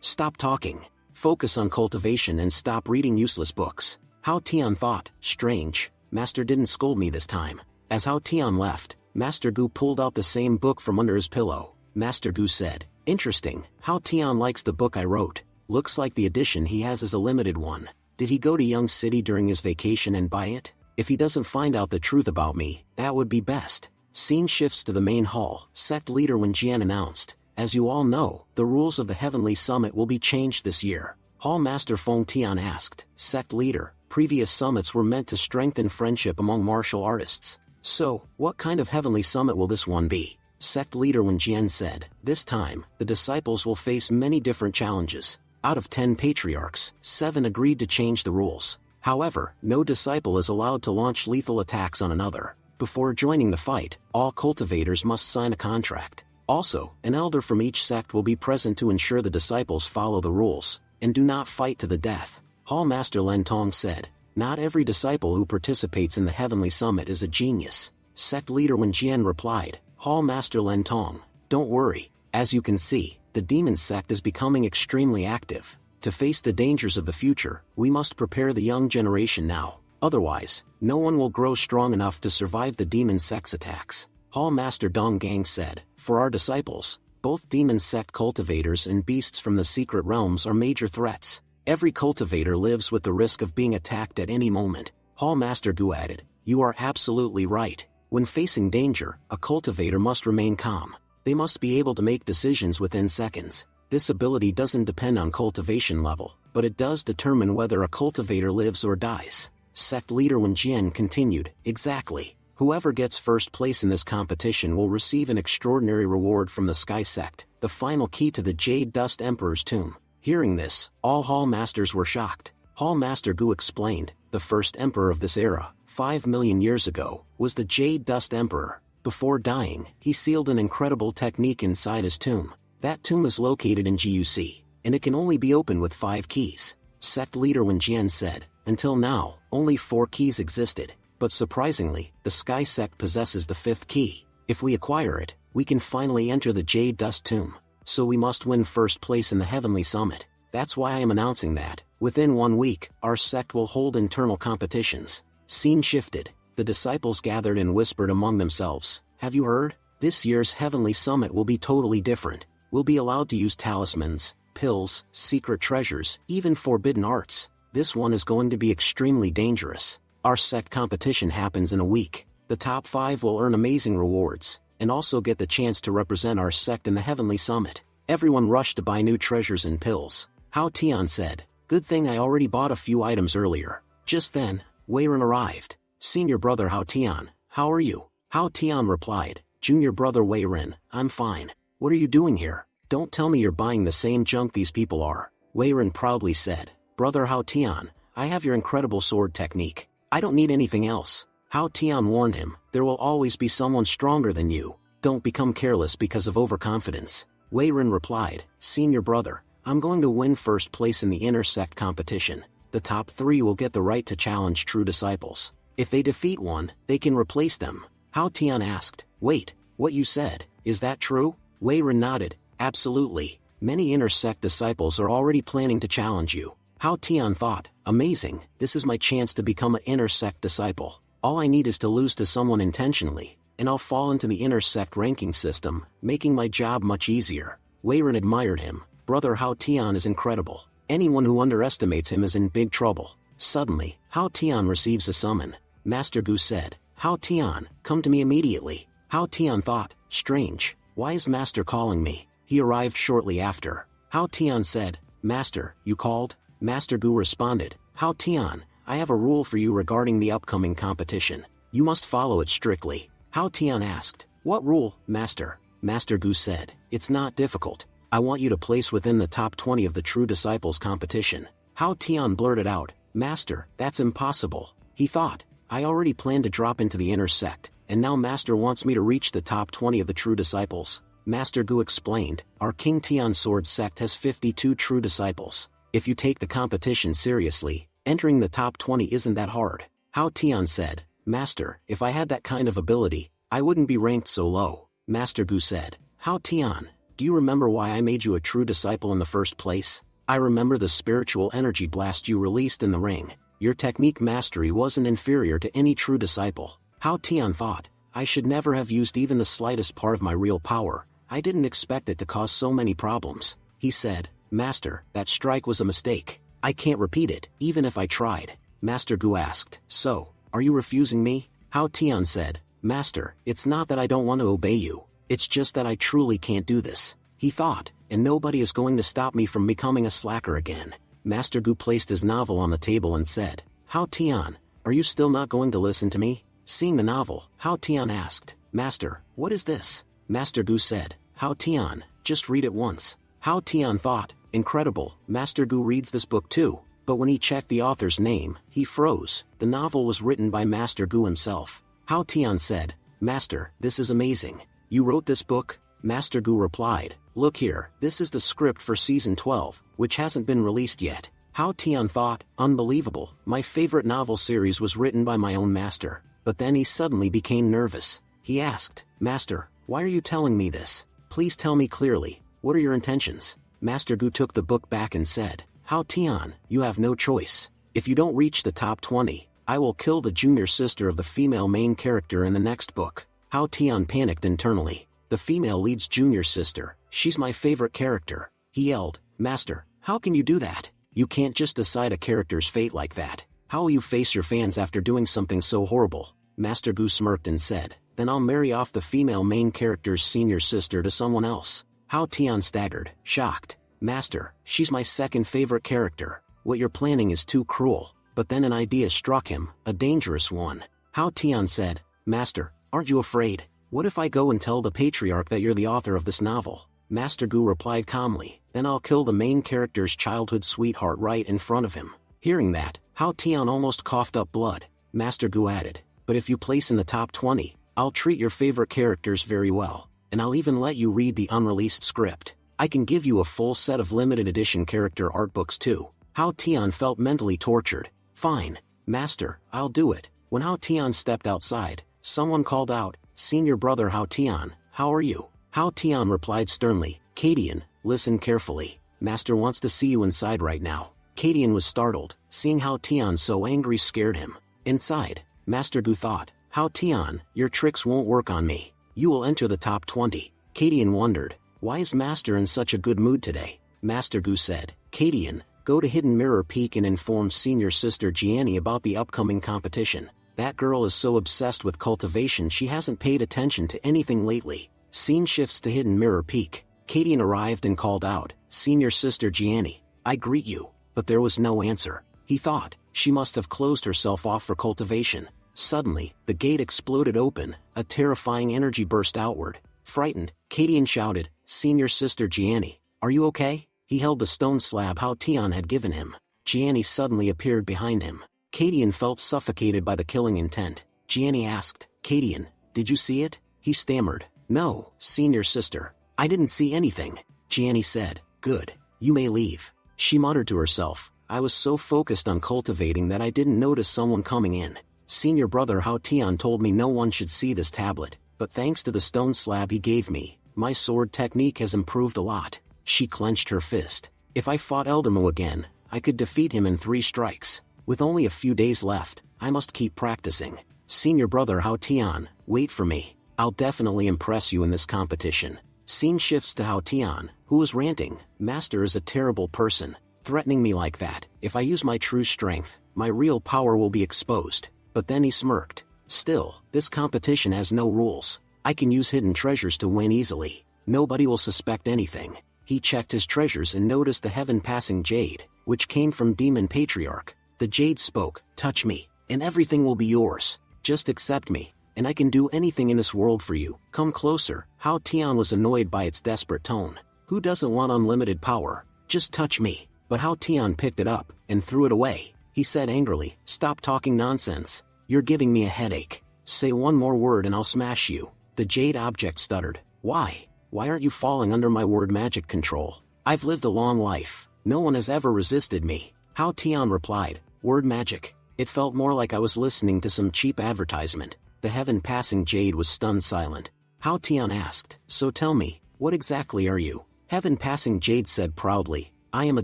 stop talking. Focus on cultivation and stop reading useless books. Hao Tian thought, strange, Master didn't scold me this time. As Hao Tian left, Master Gu pulled out the same book from under his pillow. Master Gu said, interesting, Hao Tian likes the book I wrote. Looks like the edition he has is a limited one. Did he go to Young City during his vacation and buy it? If he doesn't find out the truth about me, that would be best. Scene shifts to the main hall. Sect leader Wen Jian announced, as you all know, the rules of the Heavenly Summit will be changed this year. Hall Master Feng Tian asked, Sect leader, previous summits were meant to strengthen friendship among martial artists. So, what kind of Heavenly Summit will this one be? Sect leader Wen Jian said, this time, the disciples will face many different challenges. Out of 10 patriarchs, 7 agreed to change the rules. However, no disciple is allowed to launch lethal attacks on another. Before joining the fight, all cultivators must sign a contract. Also, an elder from each sect will be present to ensure the disciples follow the rules, and do not fight to the death. Hall Master Len Tong said, not every disciple who participates in the Heavenly Summit is a genius. Sect leader Wen Jian replied, Hall Master Len Tong, don't worry. As you can see, the demon sect is becoming extremely active. To face the dangers of the future, we must prepare the young generation now. Otherwise, no one will grow strong enough to survive the demon sect's attacks. Hall Master Dong Gang said, for our disciples, both demon sect cultivators and beasts from the secret realms are major threats. Every cultivator lives with the risk of being attacked at any moment. Hall Master Gu added, you are absolutely right. When facing danger, a cultivator must remain calm. They must be able to make decisions within seconds. This ability doesn't depend on cultivation level, but it does determine whether a cultivator lives or dies. Sect leader Wen Jian continued, exactly. Whoever gets first place in this competition will receive an extraordinary reward from the Sky Sect, the final key to the Jade Dust Emperor's tomb. Hearing this, all Hall Masters were shocked. Hall Master Gu explained, the first emperor of this era, 5 million years ago, was the Jade Dust Emperor. Before dying, he sealed an incredible technique inside his tomb. That tomb is located in GUC, and it can only be opened with 5 keys. Sect leader Wen Jian said, until now, only 4 keys existed. But surprisingly, the Sky Sect possesses the 5th key. If we acquire it, we can finally enter the Jade Dust Tomb. So we must win first place in the Heavenly Summit. That's why I am announcing that, within 1 week, our sect will hold internal competitions. Scene shifted. The disciples gathered and whispered among themselves, have you heard? This year's Heavenly Summit will be totally different. We'll be allowed to use talismans, pills, secret treasures, even forbidden arts. This one is going to be extremely dangerous. Our sect competition happens in a week. The top 5 will earn amazing rewards, and also get the chance to represent our sect in the Heavenly Summit. Everyone rushed to buy new treasures and pills. Hao Tian said, good thing I already bought a few items earlier. Just then, Wei Ren arrived. Senior brother Hao Tian, how are you? Hao Tian replied, junior brother Wei Ren, I'm fine. What are you doing here? Don't tell me you're buying the same junk these people are. Wei Ren proudly said, brother Hao Tian, I have your incredible sword technique. I don't need anything else. Hao Tian warned him, there will always be someone stronger than you. Don't become careless because of overconfidence. Wei Ren replied, senior brother, I'm going to win first place in the inner sect competition. The top 3 will get the right to challenge true disciples. If they defeat one, they can replace them. Hao Tian asked, wait, what you said, is that true? Wei Ren nodded, absolutely. Many inner sect disciples are already planning to challenge you. Hao Tian thought, amazing, this is my chance to become an inner sect disciple. All I need is to lose to someone intentionally, and I'll fall into the inner sect ranking system, making my job much easier. Wei Ren admired him. Brother Hao Tian is incredible. Anyone who underestimates him is in big trouble. Suddenly, Hao Tian receives a summon. Master Gu said, Hao Tian, come to me immediately. Hao Tian thought, strange, why is Master calling me? He arrived shortly after. Hao Tian said, Master, you called? Master Gu responded, Hao Tian, I have a rule for you regarding the upcoming competition. You must follow it strictly. Hao Tian asked, what rule, Master? Master Gu said, it's not difficult. I want you to place within the top 20 of the True Disciples competition. Hao Tian blurted out, Master, that's impossible. He thought, I already planned to drop into the inner sect, and now Master wants me to reach the top 20 of the True Disciples. Master Gu explained, our King Tian Sword sect has 52 True Disciples. If you take the competition seriously, entering the top 20 isn't that hard. Hao Tian said, Master, if I had that kind of ability, I wouldn't be ranked so low. Master Gu said, Hao Tian, do you remember why I made you a true disciple in the first place? I remember the spiritual energy blast you released in the ring. Your technique mastery wasn't inferior to any true disciple. Hao Tian thought, I should never have used even the slightest part of my real power. I didn't expect it to cause so many problems. He said, Master, that strike was a mistake. I can't repeat it, even if I tried. Master Gu asked, so, are you refusing me? Hao Tian said, Master, it's not that I don't want to obey you. It's just that I truly can't do this. He thought, and nobody is going to stop me from becoming a slacker again. Master Gu placed his novel on the table and said, Hao Tian, are you still not going to listen to me? Seeing the novel, Hao Tian asked, Master, what is this? Master Gu said, Hao Tian, just read it once. Hao Tian thought, incredible, Master Gu reads this book too. But when he checked the author's name, he froze. The novel was written by Master Gu himself. Hao Tian said, Master, this is amazing. You wrote this book? Master Gu replied, look here, this is the script for season 12, which hasn't been released yet. Hao Tian thought, unbelievable, my favorite novel series was written by my own master. But then he suddenly became nervous. He asked, Master, why are you telling me this? Please tell me clearly, what are your intentions? Master Gu took the book back and said, Hao Tian, you have no choice. If you don't reach the top 20, I will kill the junior sister of the female main character in the next book. Hao Tian panicked internally. The female lead's junior sister, she's my favorite character. He yelled, Master, how can you do that? You can't just decide a character's fate like that. How will you face your fans after doing something so horrible? Master Gu smirked and said, then I'll marry off the female main character's senior sister to someone else. Hao Tian staggered, shocked. Master, she's my second favorite character. What you're planning is too cruel. But then an idea struck him, a dangerous one. Hao Tian said, Master, aren't you afraid? What if I go and tell the patriarch that you're the author of this novel? Master Gu replied calmly, then I'll kill the main character's childhood sweetheart right in front of him. Hearing that, Hao Tian almost coughed up blood. Master Gu added, but if you place in the top 20, I'll treat your favorite characters very well, and I'll even let you read the unreleased script. I can give you a full set of limited edition character art books too. Hao Tian felt mentally tortured. Fine, Master, I'll do it. When Hao Tian stepped outside, someone called out, Senior brother Hao Tian, how are you? Hao Tian replied sternly, Kadian, listen carefully. Master wants to see you inside right now. Kadian was startled. Seeing Hao Tian so angry scared him. Inside, Master Gu thought, Hao Tian, your tricks won't work on me. You will enter the top 20. Kadian wondered, why is Master in such a good mood today? Master Gu said, Kadian, go to Hidden Mirror Peak and inform senior sister Jianni about the upcoming competition. That girl is so obsessed with cultivation she hasn't paid attention to anything lately. Scene shifts to Hidden Mirror Peak. Kadian arrived and called out, Senior sister Jianni, I greet you. But there was no answer. He thought, she must have closed herself off for cultivation. Suddenly, the gate exploded open, a terrifying energy burst outward. Frightened, Kadian shouted, Senior sister Jianni, are you okay? He held the stone slab Hao Tian had given him. Jianni suddenly appeared behind him. Kadian felt suffocated by the killing intent. Jianni asked, Kadian, did you see it? He stammered, no, senior sister. I didn't see anything. Jianni said, good, you may leave. She muttered to herself, I was so focused on cultivating that I didn't notice someone coming in. Senior brother Hao Tian told me no one should see this tablet, but thanks to the stone slab he gave me, my sword technique has improved a lot. She clenched her fist. If I fought Eldermo again, I could defeat him in 3 strikes. With only a few days left, I must keep practicing. Senior brother Hao Tian, wait for me. I'll definitely impress you in this competition. Scene shifts to Hao Tian, who was ranting, Master is a terrible person, threatening me like that. If I use my true strength, my real power will be exposed. But then he smirked. Still, this competition has no rules. I can use hidden treasures to win easily. Nobody will suspect anything. He checked his treasures and noticed the heaven-passing jade, which came from Demon Patriarch. The jade spoke, touch me, and everything will be yours. Just accept me, and I can do anything in this world for you. Come closer. Hao Tian was annoyed by its desperate tone. Who doesn't want unlimited power? Just touch me. But Hao Tian picked it up, and threw it away. He said angrily, stop talking nonsense. You're giving me a headache. Say one more word and I'll smash you. The jade object stuttered. Why? Why aren't you falling under my word magic control? I've lived a long life. No one has ever resisted me. Hao Tian replied, word magic. It felt more like I was listening to some cheap advertisement. The heaven-passing jade was stunned silent. Hao Tian asked, so tell me, what exactly are you? Heaven-passing jade said proudly, I am a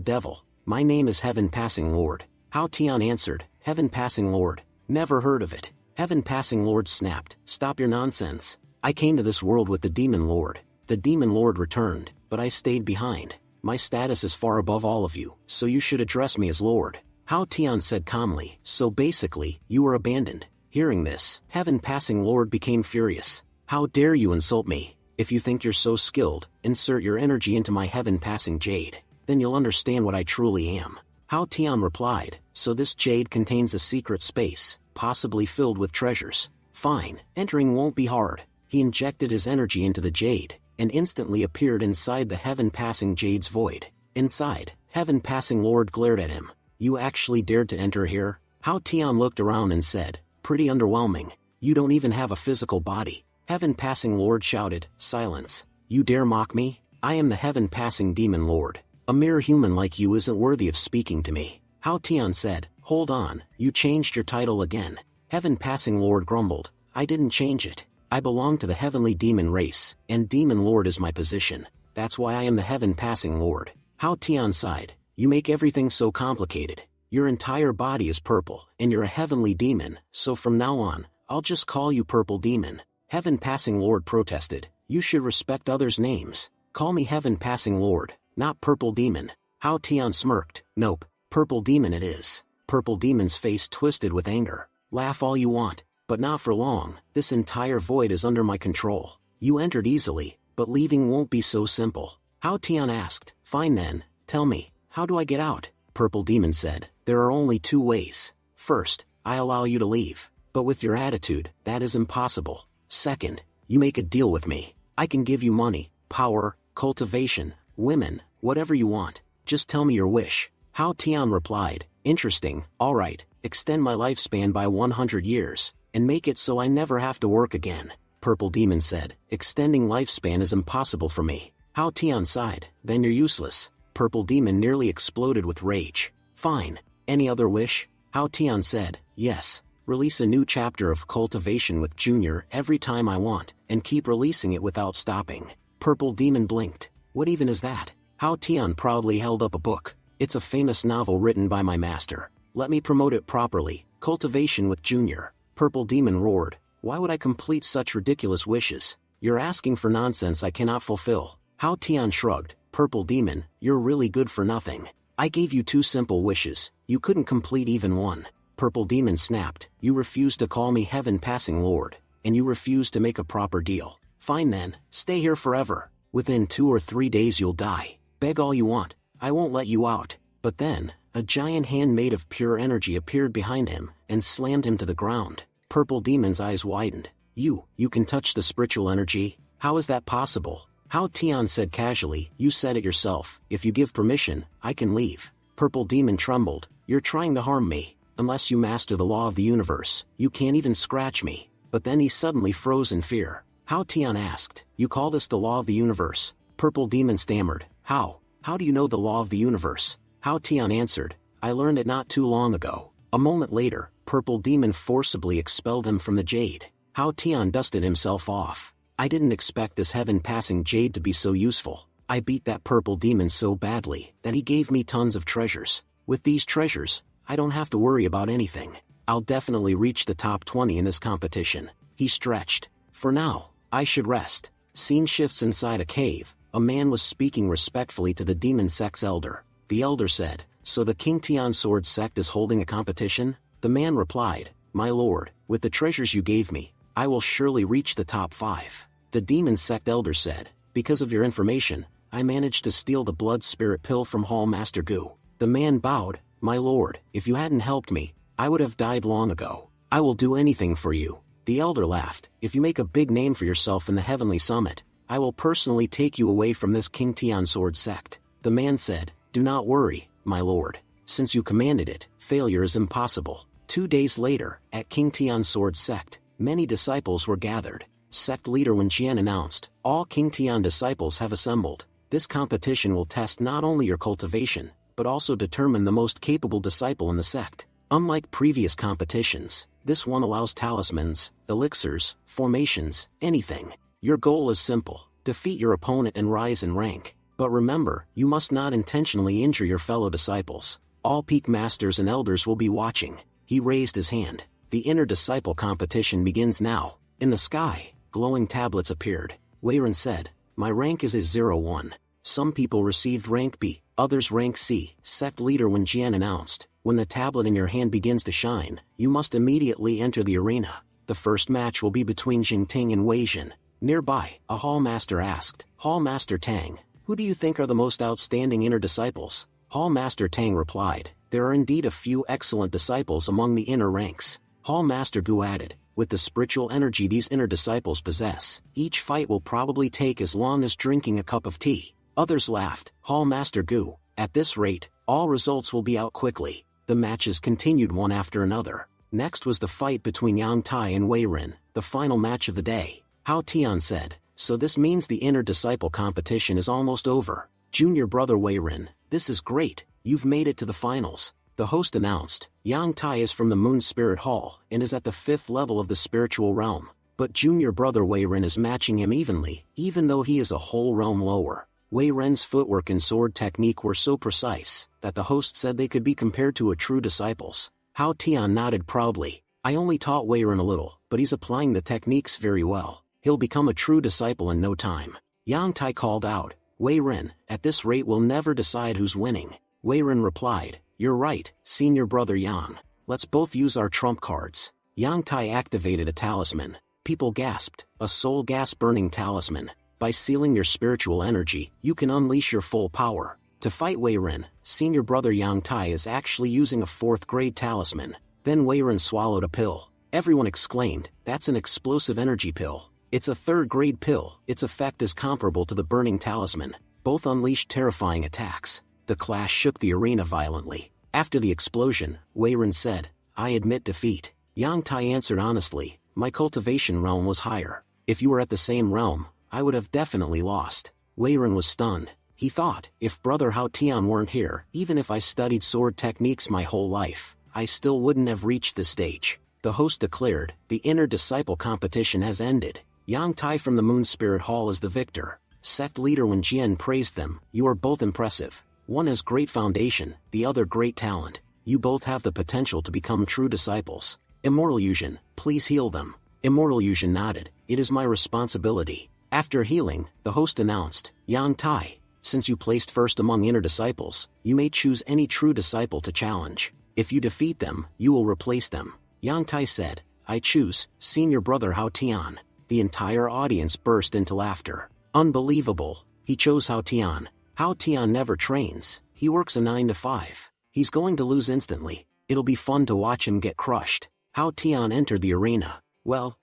devil. My name is Heaven-passing Lord. Hao Tian answered, Heaven-passing Lord. Never heard of it. Heaven-passing Lord snapped, stop your nonsense. I came to this world with the Demon Lord. The Demon Lord returned, but I stayed behind. My status is far above all of you, so you should address me as Lord. Hao Tian said calmly, so basically, you were abandoned. Hearing this, Heaven-passing Lord became furious. How dare you insult me? If you think you're so skilled, insert your energy into my heaven-passing jade. Then you'll understand what I truly am. Hao Tian replied, so this jade contains a secret space, possibly filled with treasures. Fine, entering won't be hard. He injected his energy into the jade, and instantly appeared inside the heaven-passing jade's void. Inside, Heaven-passing Lord glared at him. You actually dared to enter here? Hao Tian looked around and said, pretty underwhelming. You don't even have a physical body. Heaven-passing Lord shouted, silence. You dare mock me? I am the heaven-passing demon lord. A mere human like you isn't worthy of speaking to me. Hao Tian said, hold on, you changed your title again. Heaven-passing Lord grumbled, I didn't change it. I belong to the heavenly demon race, and demon lord is my position. That's why I am the heaven-passing Lord. Hao Tian sighed, you make everything so complicated. Your entire body is purple, and you're a heavenly demon, so from now on, I'll just call you Purple Demon. Heaven Passing Lord protested, you should respect others' names. Call me Heaven Passing Lord, not Purple Demon. Hao Tian smirked, nope, Purple Demon it is. Purple Demon's face twisted with anger. Laugh all you want, but not for long, this entire void is under my control. You entered easily, but leaving won't be so simple. Hao Tian asked, fine then, tell me, how do I get out? Purple Demon said, there are only two ways. First, I allow you to leave, but with your attitude, that is impossible. Second, you make a deal with me. I can give you money, power, cultivation, women, whatever you want, just tell me your wish. Hao Tian replied, interesting, alright, extend my lifespan by 100 years, and make it so I never have to work again. Purple Demon said, extending lifespan is impossible for me. Hao Tian sighed, then you're useless. Purple Demon nearly exploded with rage. Fine, any other wish? Hao Tian said, yes, release a new chapter of cultivation with Junior every time I want, and keep releasing it without stopping. Purple Demon blinked, what even is that? Hao Tian proudly held up a book. It's a famous novel written by my master. Let me promote it properly. Cultivation with Junior. Purple Demon roared. Why would I complete such ridiculous wishes? You're asking for nonsense I cannot fulfill. Hao Tian shrugged. Purple Demon, you're really good for nothing. I gave you two simple wishes. You couldn't complete even one. Purple Demon snapped. You refused to call me Heaven Passing Lord, and you refused to make a proper deal. Fine then, stay here forever. Within 2 or 3 days you'll die. Beg all you want. I won't let you out. But then, a giant hand made of pure energy appeared behind him, and slammed him to the ground. Purple Demon's eyes widened. You can touch the spiritual energy? How is that possible? Hao Tian said casually, you said it yourself, if you give permission, I can leave. Purple Demon trembled, you're trying to harm me. Unless you master the law of the universe, you can't even scratch me. But then he suddenly froze in fear. Hao Tian asked, you call this the law of the universe? Purple Demon stammered, how do you know the law of the universe? Hao Tian answered, I learned it not too long ago. A moment later, Purple Demon forcibly expelled him from the jade. Hao Tian dusted himself off. I didn't expect this heaven-passing jade to be so useful. I beat that Purple Demon so badly that he gave me tons of treasures. With these treasures, I don't have to worry about anything. I'll definitely reach the top 20 in this competition. He stretched. For now, I should rest. Scene shifts inside a cave. A man was speaking respectfully to the demon sect's elder. The elder said, so the King Tian Sword sect is holding a competition? The man replied, my lord, with the treasures you gave me, I will surely reach the top 5. The demon sect elder said, because of your information, I managed to steal the blood spirit pill from Hall Master Gu. The man bowed, my lord, if you hadn't helped me, I would have died long ago. I will do anything for you. The elder laughed, if you make a big name for yourself in the Heavenly Summit, I will personally take you away from this King Tian Sword sect. The man said, do not worry, my lord. Since you commanded it, failure is impossible. 2 days later, at King Tian Sword sect, many disciples were gathered. Sect leader Wen Qian announced, all King Tian disciples have assembled. This competition will test not only your cultivation, but also determine the most capable disciple in the sect. Unlike previous competitions, this one allows talismans, elixirs, formations, anything. Your goal is simple, defeat your opponent and rise in rank. But remember, you must not intentionally injure your fellow disciples. All peak masters and elders will be watching. He raised his hand. The inner disciple competition begins now. In the sky, glowing tablets appeared. Weiren said, my rank is A01. Some people received rank B, others rank C. Sect leader Wen Jian announced, when the tablet in your hand begins to shine, you must immediately enter the arena. The first match will be between Jingting and Wei Jin. Nearby, a Hall Master asked, Hall Master Tang, who do you think are the most outstanding inner disciples? Hall Master Tang replied, there are indeed a few excellent disciples among the inner ranks. Hall Master Gu added, with the spiritual energy these inner disciples possess, each fight will probably take as long as drinking a cup of tea. Others laughed, Hall Master Gu, at this rate, all results will be out quickly. The matches continued one after another. Next was the fight between Yang Tai and Wei Rin, the final match of the day. Hao Tian said, so this means the inner disciple competition is almost over. Junior brother Wei Rin, this is great, you've made it to the finals. The host announced, Yang Tai is from the Moon Spirit Hall and is at the 5th level of the spiritual realm. But junior brother Wei Rin is matching him evenly, even though he is a whole realm lower. Wei Ren's footwork and sword technique were so precise that the host said they could be compared to a true disciple's. Hao Tian nodded proudly. I only taught Wei Ren a little, but he's applying the techniques very well. He'll become a true disciple in no time. Yang Tai called out, Wei Ren, at this rate we'll never decide who's winning. Wei Ren replied, you're right, senior brother Yang. Let's both use our trump cards. Yang Tai activated a talisman. People gasped, a soul gas-burning talisman. By sealing your spiritual energy, you can unleash your full power. To fight Wei Ren, senior brother Yang Tai is actually using a 4th-grade talisman. Then Wei Ren swallowed a pill. Everyone exclaimed, that's an explosive energy pill. It's a 3rd-grade pill. Its effect is comparable to the burning talisman. Both unleashed terrifying attacks. The clash shook the arena violently. After the explosion, Wei Ren said, I admit defeat. Yang Tai answered honestly, my cultivation realm was higher. If you were at the same realm, I would have definitely lost. Wei Ren was stunned. He thought, if brother Hao Tian weren't here, even if I studied sword techniques my whole life, I still wouldn't have reached this stage. The host declared, the inner disciple competition has ended. Yang Tai from the Moon Spirit Hall is the victor. Sect leader Wen Jian praised them, you are both impressive. One has great foundation, the other great talent. You both have the potential to become true disciples. Immortal Yuzhen, please heal them. Immortal Yuzhen nodded, it is my responsibility. After healing, the host announced, Yang Tai, since you placed first among inner disciples, you may choose any true disciple to challenge. If you defeat them, you will replace them. Yang Tai said, I choose, senior brother Hao Tian. The entire audience burst into laughter. Unbelievable, he chose Hao Tian. Hao Tian never trains, he works a 9 to 5. He's going to lose instantly. It'll be fun to watch him get crushed. Hao Tian entered the arena. Well,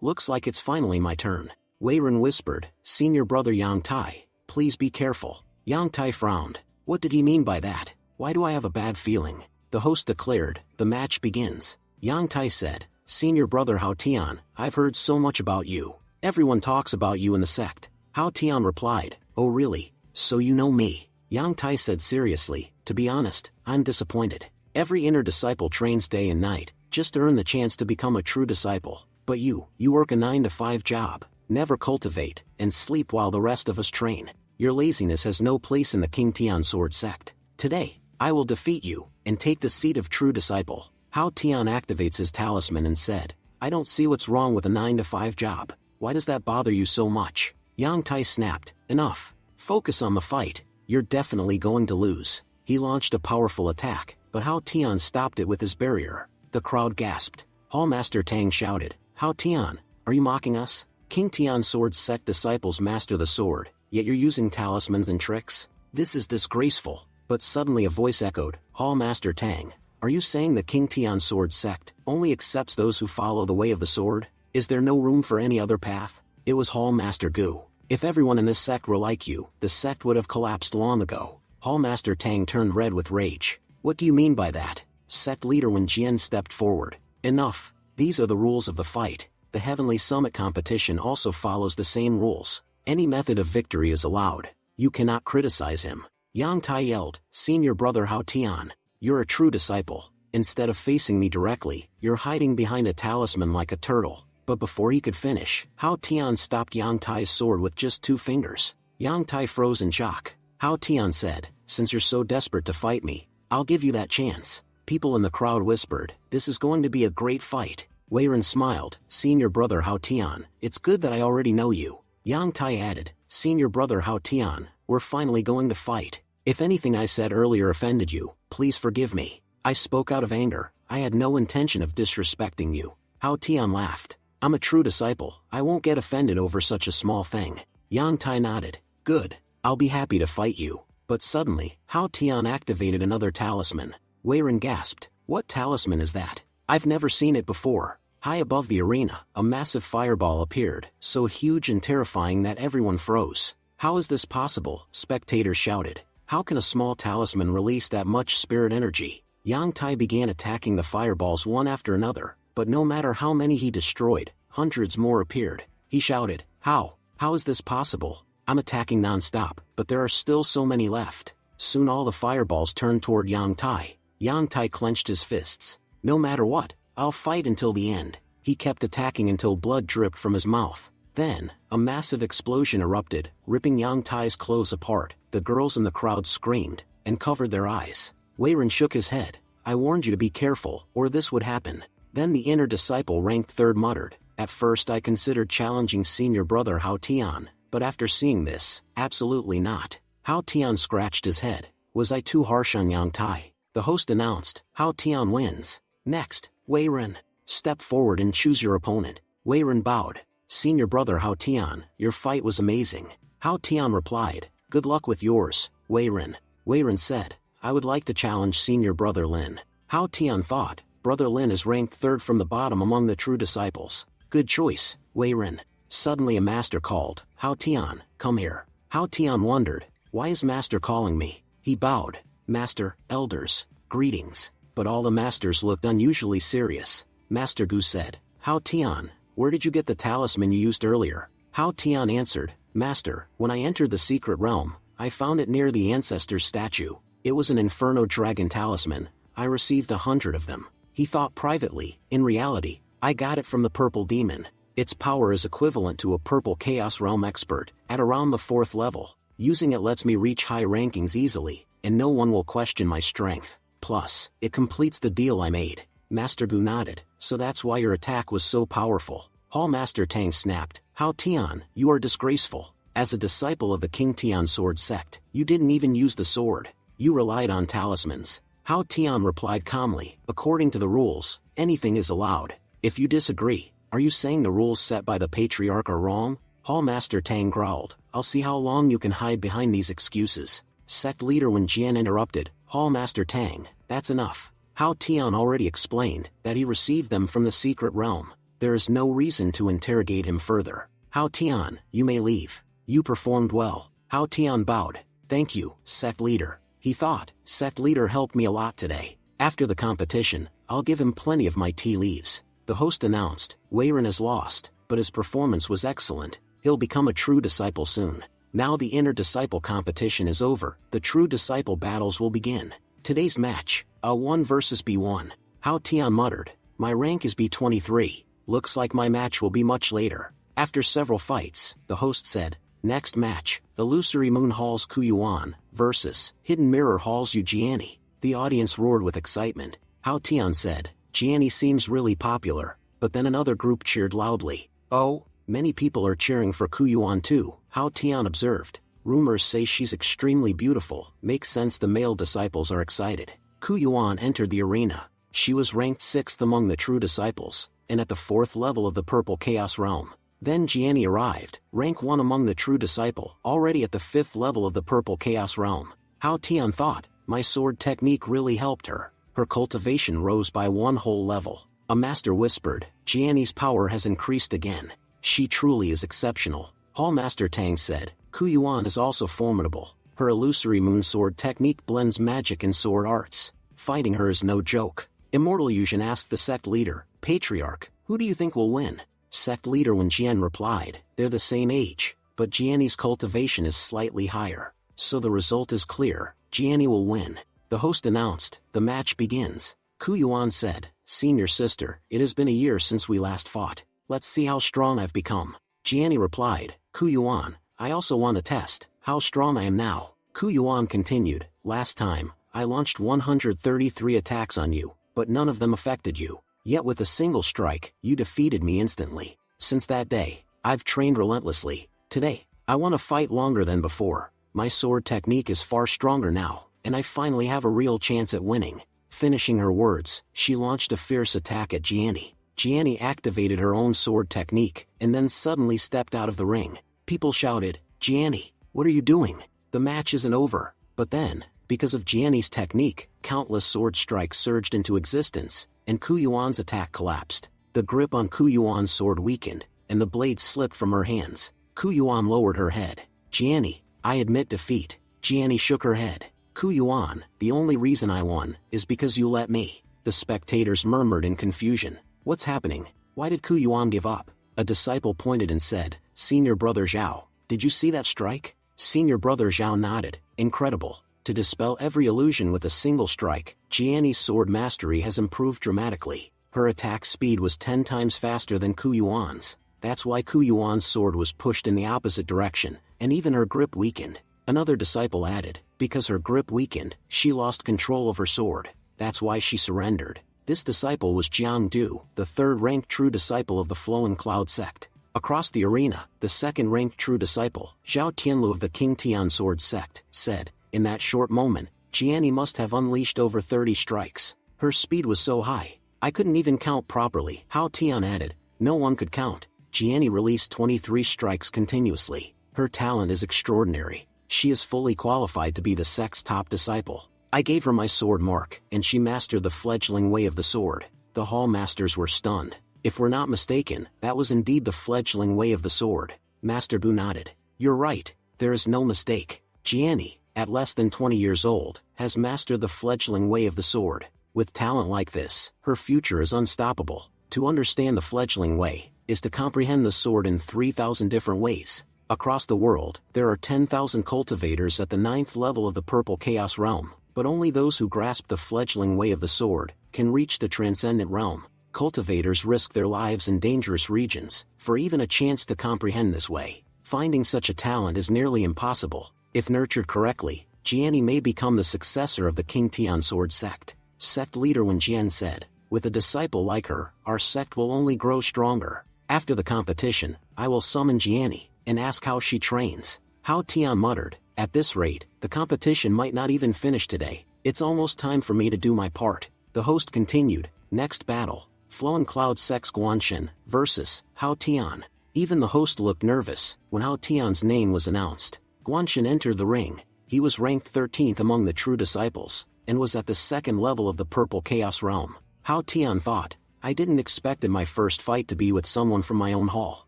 looks like it's finally my turn. Wei Ren whispered, senior brother Yang Tai, please be careful. Yang Tai frowned. What did he mean by that? Why do I have a bad feeling? The host declared, the match begins. Yang Tai said, senior brother Hao Tian, I've heard so much about you. Everyone talks about you in the sect. Hao Tian replied, oh really, so you know me? Yang Tai said seriously, to be honest, I'm disappointed. Every inner disciple trains day and night, just to earn the chance to become a true disciple. But you work a 9 to 5 job. Never cultivate, and sleep while the rest of us train. Your laziness has no place in the King Tian Sword sect. Today, I will defeat you, and take the seat of true disciple. Hao Tian activates his talisman and said, I don't see what's wrong with a 9 to 5 job. Why does that bother you so much? Yang Tai snapped, enough. Focus on the fight. You're definitely going to lose. He launched a powerful attack, but Hao Tian stopped it with his barrier. The crowd gasped. Hallmaster Tang shouted, Hao Tian, are you mocking us? King Tian Sword sect disciples master the sword, yet you're using talismans and tricks? This is disgraceful. But suddenly a voice echoed, Hallmaster Tang, are you saying the King Tian Sword sect only accepts those who follow the way of the sword? Is there no room for any other path? It was Hallmaster Gu. If everyone in this sect were like you, the sect would have collapsed long ago. Hallmaster Tang turned red with rage. What do you mean by that? Sect leader Wen Jian stepped forward. Enough. These are the rules of the fight. The Heavenly Summit competition also follows the same rules. Any method of victory is allowed. You cannot criticize him. Yang Tai yelled, senior brother Hao Tian, you're a true disciple. Instead of facing me directly, you're hiding behind a talisman like a turtle. But before he could finish, Hao Tian stopped Yang Tai's sword with just 2 fingers. Yang Tai froze in shock. Hao Tian said, since you're so desperate to fight me, I'll give you that chance. People in the crowd whispered, this is going to be a great fight. Wei Ren smiled, senior brother Hao Tian, it's good that I already know you. Yang Tai added, senior brother Hao Tian, we're finally going to fight. If anything I said earlier offended you, please forgive me. I spoke out of anger, I had no intention of disrespecting you. Hao Tian laughed. I'm a true disciple, I won't get offended over such a small thing. Yang Tai nodded. Good, I'll be happy to fight you. But suddenly, Hao Tian activated another talisman. Wei Ren gasped, what talisman is that? I've never seen it before. High above the arena, a massive fireball appeared, so huge and terrifying that everyone froze. How is this possible? Spectators shouted. How can a small talisman release that much spirit energy? Yang Tai began attacking the fireballs one after another, but no matter how many he destroyed, hundreds more appeared. He shouted, How is this possible? I'm attacking non-stop, but there are still so many left. Soon all the fireballs turned toward Yang Tai. Yang Tai clenched his fists. No matter what, I'll fight until the end. He kept attacking until blood dripped from his mouth. Then, a massive explosion erupted, ripping Yang Tai's clothes apart. The girls in the crowd screamed and covered their eyes. Wei Ren shook his head. I warned you to be careful, or this would happen. Then the inner disciple ranked third muttered, at first I considered challenging senior brother Hao Tian, but after seeing this, absolutely not. Hao Tian scratched his head. Was I too harsh on Yang Tai? The host announced, Hao Tian wins. Next, Wei Ren. Step forward and choose your opponent. Wei Ren bowed. Senior brother Hao Tian, your fight was amazing. Hao Tian replied, good luck with yours, Wei Ren. Wei Ren said, I would like to challenge senior brother Lin. Hao Tian thought, brother Lin is ranked third from the bottom among the true disciples. Good choice, Wei Ren. Suddenly a master called, Hao Tian, come here. Hao Tian wondered, why is master calling me? He bowed. Master, elders, greetings. But all the masters looked unusually serious. Master Gu said, Hao Tian, where did you get the talisman you used earlier? Hao Tian answered, Master, when I entered the secret realm, I found it near the ancestor's statue. It was an Inferno Dragon talisman. I received 100 of them. He thought privately, in reality, I got it from the purple demon. Its power is equivalent to a purple Chaos Realm expert, at around the 4th level. Using it lets me reach high rankings easily, and no one will question my strength. Plus, it completes the deal I made. Master Gu nodded, so that's why your attack was so powerful. Hall Master Tang snapped, Hao Tian, you are disgraceful. As a disciple of the King Tian sword sect, you didn't even use the sword. You relied on talismans. Hao Tian replied calmly, according to the rules, anything is allowed. If you disagree, are you saying the rules set by the Patriarch are wrong? Hall Master Tang growled, I'll see how long you can hide behind these excuses. Sect leader Wen Jian interrupted, Hall Master Tang, that's enough. Hao Tian already explained that he received them from the secret realm. There is no reason to interrogate him further. Hao Tian, you may leave. You performed well. Hao Tian bowed. Thank you, sect leader. He thought, sect leader helped me a lot today. After the competition, I'll give him plenty of my tea leaves. The host announced, Wei Ren has lost, but his performance was excellent. He'll become a true disciple soon. Now the inner disciple competition is over, the true disciple battles will begin. Today's match, A1 vs B1. Hao Tian muttered, my rank is B23. Looks like my match will be much later. After several fights, the host said, next match, Illusory Moon Hall's Ku Yuan versus Hidden Mirror Hall's Yu Jiani. The audience roared with excitement. Hao Tian said, Jiani seems really popular, but then another group cheered loudly. Oh, many people are cheering for Ku Yuan too, Hao Tian observed. Rumors say she's extremely beautiful, makes sense the male disciples are excited. Ku Yuan entered the arena. She was ranked 6th among the true disciples, and at the 4th level of the Purple Chaos Realm. Then Jiani arrived, rank 1 among the true disciple, already at the 5th level of the Purple Chaos Realm. Hao Tian thought, my sword technique really helped her. Her cultivation rose by 1 whole level. A master whispered, Jiani's power has increased again. She truly is exceptional. Hall Master Tang said, Ku Yuan is also formidable. Her illusory moon sword technique blends magic and sword arts. Fighting her is no joke. Immortal Yuzhen asked the sect leader, Patriarch, who do you think will win? Sect leader Wen Jian replied, they're the same age, but Jiani's cultivation is slightly higher. So the result is clear, Jiani will win. The host announced, the match begins. Ku Yuan said, senior sister, it has been a year since we last fought. Let's see how strong I've become. Jiani replied, Ku Yuan, I also want to test how strong I am now. Ku Yuan continued, last time, I launched 133 attacks on you, but none of them affected you. Yet with a single strike, you defeated me instantly. Since that day, I've trained relentlessly. Today, I want to fight longer than before. My sword technique is far stronger now, and I finally have a real chance at winning. Finishing her words, she launched a fierce attack at Jiani. Jiani activated her own sword technique, and then suddenly stepped out of the ring. People shouted, Jiani, what are you doing? The match isn't over. But then, because of Jiani's technique, countless sword strikes surged into existence, and Ku Yuan's attack collapsed. The grip on Ku Yuan's sword weakened, and the blade slipped from her hands. Ku Yuan lowered her head. Jiani, I admit defeat. Jiani shook her head. Ku Yuan, the only reason I won is because you let me. The spectators murmured in confusion. What's happening? Why did Ku Yuan give up? A disciple pointed and said, Senior Brother Zhao, did you see that strike? Senior Brother Zhao nodded. Incredible. To dispel every illusion with a single strike, Jiani's sword mastery has improved dramatically. Her attack speed was 10 times faster than Ku Yuan's. That's why Ku Yuan's sword was pushed in the opposite direction, and even her grip weakened. Another disciple added, because her grip weakened, she lost control of her sword. That's why she surrendered. This disciple was Jiang Du, the third-ranked true disciple of the Flowing Cloud sect. Across the arena, the second-ranked true disciple, Zhao Tianlu of the King Tian Sword sect, said, in that short moment, Jiani must have unleashed over 30 strikes. Her speed was so high, I couldn't even count properly. Hao Tian added, no one could count. Jiani released 23 strikes continuously. Her talent is extraordinary. She is fully qualified to be the sect's top disciple. I gave her my sword mark, and she mastered the fledgling way of the sword. The hall masters were stunned. If we're not mistaken, that was indeed the fledgling way of the sword. Master Bu nodded. You're right, there is no mistake. Jiani, at less than 20 years old, has mastered the fledgling way of the sword. With talent like this, her future is unstoppable. To understand the fledgling way, is to comprehend the sword in 3,000 different ways. Across the world, there are 10,000 cultivators at the 9th level of the Purple Chaos Realm, but only those who grasp the fledgling way of the sword can reach the transcendent realm. Cultivators risk their lives in dangerous regions, for even a chance to comprehend this way. Finding such a talent is nearly impossible. If nurtured correctly, Jiani may become the successor of the King Tian Sword sect. Sect leader Wen Jian said, with a disciple like her, our sect will only grow stronger. After the competition, I will summon Jiani, and ask how she trains. Hao Tian muttered, at this rate, the competition might not even finish today. It's almost time for me to do my part. The host continued, next battle, Flowing Cloud Sect's Guanxin versus Hao Tian. Even the host looked nervous when Hao Tian's name was announced. Guanxin entered the ring. He was ranked 13th among the true disciples, and was at the 2nd level of the Purple Chaos Realm. Hao Tian thought, I didn't expect in my first fight to be with someone from my own hall.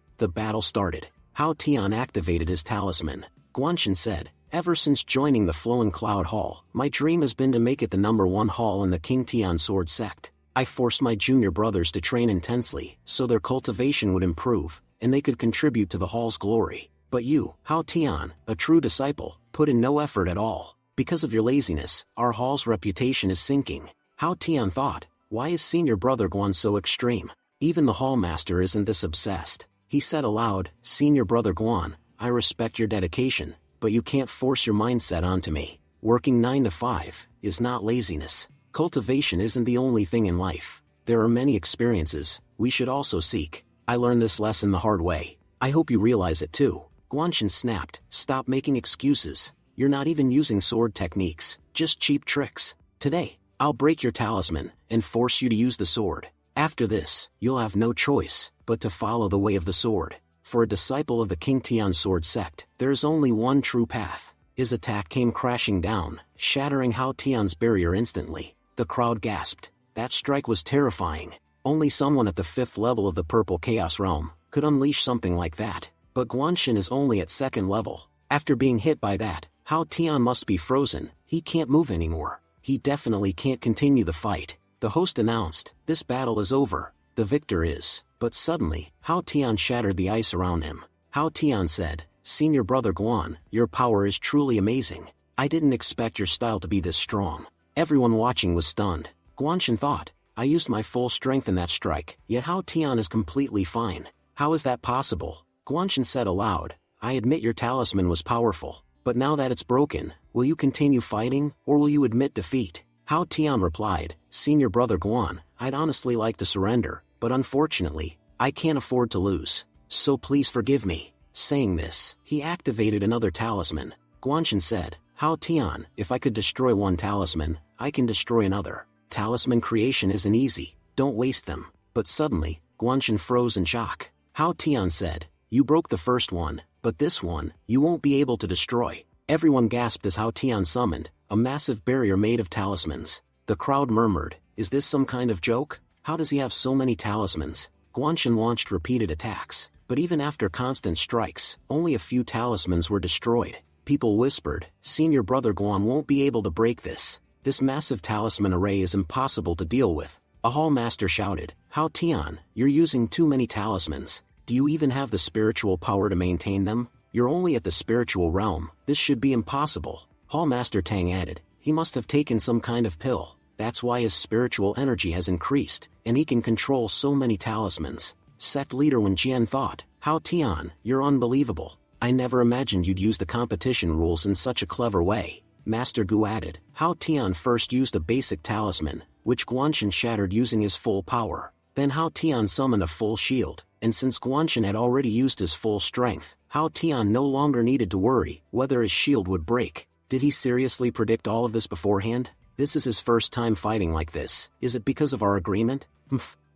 The battle started. Hao Tian activated his talisman. Guanxin said, ever since joining the Flowing Cloud Hall, my dream has been to make it the #1 hall in the King Tian Sword sect. I forced my junior brothers to train intensely, so their cultivation would improve, and they could contribute to the hall's glory. But you, Hao Tian, a true disciple, put in no effort at all. Because of your laziness, our hall's reputation is sinking. Hao Tian thought, why is senior brother Guan so extreme? Even the hall master isn't this obsessed. He said aloud, senior brother Guan, I respect your dedication, but you can't force your mindset onto me. Working 9 to 5 is not laziness. Cultivation isn't the only thing in life. There are many experiences we should also seek. I learned this lesson the hard way. I hope you realize it too. Guanxin snapped, stop making excuses. You're not even using sword techniques, just cheap tricks. Today, I'll break your talisman and force you to use the sword. After this, you'll have no choice but to follow the way of the sword. For a disciple of the King Tian Sword sect, there is only one true path. His attack came crashing down, shattering Hao Tian's barrier instantly. The crowd gasped. That strike was terrifying. Only someone at the 5th level of the Purple Chaos Realm could unleash something like that. But Guanxin is only at 2nd level. After being hit by that, Hao Tian must be frozen. He can't move anymore. He definitely can't continue the fight. The host announced, this battle is over. The victor is. But suddenly, Hao Tian shattered the ice around him. Hao Tian said, senior brother Guan, your power is truly amazing. I didn't expect your style to be this strong. Everyone watching was stunned. Guanxin thought, I used my full strength in that strike, yet Hao Tian is completely fine. How is that possible? Guanxin said aloud, I admit your talisman was powerful, but now that it's broken, will you continue fighting, or will you admit defeat? Hao Tian replied, senior brother Guan, I'd honestly like to surrender, but unfortunately, I can't afford to lose. So please forgive me. Saying this, he activated another talisman. Guanxin said, Hao Tian, if I could destroy one talisman, I can destroy another. Talisman creation isn't easy, don't waste them. But suddenly, Guanxin froze in shock. Hao Tian said, you broke the first one, but this one, you won't be able to destroy. Everyone gasped as Hao Tian summoned a massive barrier made of talismans. The crowd murmured, is this some kind of joke? How does he have so many talismans? Guanxin launched repeated attacks, but even after constant strikes, only a few talismans were destroyed. People whispered, senior brother Guan won't be able to break this. This massive talisman array is impossible to deal with. A hall master shouted, Hao Tian, you're using too many talismans. Do you even have the spiritual power to maintain them? You're only at the spiritual realm, this should be impossible. Hall Master Tang added, he must have taken some kind of pill. That's why his spiritual energy has increased, and he can control so many talismans. Sect leader Wen Jian thought, Hao Tian, you're unbelievable. I never imagined you'd use the competition rules in such a clever way. Master Gu added, Hao Tian first used a basic talisman, which Guanshan shattered using his full power. Then Hao Tian summoned a full shield, and since Guanshan had already used his full strength, Hao Tian no longer needed to worry whether his shield would break. Did he seriously predict all of this beforehand? This is his first time fighting like this. Is it because of our agreement?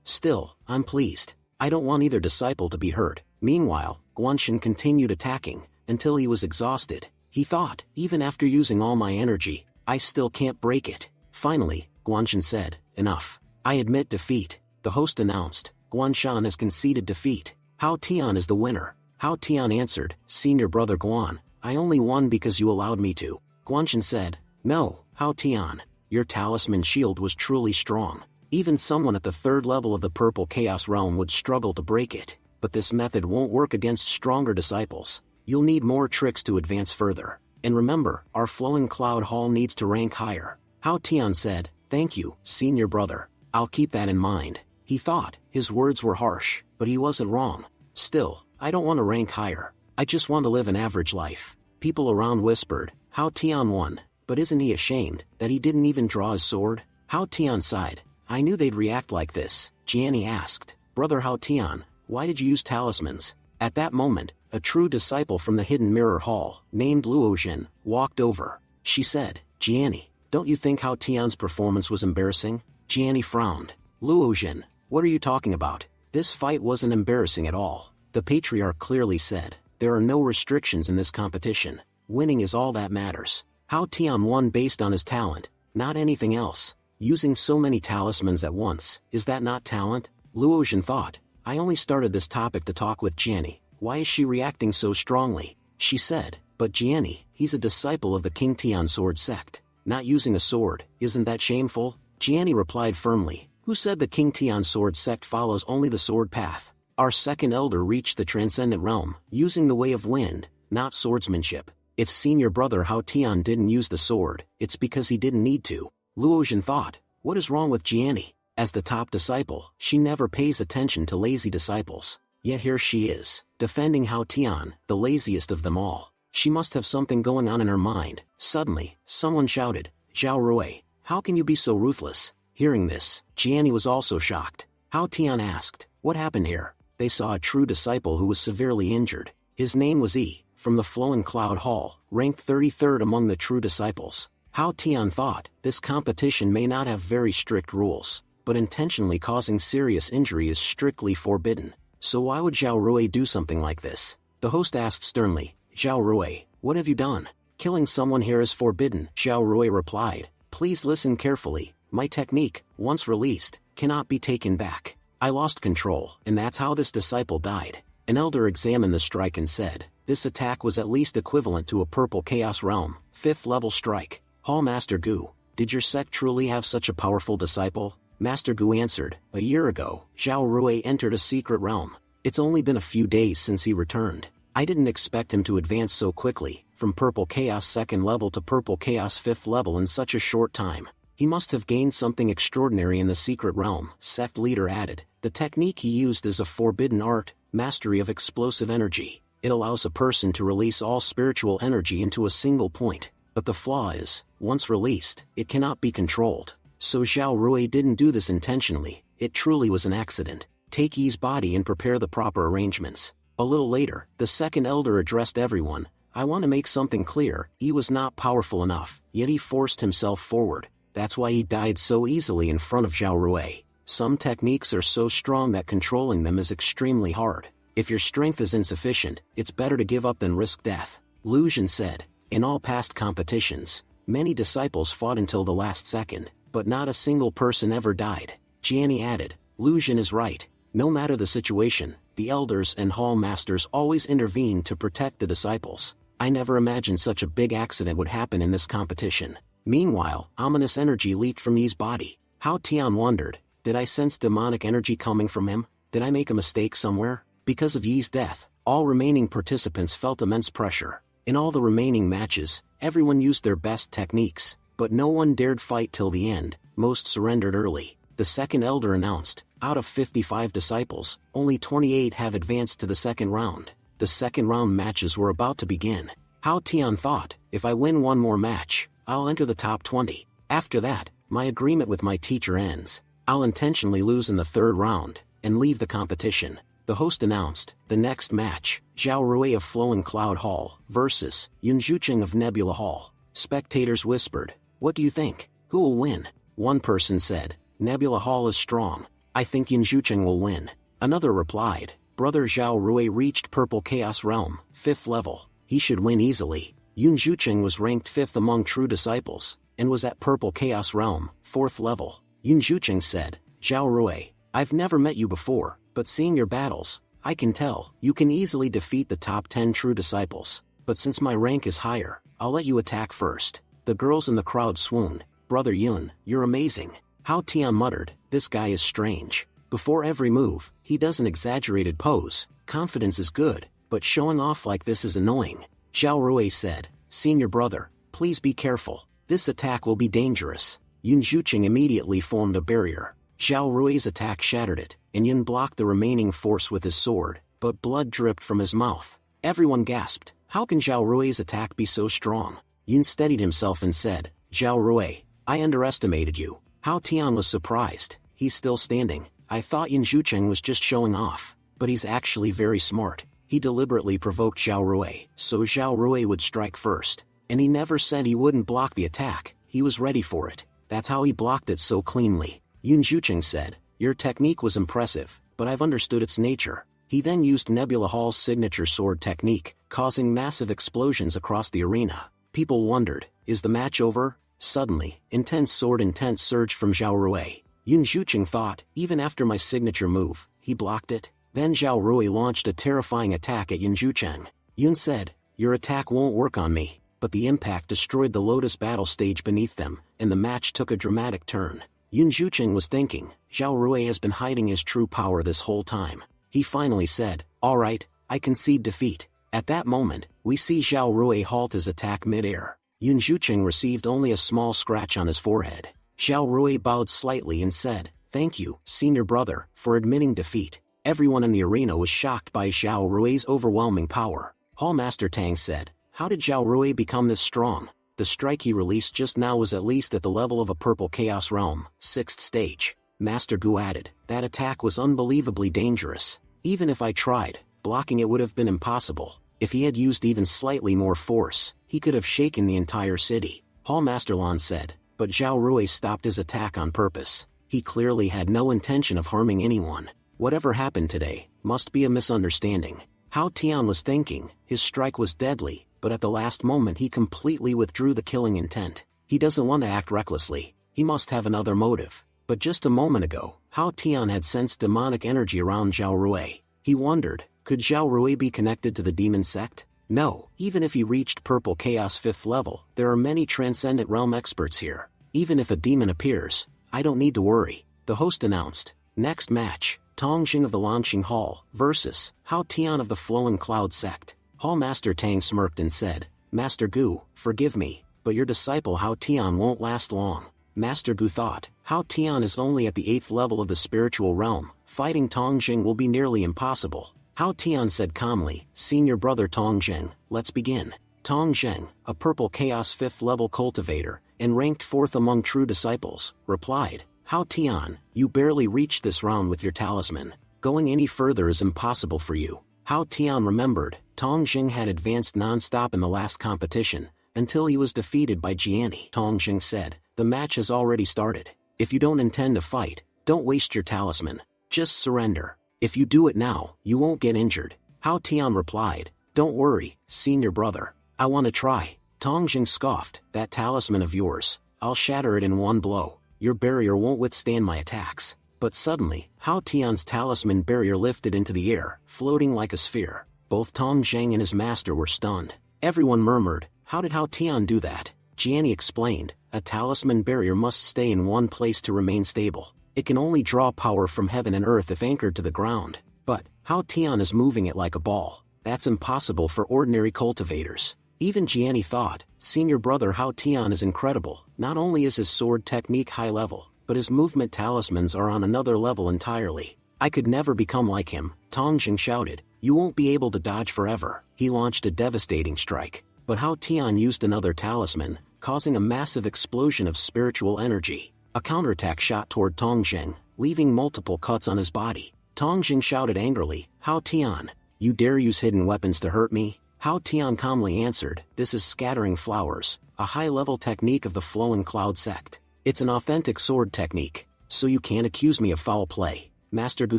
Still, I'm pleased. I don't want either disciple to be hurt. Meanwhile, Guanshan continued attacking, until he was exhausted. He thought, even after using all my energy, I still can't break it. Finally, Guanshan said, enough. I admit defeat. The host announced, Guanshan has conceded defeat. Hao Tian is the winner. Hao Tian answered, Senior brother Guan, I only won because you allowed me to. Guanshan said, no, Hao Tian, your talisman shield was truly strong. Even someone at the third level of the Purple Chaos Realm would struggle to break it. But this method won't work against stronger disciples. You'll need more tricks to advance further. And remember, our Flowing Cloud Hall needs to rank higher. Hao Tian said, thank you, senior brother. I'll keep that in mind. He thought, his words were harsh, but he wasn't wrong. Still, I don't want to rank higher. I just want to live an average life. People around whispered, Hao Tian won, but isn't he ashamed that he didn't even draw his sword? Hao Tian sighed. I knew they'd react like this. Jiani asked, Brother Hao Tian, why did you use talismans? At that moment, a true disciple from the Hidden Mirror Hall, named Luozhen, walked over. She said, Jiani, don't you think Hao Tian's performance was embarrassing? Jiani frowned. Luozhen, what are you talking about? This fight wasn't embarrassing at all. The patriarch clearly said, there are no restrictions in this competition. Winning is all that matters. Hao Tian won based on his talent, not anything else. Using so many talismans at once, is that not talent? Luozhen thought, I only started this topic to talk with Jiani. Why is she reacting so strongly? She said, but Jiani, he's a disciple of the King Tian sword sect. Not using a sword, isn't that shameful? Jiani replied firmly, who said the King Tian sword sect follows only the sword path? Our second elder reached the transcendent realm, using the way of wind, not swordsmanship. If senior brother Hao Tian didn't use the sword, it's because he didn't need to. Luozhen thought, what is wrong with Jiani? As the top disciple, she never pays attention to lazy disciples. Yet here she is, defending Hao Tian, the laziest of them all. She must have something going on in her mind. Suddenly, someone shouted, Zhao Rui, how can you be so ruthless? Hearing this, Jiani was also shocked. Hao Tian asked, what happened here? They saw a true disciple who was severely injured. His name was Yi, from the Flowing Cloud Hall, ranked 33rd among the true disciples. Hao Tian thought, this competition may not have very strict rules, but intentionally causing serious injury is strictly forbidden. So why would Zhao Rui do something like this? The host asked sternly, Zhao Rui, what have you done? Killing someone here is forbidden. Zhao Rui replied, please listen carefully. My technique, once released, cannot be taken back. I lost control, and that's how this disciple died. An elder examined the strike and said, this attack was at least equivalent to a Purple Chaos Realm, 5th level strike. Hall Master Gu, did your sect truly have such a powerful disciple? Master Gu answered, a year ago, Zhao Rui entered a secret realm. It's only been a few days since he returned. I didn't expect him to advance so quickly, from Purple Chaos 2nd level to Purple Chaos 5th level in such a short time. He must have gained something extraordinary in the secret realm, sect leader added. The technique he used is a forbidden art, mastery of explosive energy. It allows a person to release all spiritual energy into a single point. But the flaw is, once released, it cannot be controlled. So Zhao Rui didn't do this intentionally, it truly was an accident. Take Yi's body and prepare the proper arrangements. A little later, the second elder addressed everyone. I want to make something clear, Yi was not powerful enough, yet he forced himself forward. That's why he died so easily in front of Zhao Rui. Some techniques are so strong that controlling them is extremely hard. If your strength is insufficient, it's better to give up than risk death. Luozhen said, in all past competitions, many disciples fought until the last second, but not a single person ever died. Jiani added, Luozhen is right. No matter the situation, the elders and hall masters always intervene to protect the disciples. I never imagined such a big accident would happen in this competition. Meanwhile, ominous energy leaked from Yi's body. Hao Tian wondered, did I sense demonic energy coming from him? Did I make a mistake somewhere? Because of Yi's death, all remaining participants felt immense pressure. In all the remaining matches, everyone used their best techniques, but no one dared fight till the end. Most surrendered early. The second elder announced, Out of 55 disciples, only 28 have advanced to the second round. The second round matches were about to begin. Hao Tian thought, if I win one more match, I'll enter the top 20. After that, my agreement with my teacher ends. I'll intentionally lose in the third round, and leave the competition. The host announced, the next match, Zhao Rui of Flowing Cloud Hall versus Yun Zhucheng of Nebula Hall. Spectators whispered, what do you think? Who will win? One person said, Nebula Hall is strong. I think Yun Zhucheng will win. Another replied, Brother Zhao Rui reached Purple Chaos Realm, 5th level. He should win easily. Yun Zhucheng was ranked 5th among true disciples, and was at Purple Chaos Realm, 4th level. Yun Zhucheng said, Zhao Rui, I've never met you before, but seeing your battles, I can tell, you can easily defeat the top 10 true disciples. But since my rank is higher, I'll let you attack first. The girls in the crowd swooned. Brother Yun, you're amazing. Hao Tian muttered, this guy is strange. Before every move, he does an exaggerated pose. Confidence is good, but showing off like this is annoying. Zhao Rui said, Senior brother, please be careful. This attack will be dangerous. Yun Zhucheng immediately formed a barrier. Zhao Rui's attack shattered it, and Yun blocked the remaining force with his sword, but blood dripped from his mouth. Everyone gasped, how can Zhao Rui's attack be so strong? Yun steadied himself and said, Zhao Rui, I underestimated you. Hao Tian was surprised. He's still standing. I thought Yun Zhucheng was just showing off, but he's actually very smart. He deliberately provoked Zhao Rui, so Zhao Rui would strike first. And he never said he wouldn't block the attack. He was ready for it. That's how he blocked it so cleanly. Yun Zhucheng said, your technique was impressive, but I've understood its nature. He then used Nebula Hall's signature sword technique, causing massive explosions across the arena. People wondered, is the match over? Suddenly, intense sword intent surged from Zhao Rui. Yun Zhucheng thought, even after my signature move, he blocked it. Then Zhao Rui launched a terrifying attack at Yun Zhucheng. Yun said, your attack won't work on me. But the impact destroyed the Lotus battle stage beneath them, and the match took a dramatic turn. Yun Zhucheng was thinking, Zhao Rui has been hiding his true power this whole time. He finally said, alright, I concede defeat. At that moment, we see Zhao Rui halt his attack mid-air. Yun Zhucheng received only a small scratch on his forehead. Zhao Rui bowed slightly and said, thank you, senior brother, for admitting defeat. Everyone in the arena was shocked by Zhao Rui's overwhelming power. Hall Master Tang said, how did Zhao Rui become this strong? The strike he released just now was at least at the level of a Purple Chaos Realm, 6th stage. Master Gu added, that attack was unbelievably dangerous. Even if I tried, blocking it would have been impossible. If he had used even slightly more force, he could have shaken the entire city. Hall Master Lan said, but Zhao Rui stopped his attack on purpose. He clearly had no intention of harming anyone. Whatever happened today, must be a misunderstanding. Hao Tian was thinking, his strike was deadly, but at the last moment he completely withdrew the killing intent. He doesn't want to act recklessly. He must have another motive. But just a moment ago, Hao Tian had sensed demonic energy around Zhao Rui. He wondered, could Zhao Rui be connected to the demon sect? No, even if he reached Purple Chaos 5th level, there are many Transcendent Realm experts here. Even if a demon appears, I don't need to worry. The host announced, next match, Tong Jing of the Lanqing Hall versus Hao Tian of the Flowing Cloud sect. Hall Master Tang smirked and said, Master Gu, forgive me, but your disciple Hao Tian won't last long. Master Gu thought, Hao Tian is only at the 8th level of the spiritual realm, fighting Tong Jing will be nearly impossible. Hao Tian said calmly, senior brother Tong Jing, let's begin. Tong Jing, a Purple Chaos 5th level cultivator, and ranked 4th among true disciples, replied, Hao Tian, you barely reached this round with your talisman. Going any further is impossible for you. Hao Tian remembered, Tong Jing had advanced non-stop in the last competition, until he was defeated by Jiani. Tong Jing said, the match has already started. If you don't intend to fight, don't waste your talisman. Just surrender. If you do it now, you won't get injured. Hao Tian replied, don't worry, senior brother. I want to try. Tong Jing scoffed, that talisman of yours, I'll shatter it in one blow. Your barrier won't withstand my attacks. But suddenly, Hao Tian's talisman barrier lifted into the air, floating like a sphere. Both Tong Jing and his master were stunned. Everyone murmured, how did Hao Tian do that? Jiani explained, a talisman barrier must stay in one place to remain stable. It can only draw power from heaven and earth if anchored to the ground. But, Hao Tian is moving it like a ball. That's impossible for ordinary cultivators. Even Jiani thought, senior brother Hao Tian is incredible. Not only is his sword technique high level, but his movement talismans are on another level entirely. I could never become like him, Tong Jing shouted. You won't be able to dodge forever. He launched a devastating strike, but Hao Tian used another talisman, causing a massive explosion of spiritual energy. A counterattack shot toward Tong Jing, leaving multiple cuts on his body. Tong Jing shouted angrily, Hao Tian, you dare use hidden weapons to hurt me? Hao Tian calmly answered, this is scattering flowers, a high-level technique of the flowing cloud sect. It's an authentic sword technique, so you can't accuse me of foul play. Master Gu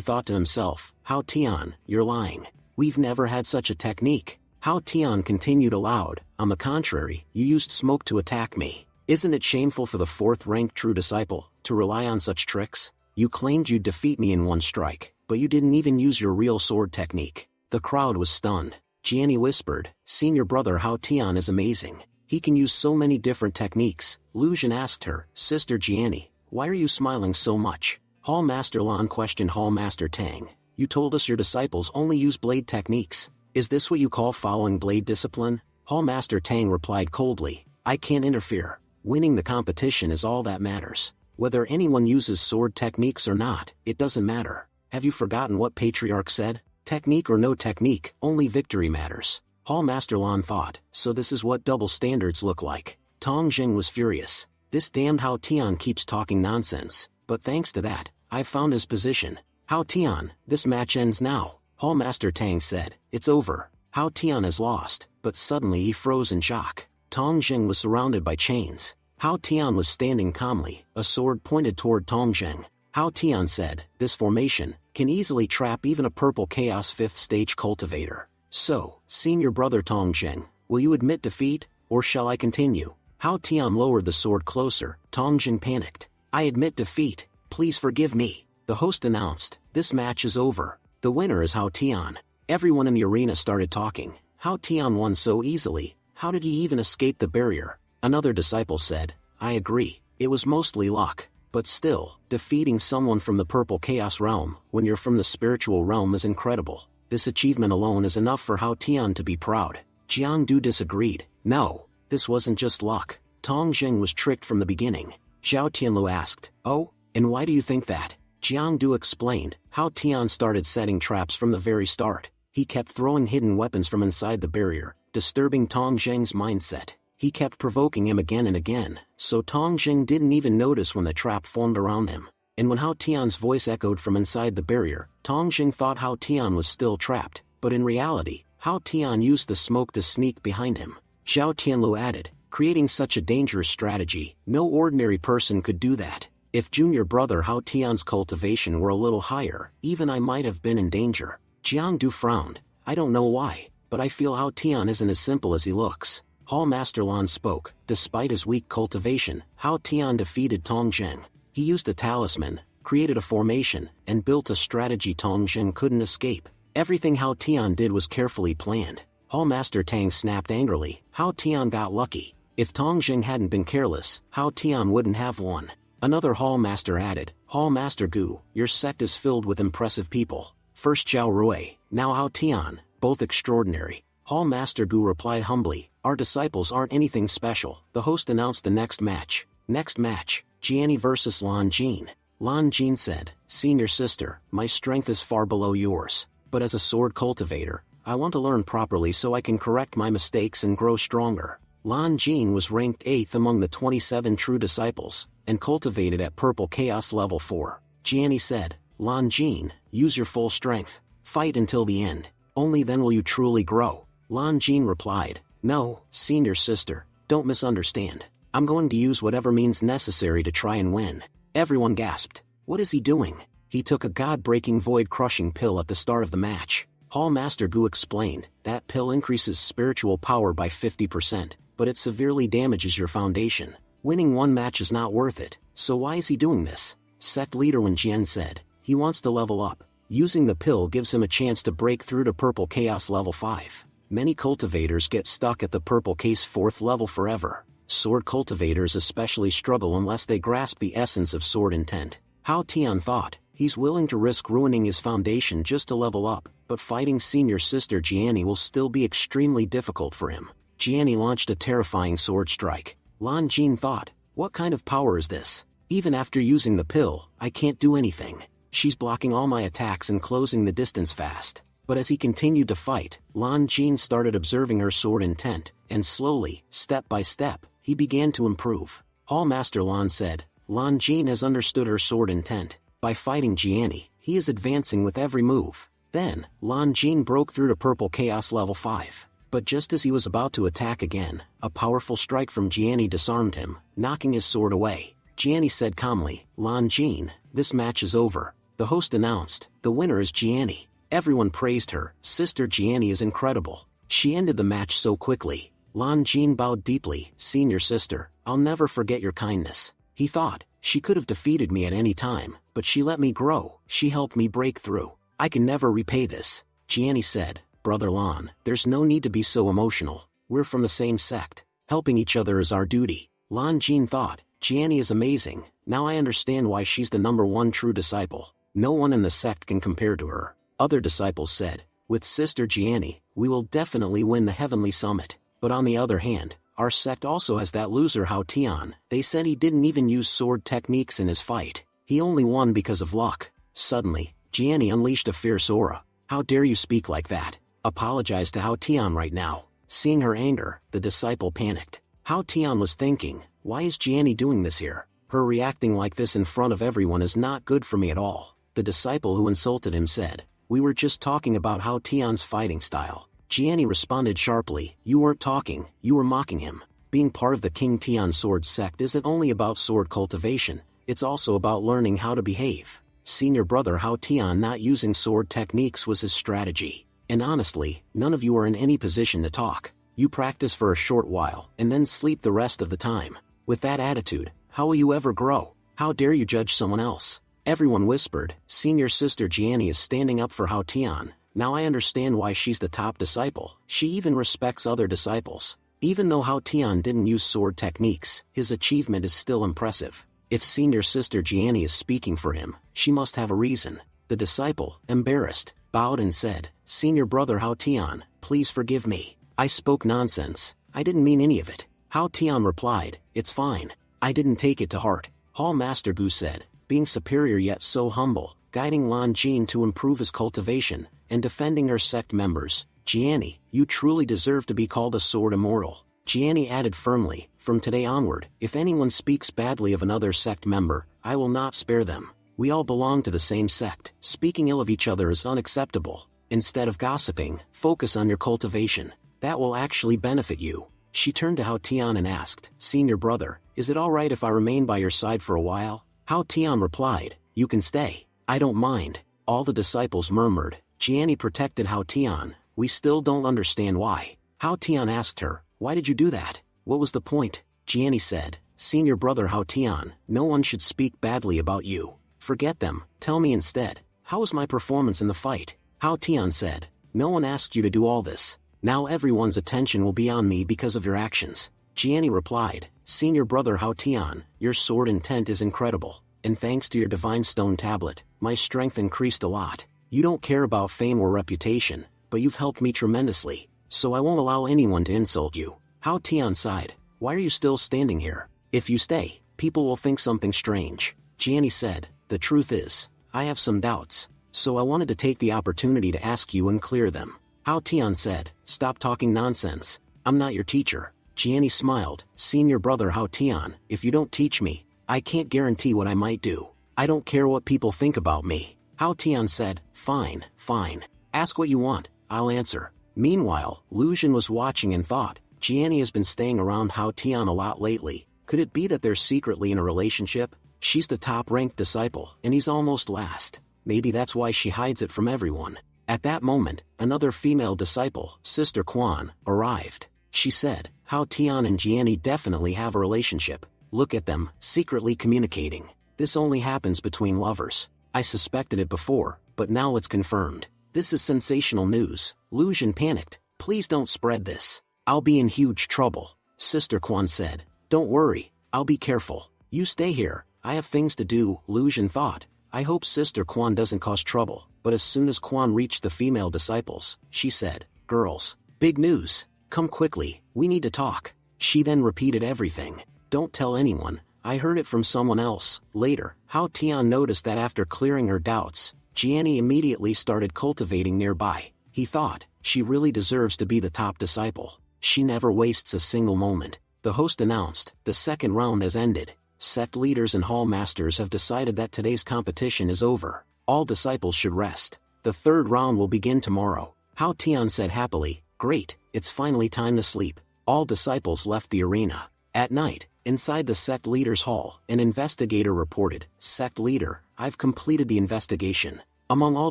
thought to himself, Hao Tian, you're lying. We've never had such a technique. Hao Tian continued aloud, on the contrary, you used smoke to attack me. Isn't it shameful for the fourth-ranked true disciple to rely on such tricks? You claimed you'd defeat me in one strike, but you didn't even use your real sword technique. The crowd was stunned. Jiani whispered, senior brother Hao Tian is amazing. He can use so many different techniques. Lu Jin asked her, Sister Jiani, why are you smiling so much? Hall Master Lan questioned Hall Master Tang. You told us your disciples only use blade techniques. Is this what you call following blade discipline? Hall Master Tang replied coldly, I can't interfere. Winning the competition is all that matters. Whether anyone uses sword techniques or not, it doesn't matter. Have you forgotten what Patriarch said? Technique or no technique, only victory matters. Hall Master Lan thought, so this is what double standards look like. Tong Jing was furious. This damned Hao Tian keeps talking nonsense, but thanks to that, I've found his position. Hao Tian, this match ends now. Hall Master Tang said, it's over. Hao Tian has lost, but suddenly he froze in shock. Tong Jing was surrounded by chains. Hao Tian was standing calmly, a sword pointed toward Tong Jing. Hao Tian said, this formation can easily trap even a purple chaos 5th stage cultivator. So, senior brother Tong Jing, will you admit defeat, or shall I continue? Hao Tian lowered the sword closer. Tong Jing panicked. I admit defeat. Please forgive me. The host announced, this match is over. The winner is Hao Tian. Everyone in the arena started talking. Hao Tian won so easily. How did he even escape the barrier? Another disciple said, I agree. It was mostly luck. But still, defeating someone from the purple chaos realm, when you're from the spiritual realm is incredible. This achievement alone is enough for Hao Tian to be proud. Jiang Du disagreed. No, this wasn't just luck. Tong Jing was tricked from the beginning. Zhao Tianlu asked, oh, and why do you think that? Jiang Du explained. Hao Tian started setting traps from the very start. He kept throwing hidden weapons from inside the barrier, disturbing Tong Jing's mindset. He kept provoking him again and again, so Tong Jing didn't even notice when the trap formed around him. And when Hao Tian's voice echoed from inside the barrier, Tong Jing thought Hao Tian was still trapped, but in reality, Hao Tian used the smoke to sneak behind him. Zhao Tianlu added, creating such a dangerous strategy, no ordinary person could do that. If junior brother Hao Tian's cultivation were a little higher, even I might have been in danger. Jiang Du frowned. I don't know why, but I feel Hao Tian isn't as simple as he looks. Hall Master Lan spoke. Despite his weak cultivation, Hao Tian defeated Tong Jing. He used a talisman, created a formation, and built a strategy Tong Jing couldn't escape. Everything Hao Tian did was carefully planned. Hall Master Tang snapped angrily. Hao Tian got lucky. If Tong Jing hadn't been careless, Hao Tian wouldn't have won. Another Hall Master added, Hall Master Gu, your sect is filled with impressive people. First Zhao Rui, now Hao Tian, both extraordinary. Hall Master Gu replied humbly, our disciples aren't anything special. The host announced the next match. Next match, Jiani versus Lan Jin. Lan Jin said, senior sister, my strength is far below yours. But as a sword cultivator, I want to learn properly so I can correct my mistakes and grow stronger. Lan Jin was ranked 8th among the 27 true disciples, and cultivated at Purple Chaos Level 4. Jiani said, Lan Jin, use your full strength. Fight until the end. Only then will you truly grow. Lan Jin replied, no, senior sister, don't misunderstand. I'm going to use whatever means necessary to try and win. Everyone gasped. What is he doing? He took a god-breaking void-crushing pill at the start of the match. Hall Master Gu explained, that pill increases spiritual power by 50%, but it severely damages your foundation. Winning one match is not worth it, so why is he doing this? Sect leader Wen Jian said, he wants to level up. Using the pill gives him a chance to break through to Purple Chaos Level 5. Many cultivators get stuck at the Purple Case 4th level forever. Sword cultivators especially struggle unless they grasp the essence of sword intent. Hao Tian thought, he's willing to risk ruining his foundation just to level up, but fighting senior sister Jiani will still be extremely difficult for him. Jiani launched a terrifying sword strike. Lan Jin thought, what kind of power is this? Even after using the pill, I can't do anything. She's blocking all my attacks and closing the distance fast. But as he continued to fight, Lan Jin started observing her sword intent, and slowly, step by step, he began to improve. Hall Master Lan said, Lan Jin has understood her sword intent. By fighting Jiani, he is advancing with every move. Then, Lan Jin broke through to Purple Chaos level 5. But just as he was about to attack again, a powerful strike from Jiani disarmed him, knocking his sword away. Jiani said calmly, Lan Jin, this match is over. The host announced, the winner is Jiani. Everyone praised her. Sister Jiani is incredible. She ended the match so quickly. Lan Jin bowed deeply. Senior sister, I'll never forget your kindness. He thought, she could have defeated me at any time, but she let me grow. She helped me break through. I can never repay this. Jiani said, Brother Lan, there's no need to be so emotional. We're from the same sect. Helping each other is our duty. Lan Jin thought, Jiani is amazing. Now I understand why she's the #1 true disciple. No one in the sect can compare to her. Other disciples said, with Sister Jiani, we will definitely win the Heavenly Summit. But on the other hand, our sect also has that loser Hao Tian. They said he didn't even use sword techniques in his fight. He only won because of luck. Suddenly, Jiani unleashed a fierce aura. How dare you speak like that? Apologize to Hao Tian right now. Seeing her anger, the disciple panicked. Hao Tian was thinking, why is Jiani doing this here? Her reacting like this in front of everyone is not good for me at all. The disciple who insulted him said, we were just talking about Hao Tian's fighting style. Jiani responded sharply, you weren't talking, you were mocking him. Being part of the King Tian sword sect isn't only about sword cultivation, it's also about learning how to behave. Senior brother Hao Tian not using sword techniques was his strategy. And honestly, none of you are in any position to talk. You practice for a short while, and then sleep the rest of the time. With that attitude, how will you ever grow? How dare you judge someone else? Everyone whispered, Senior Sister Jiani is standing up for Hao Tian. Now I understand why she's the top disciple. She even respects other disciples. Even though Hao Tian didn't use sword techniques, his achievement is still impressive. If Senior Sister Jiani is speaking for him, she must have a reason. The disciple, embarrassed, bowed and said, Senior brother Hao Tian, please forgive me. I spoke nonsense. I didn't mean any of it. Hao Tian replied, it's fine. I didn't take it to heart. Hall Master Gu said, being superior yet so humble, guiding Lan Jin to improve his cultivation, and defending her sect members. Jiani, you truly deserve to be called a sword immortal. Jiani added firmly, from today onward, if anyone speaks badly of another sect member, I will not spare them. We all belong to the same sect. Speaking ill of each other is unacceptable. Instead of gossiping, focus on your cultivation. That will actually benefit you. She turned to Hao Tian and asked, Senior brother, is it alright if I remain by your side for a while? Hao Tian replied, you can stay. I don't mind. All the disciples murmured. Jiani protected Hao Tian. We still don't understand why. Hao Tian asked her, why did you do that? What was the point? Jiani said, Senior brother Hao Tian, no one should speak badly about you. Forget them. Tell me instead, how was my performance in the fight? Hao Tian said, no one asked you to do all this. Now everyone's attention will be on me because of your actions. Jiani replied, Senior brother Hao Tian, your sword intent is incredible, and thanks to your divine stone tablet, my strength increased a lot. You don't care about fame or reputation, but you've helped me tremendously, so I won't allow anyone to insult you. Hao Tian sighed, why are you still standing here? If you stay, people will think something strange. Jiani said, the truth is, I have some doubts, so I wanted to take the opportunity to ask you and clear them. Hao Tian said, stop talking nonsense. I'm not your teacher. Jiani smiled, Senior brother Hao Tian, if you don't teach me, I can't guarantee what I might do. I don't care what people think about me. Hao Tian said, fine, fine. Ask what you want, I'll answer. Meanwhile, Lu Jin was watching and thought, Jiani has been staying around Hao Tian a lot lately. Could it be that they're secretly in a relationship? She's the top-ranked disciple, and he's almost last. Maybe that's why she hides it from everyone. At that moment, another female disciple, Sister Quan, arrived. She said, Hao Tian and Jiani definitely have a relationship. Look at them, secretly communicating. This only happens between lovers. I suspected it before, but now it's confirmed. This is sensational news. Lu Jin panicked. Please don't spread this. I'll be in huge trouble. Sister Quan said, don't worry, I'll be careful. You stay here, I have things to do. Lu Jin thought, I hope Sister Quan doesn't cause trouble. But as soon as Quan reached the female disciples, she said, girls, big news. Come quickly, we need to talk. She then repeated everything. Don't tell anyone, I heard it from someone else. Later, Hao Tian noticed that after clearing her doubts, Jianni immediately started cultivating nearby. He thought, she really deserves to be the top disciple. She never wastes a single moment. The host announced, the second round has ended. Sect leaders and hall masters have decided that today's competition is over. All disciples should rest. The third round will begin tomorrow. Hao Tian said happily, great, it's finally time to sleep. All disciples left the arena. At night, inside the sect leader's hall, an investigator reported, Sect leader, I've completed the investigation. Among all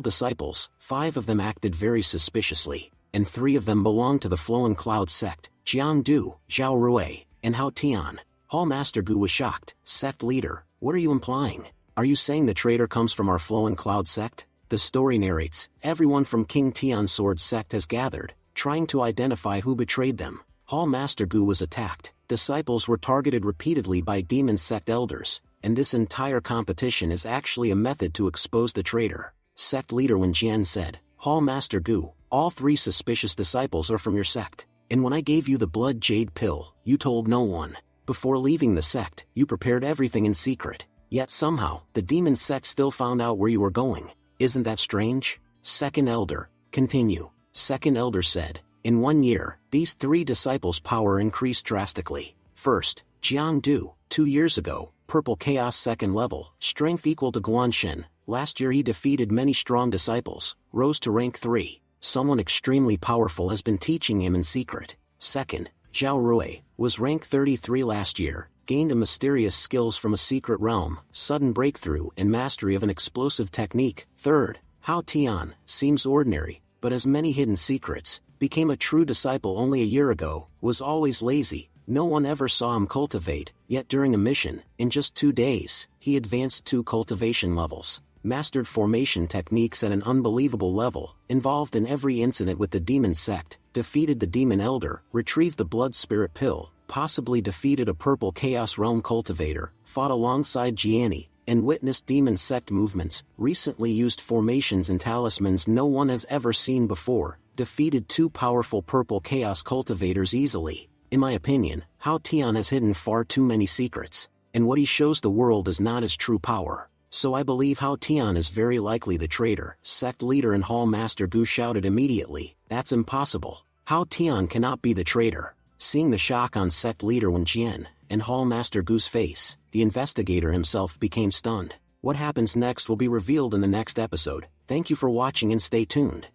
disciples, 5 of them acted very suspiciously, and 3 of them belonged to the Flowing Cloud sect, Jiang Du, Zhao Rui, and Hao Tian. Hall Master Gu was shocked. Sect leader, what are you implying? Are you saying the traitor comes from our Flowing Cloud sect? The story narrates, everyone from King Tian's sword sect has gathered, trying to identify who betrayed them. Hall Master Gu was attacked. Disciples were targeted repeatedly by demon sect elders, and this entire competition is actually a method to expose the traitor. Sect leader Wen Jian said, Hall Master Gu, all 3 suspicious disciples are from your sect. And when I gave you the blood jade pill, you told no one. Before leaving the sect, you prepared everything in secret. Yet somehow, the demon sect still found out where you were going. Isn't that strange? Second elder, continue. Second elder said, in 1 year, these 3 disciples' power increased drastically. First, Jiang Du, 2 years ago, Purple Chaos second level, strength equal to Guanshen. Last year he defeated many strong disciples, rose to rank 3. Someone extremely powerful has been teaching him in secret. Second, Zhao Rui, was rank 33 last year, gained a mysterious skills from a secret realm, sudden breakthrough and mastery of an explosive technique. Third, Hao Tian, seems ordinary, but has many hidden secrets, became a true disciple only a year ago, was always lazy, no one ever saw him cultivate, yet during a mission, in just 2 days, he advanced 2 cultivation levels. Mastered formation techniques at an unbelievable level, involved in every incident with the demon sect, defeated the demon elder, retrieved the blood spirit pill, possibly defeated a purple chaos realm cultivator, fought alongside Jianni, and witnessed demon sect movements, recently used formations and talismans no one has ever seen before, defeated 2 powerful purple chaos cultivators easily. In my opinion, Hao Tian has hidden far too many secrets, and what he shows the world is not his true power. So I believe Hao Tian is very likely the traitor. Sect leader and Hall Master Gu shouted immediately, that's impossible. Hao Tian cannot be the traitor. Seeing the shock on sect leader Wen Jian and Hall Master Gu's face, the investigator himself became stunned. What happens next will be revealed in the next episode. Thank you for watching and stay tuned.